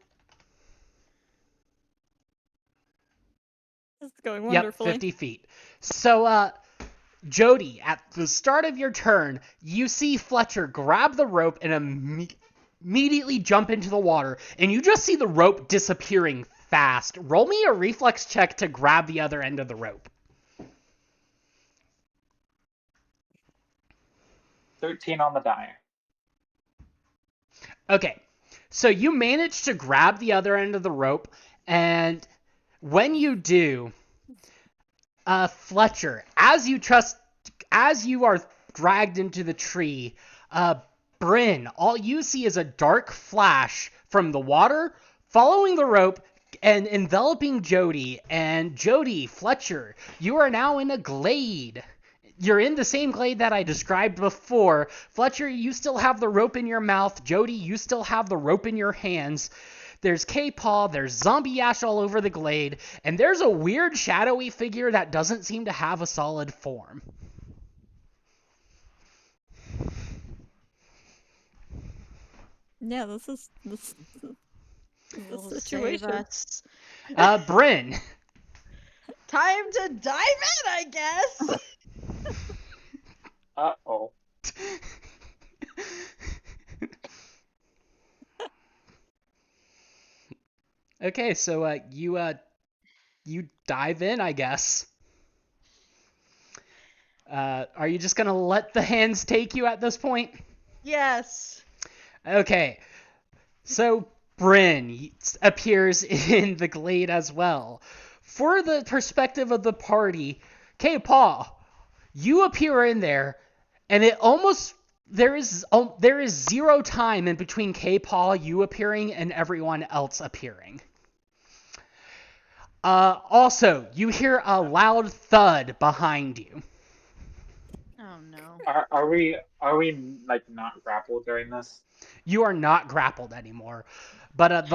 This is going wonderfully. Yep, 50 feet. So, Jody, at the start of your turn, you see Fletcher grab the rope and immediately jump into the water, and you just see the rope disappearing fast. Roll me a reflex check to grab the other end of the rope. 13 on the die. Okay, so you manage to grab the other end of the rope, and when you do, Fletcher, as you are dragged into the tree, Bryn, all you see is a dark flash from the water, following the rope, and enveloping Jody. And Jody, Fletcher, you are now in a glade. You're in the same glade that I described before. Fletcher, you still have the rope in your mouth. Jody, you still have the rope in your hands. There's K-Paw, there's Zombie Ash all over the glade, and there's a weird shadowy figure that doesn't seem to have a solid form. Yeah, this is the Save situation. us. Bryn. Time to dive in, I guess. Uh-oh. Okay, so you dive in, I guess. Are you just gonna let the hands take you at this point? Yes. Okay. So Bryn appears in the glade as well. For the perspective of the party, K-Paw, you appear in there, and it almost there is zero time in between K-Paw, you appearing, and everyone else appearing. Also, you hear a loud thud behind you. Oh no. Are we like not grappled during this? You are not grappled anymore, but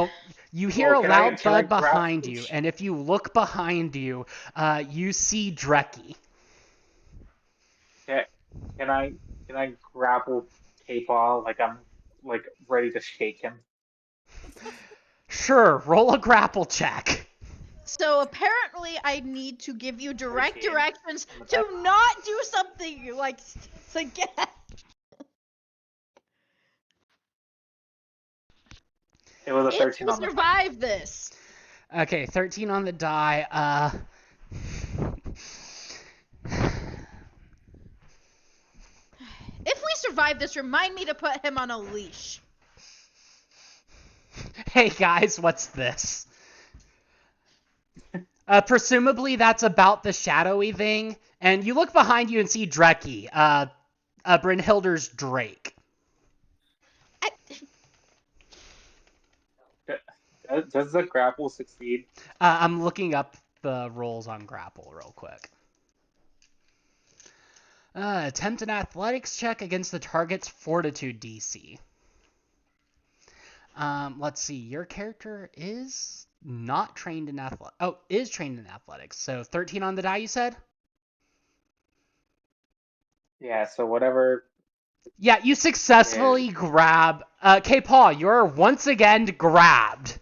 you hear Well, a loud can I thud behind grapple? you, and if you look behind you, you see Dreki. Can, can I grapple K-Paw like I'm like ready to shake him? Sure, roll a grapple check. So apparently I need to give you direct 13 directions on the to die. not do something like this again. It was a If 13 we on the die. survive this. Okay, 13 on the die. If we survive this, remind me to put him on a leash. Hey guys, what's this? Presumably that's about the shadowy thing, and you look behind you and see Dreki, Brynhilder's Drake. Does the grapple succeed? I'm looking up the rolls on grapple real quick. Attempt an athletics check against the target's fortitude DC. Let's see. Your character is not trained in athletics. Oh, is trained in athletics. So 13 on the die, you said? Yeah, so whatever. Yeah, you successfully grab. K-Paw, you're once again grabbed.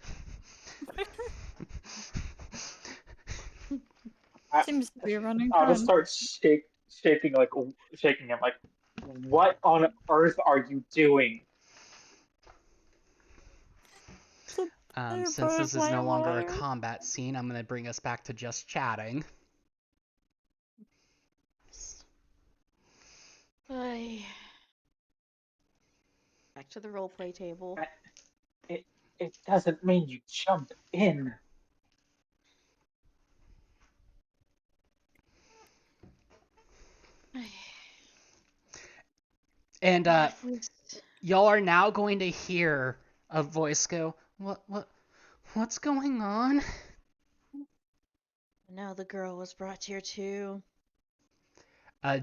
Seems to be a running I'll just trend. start shaking him like, what on earth are you doing? Since this is no longer a combat scene, I'm going to bring us back to just chatting. Back to the roleplay table. It doesn't mean you jump in. And y'all are now going to hear a voice go, what's going on? Now the girl was brought here too.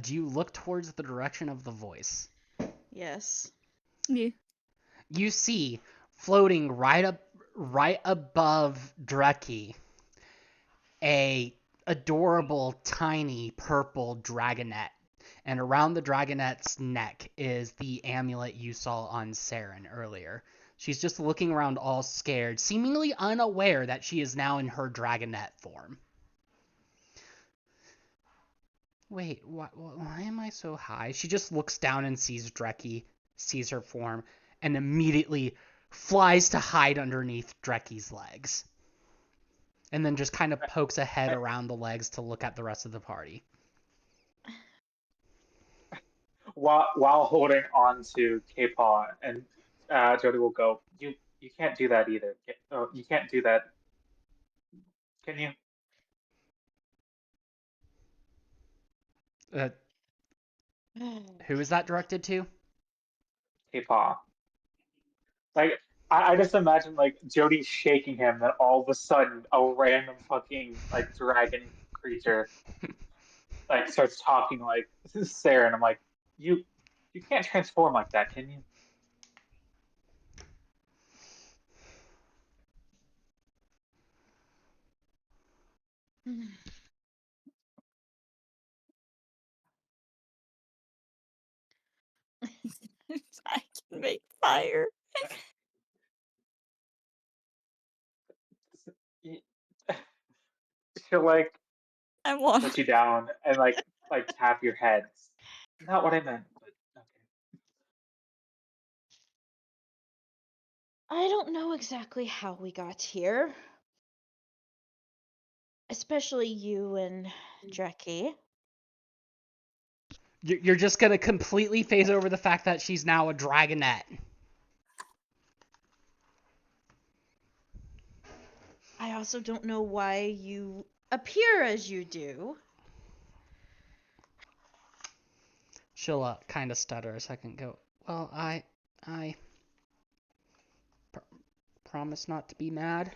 Do you look towards the direction of the voice? Yes. Yeah. You see, floating right above Dreki, a adorable, tiny, purple dragonette. And around the dragonette's neck is the amulet you saw on Saren earlier. She's just looking around all scared, seemingly unaware that she is now in her dragonette form. Wait, why am I so high? She just looks down and sees Dreki, sees her form, and immediately flies to hide underneath Dreki's legs. And then just kind of pokes a head around the legs to look at the rest of the party. While holding on to K-Paw, and Jody will go, you can't do that either. You can't do that. Can you? Who is that directed to? K-Paw. Like, I just imagine like Jody shaking him, and all of a sudden a random fucking like dragon creature like starts talking like Sarah, and I'm like, you can't transform like that, can you? I can make fire. She'll like I want. put you down and like tap your head. Not what I meant, but okay. I don't know exactly how we got here. Especially you and Dreki. You're just gonna completely phase over the fact that she's now a dragonette. I also don't know why you appear as you do. She'll kind of stutter a second, go, well, I promise not to be mad.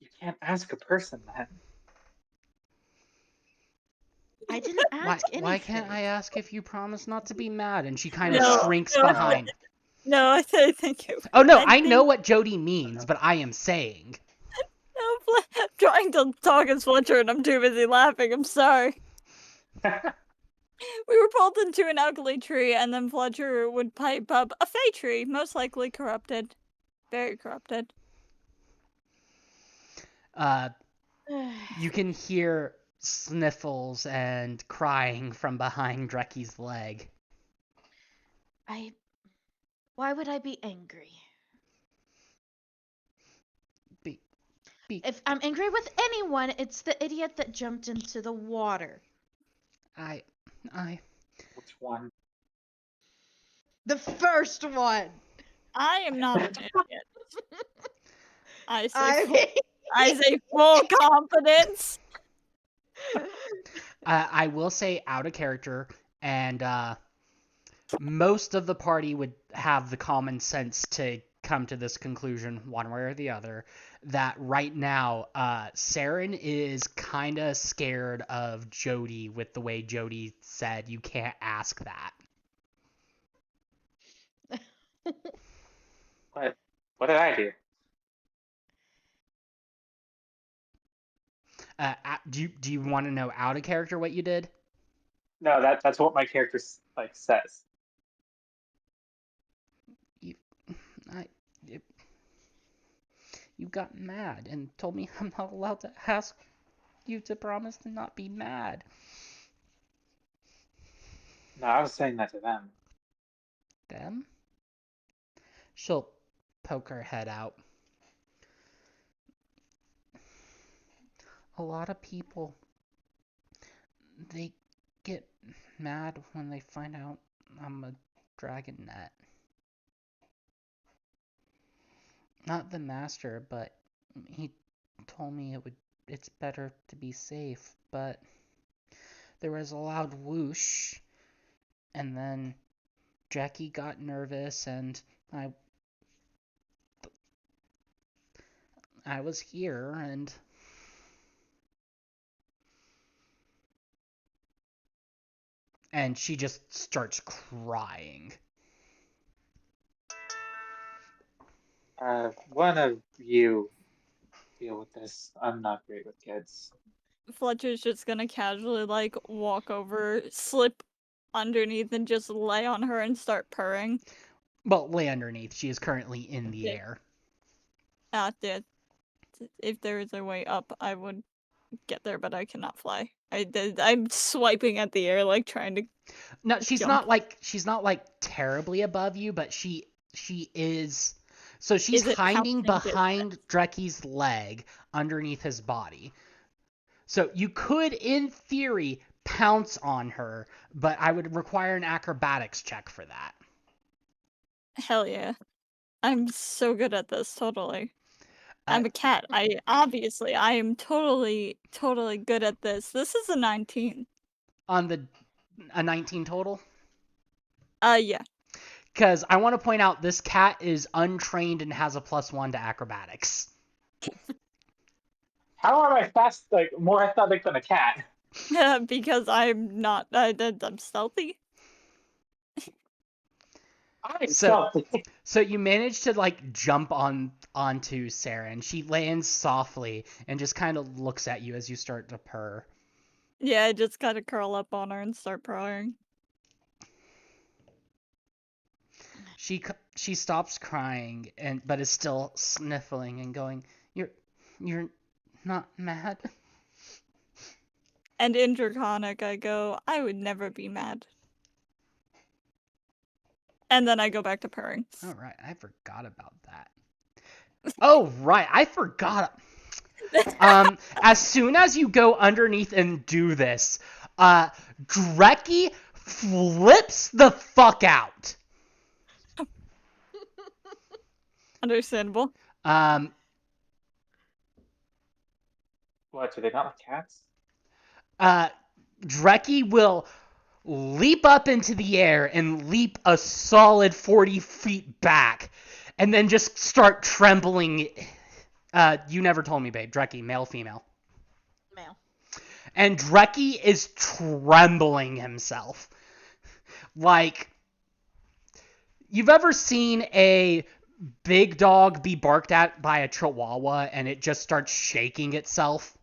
You can't ask a person that. I didn't ask anything. Why can't I ask if you promise not to be mad? And she kind of No, shrinks no. behind. No, I think it. Oh no, I think- know what Jody means, but I am saying. No, I'm trying to talk as Fletcher and I'm too busy laughing. I'm sorry. We were pulled into an ugly tree, and then Fletcher would pipe up a fey tree, most likely corrupted. Very corrupted. You can hear sniffles and crying from behind Drecky's leg. Why would I be angry? If I'm angry with anyone, it's the idiot that jumped into the water. Which one? The first one! I am not an idiot. I I say full confidence. I will say out of character, and most of the party would have the common sense to come to this conclusion one way or the other, that right now Saren is kind of scared of Jody with the way Jody said you can't ask that. What did I do? Do you want to know out of character what you did? No, that's what my character says. You got mad and told me I'm not allowed to ask you to promise to not be mad. No, I was saying that to them. Them? She'll poke her head out. A lot of people, they get mad when they find out I'm a dragonette. Not the master, but he told me it's better to be safe, but there was a loud whoosh, and then Jackie got nervous, and I was here, and she just starts crying. One of you deal with this. I'm not great with kids. Fletcher's just gonna casually walk over, slip underneath, and just lay on her and start purring. Well, lay underneath. She is currently in the air. If there is a way up, I would get there, but I cannot fly. I'm swiping at the air, trying to. No, she's jump. not terribly above you, but she is. So she's Is it hiding pouncing behind Drecky's leg underneath his body. So you could, in theory, pounce on her, but I would require an acrobatics check for that. Hell yeah. I'm so good at this, totally. I'm a cat. I am totally good at this. This is a 19. On a 19 total? Yeah. Because I want to point out this cat is untrained and has a +1 to acrobatics. How am I more athletic than a cat? Because I'm not. I'm stealthy. I'm stealthy. So you manage to jump onto Sarah, and she lands softly and just kind of looks at you as you start to purr. Yeah, I just gotta curl up on her and start purring. She stops crying but is still sniffling and going, You're not mad? And in Draconic, I go, I would never be mad. And then I go back to purring. Oh, right. I forgot about that. Oh, right. I forgot. As soon as you go underneath and do this, Dreki flips the fuck out. Understandable. What, do they not have cats? Dreki will leap up into the air and leap a solid 40 feet back, and then just start trembling. You never told me, babe. Dreki, male, female? Male. And Dreki is trembling himself. Like, you've ever seen a big dog be barked at by a chihuahua and it just starts shaking itself?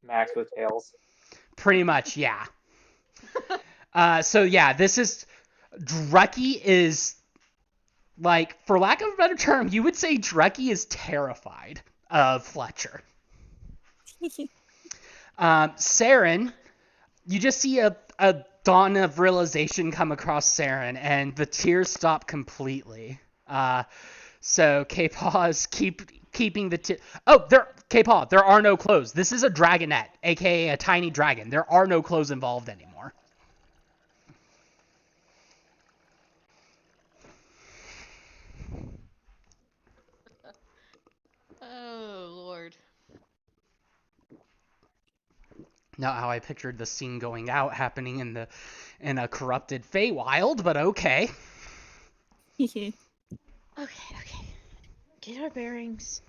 Max with tails. Pretty much, yeah. So yeah, this is... Dreki is... Like, for lack of a better term, you would say Dreki is terrified of Fletcher. Saren, you just see a dawn of realization come across Saren, and the tears stop completely. So K-Paw is keeping the K-Paw, there are no clothes. This is a dragonette, aka a tiny dragon. There are no clothes involved anymore. Oh Lord. Not how I pictured the scene going out happening in a corrupted Feywild, but okay. Okay. Get our bearings.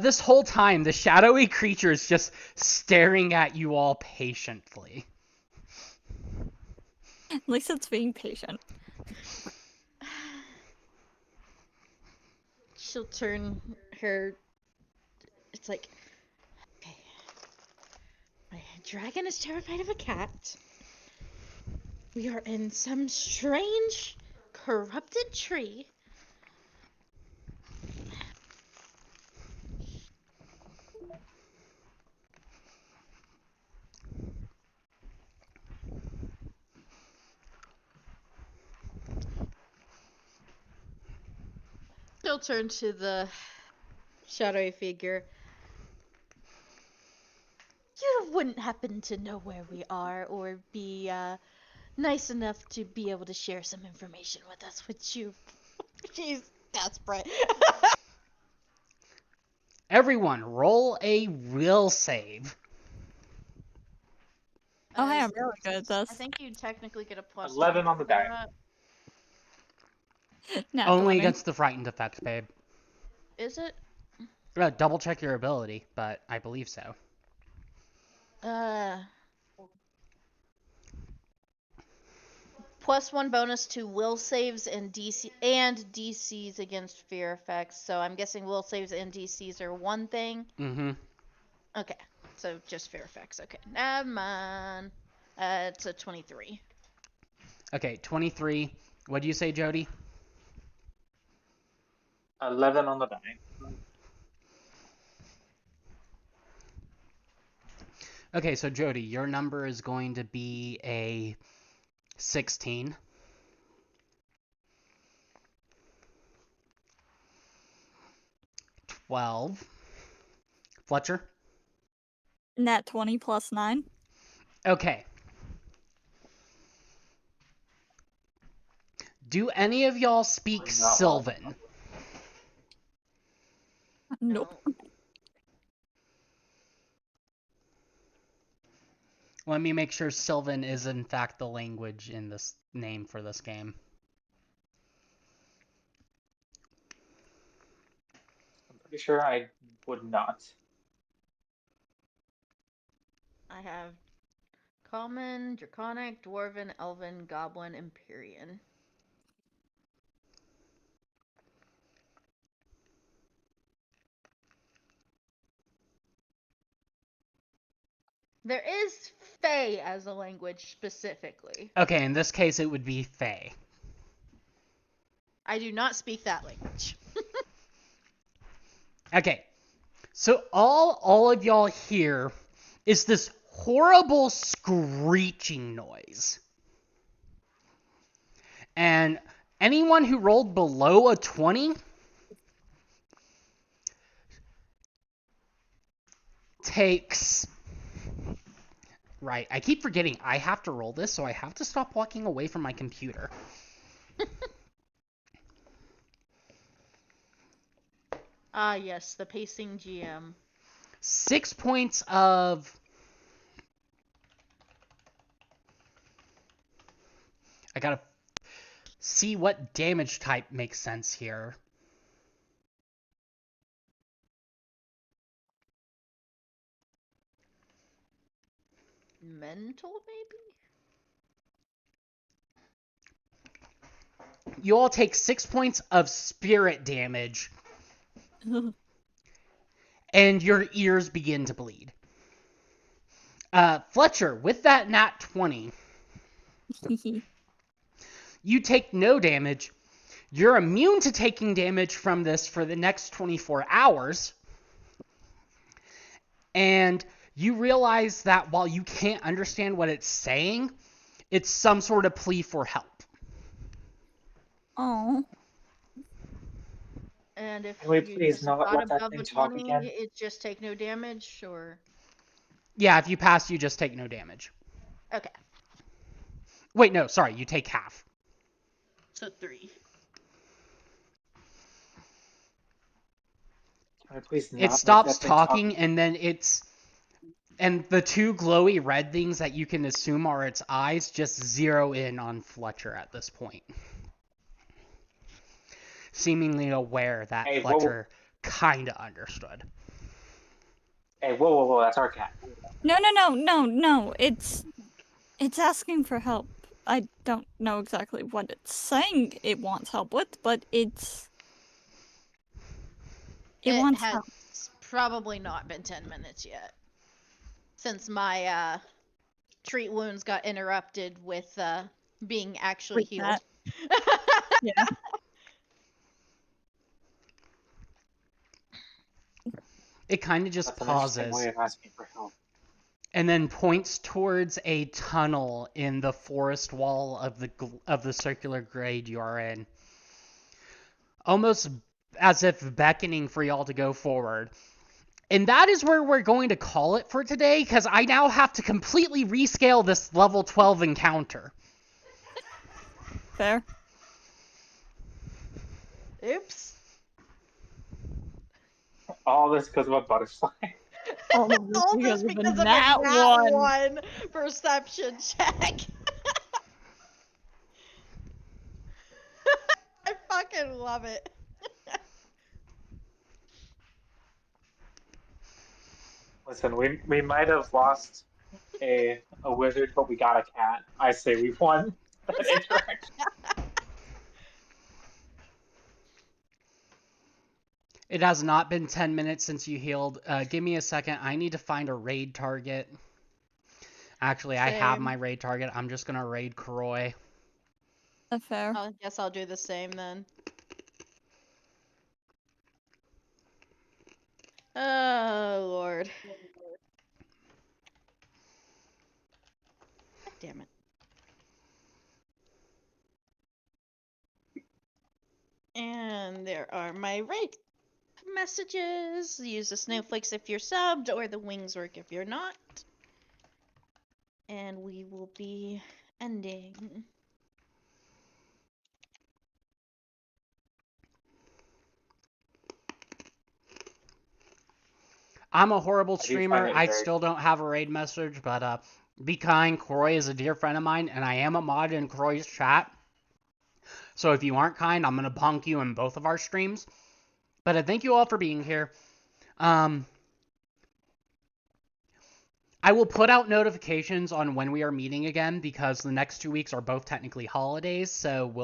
This whole time, the shadowy creature is just staring at you all patiently. At least it's being patient. She'll turn her. It's like, okay. My dragon is terrified of a cat. We are in some strange, corrupted tree. She'll turn to the shadowy figure. You wouldn't happen to know where we are or be nice enough to be able to share some information with us, would you? She's desperate. Everyone, roll a will save. Oh, hey, I'm really good at this. I think you technically get a plus 11 one on the for die. that. Nat Only 20. against the frightened effect, babe. Is it? Double check your ability, but I believe so. Plus 1 bonus to will saves and DCs against fear effects. So I'm guessing will saves and DCs are one thing. Mm-hmm. Okay, so just fear effects. Okay, never mind. It's a 23. Okay, 23. What do you say, Jody? 11 on the die. Okay, so Jody, your number is going to be a 16. Fletcher? Nat 20 plus 9. Okay. Do any of y'all speak Not well. Sylvan? Nope. Let me make sure Sylvan is in fact the language in this name for this game. I'm pretty sure I would not. I have Common, Draconic, Dwarven, Elven, Goblin, Empyrean. There is Fey as a language specifically. Okay, in this case it would be Fey. I do not speak that language. Okay, so all of y'all hear is this horrible screeching noise. And anyone who rolled below a 20 takes Right. I keep forgetting I have to roll this, so I have to stop walking away from my computer. Ah, yes, the pacing GM. 6 points of... I gotta see what damage type makes sense here. Mental, maybe? You all take 6 points of spirit damage, and your ears begin to bleed. Fletcher, with that nat 20, you take no damage. You're immune to taking damage from this for the next 24 hours. And you realize that while you can't understand what it's saying, it's some sort of plea for help. Oh. And if Can we you please just not got let that above thing a talk 20, again? it just take no damage, or... Yeah, if you pass, you just take no damage. Okay, Wait, no, sorry, you take half. so 3. Can we please not It make stops that thing talk talking, again? and then it's... And the two glowy red things that you can assume are its eyes just zero in on Fletcher at this point. Seemingly aware that Hey, Fletcher kinda understood. Hey, whoa, that's our cat. No. It's asking for help. I don't know exactly what it's saying it wants help with, but it wants has help. probably not been 10 minutes yet. Since my treat wounds got interrupted with being actually With healed. Yeah. It kind of just That's an interesting pauses way of asking for help. and then points towards a tunnel in the forest wall of the circular grade you are in. Almost as if beckoning for y'all to go forward. And that is where we're going to call it for today, because I now have to completely rescale this level 12 encounter. Fair. Oops. All this because of a butterfly. All of this All because this of because a of nat a nat one. 1 perception check. I fucking love it. Listen, we might have lost a wizard, but we got a cat. I say we won that interaction. It has not been 10 minutes since you healed. Give me a second. I need to find a raid target. Actually, I have Same. my raid target. I'm just going to raid Kroy. Fair. I guess I'll do the same then. Oh, Lord. God damn it. And there are my raid messages. Use the snowflakes if you're subbed, or the wings work if you're not. And we will be ending. I'm a horrible I do find streamer. it I very still don't have a raid message, but be kind. Kroy is a dear friend of mine, and I am a mod in Kroy's chat. So if you aren't kind, I'm going to punk you in both of our streams. But I thank you all for being here. I will put out notifications on when we are meeting again, because the next 2 weeks are both technically holidays, so we'll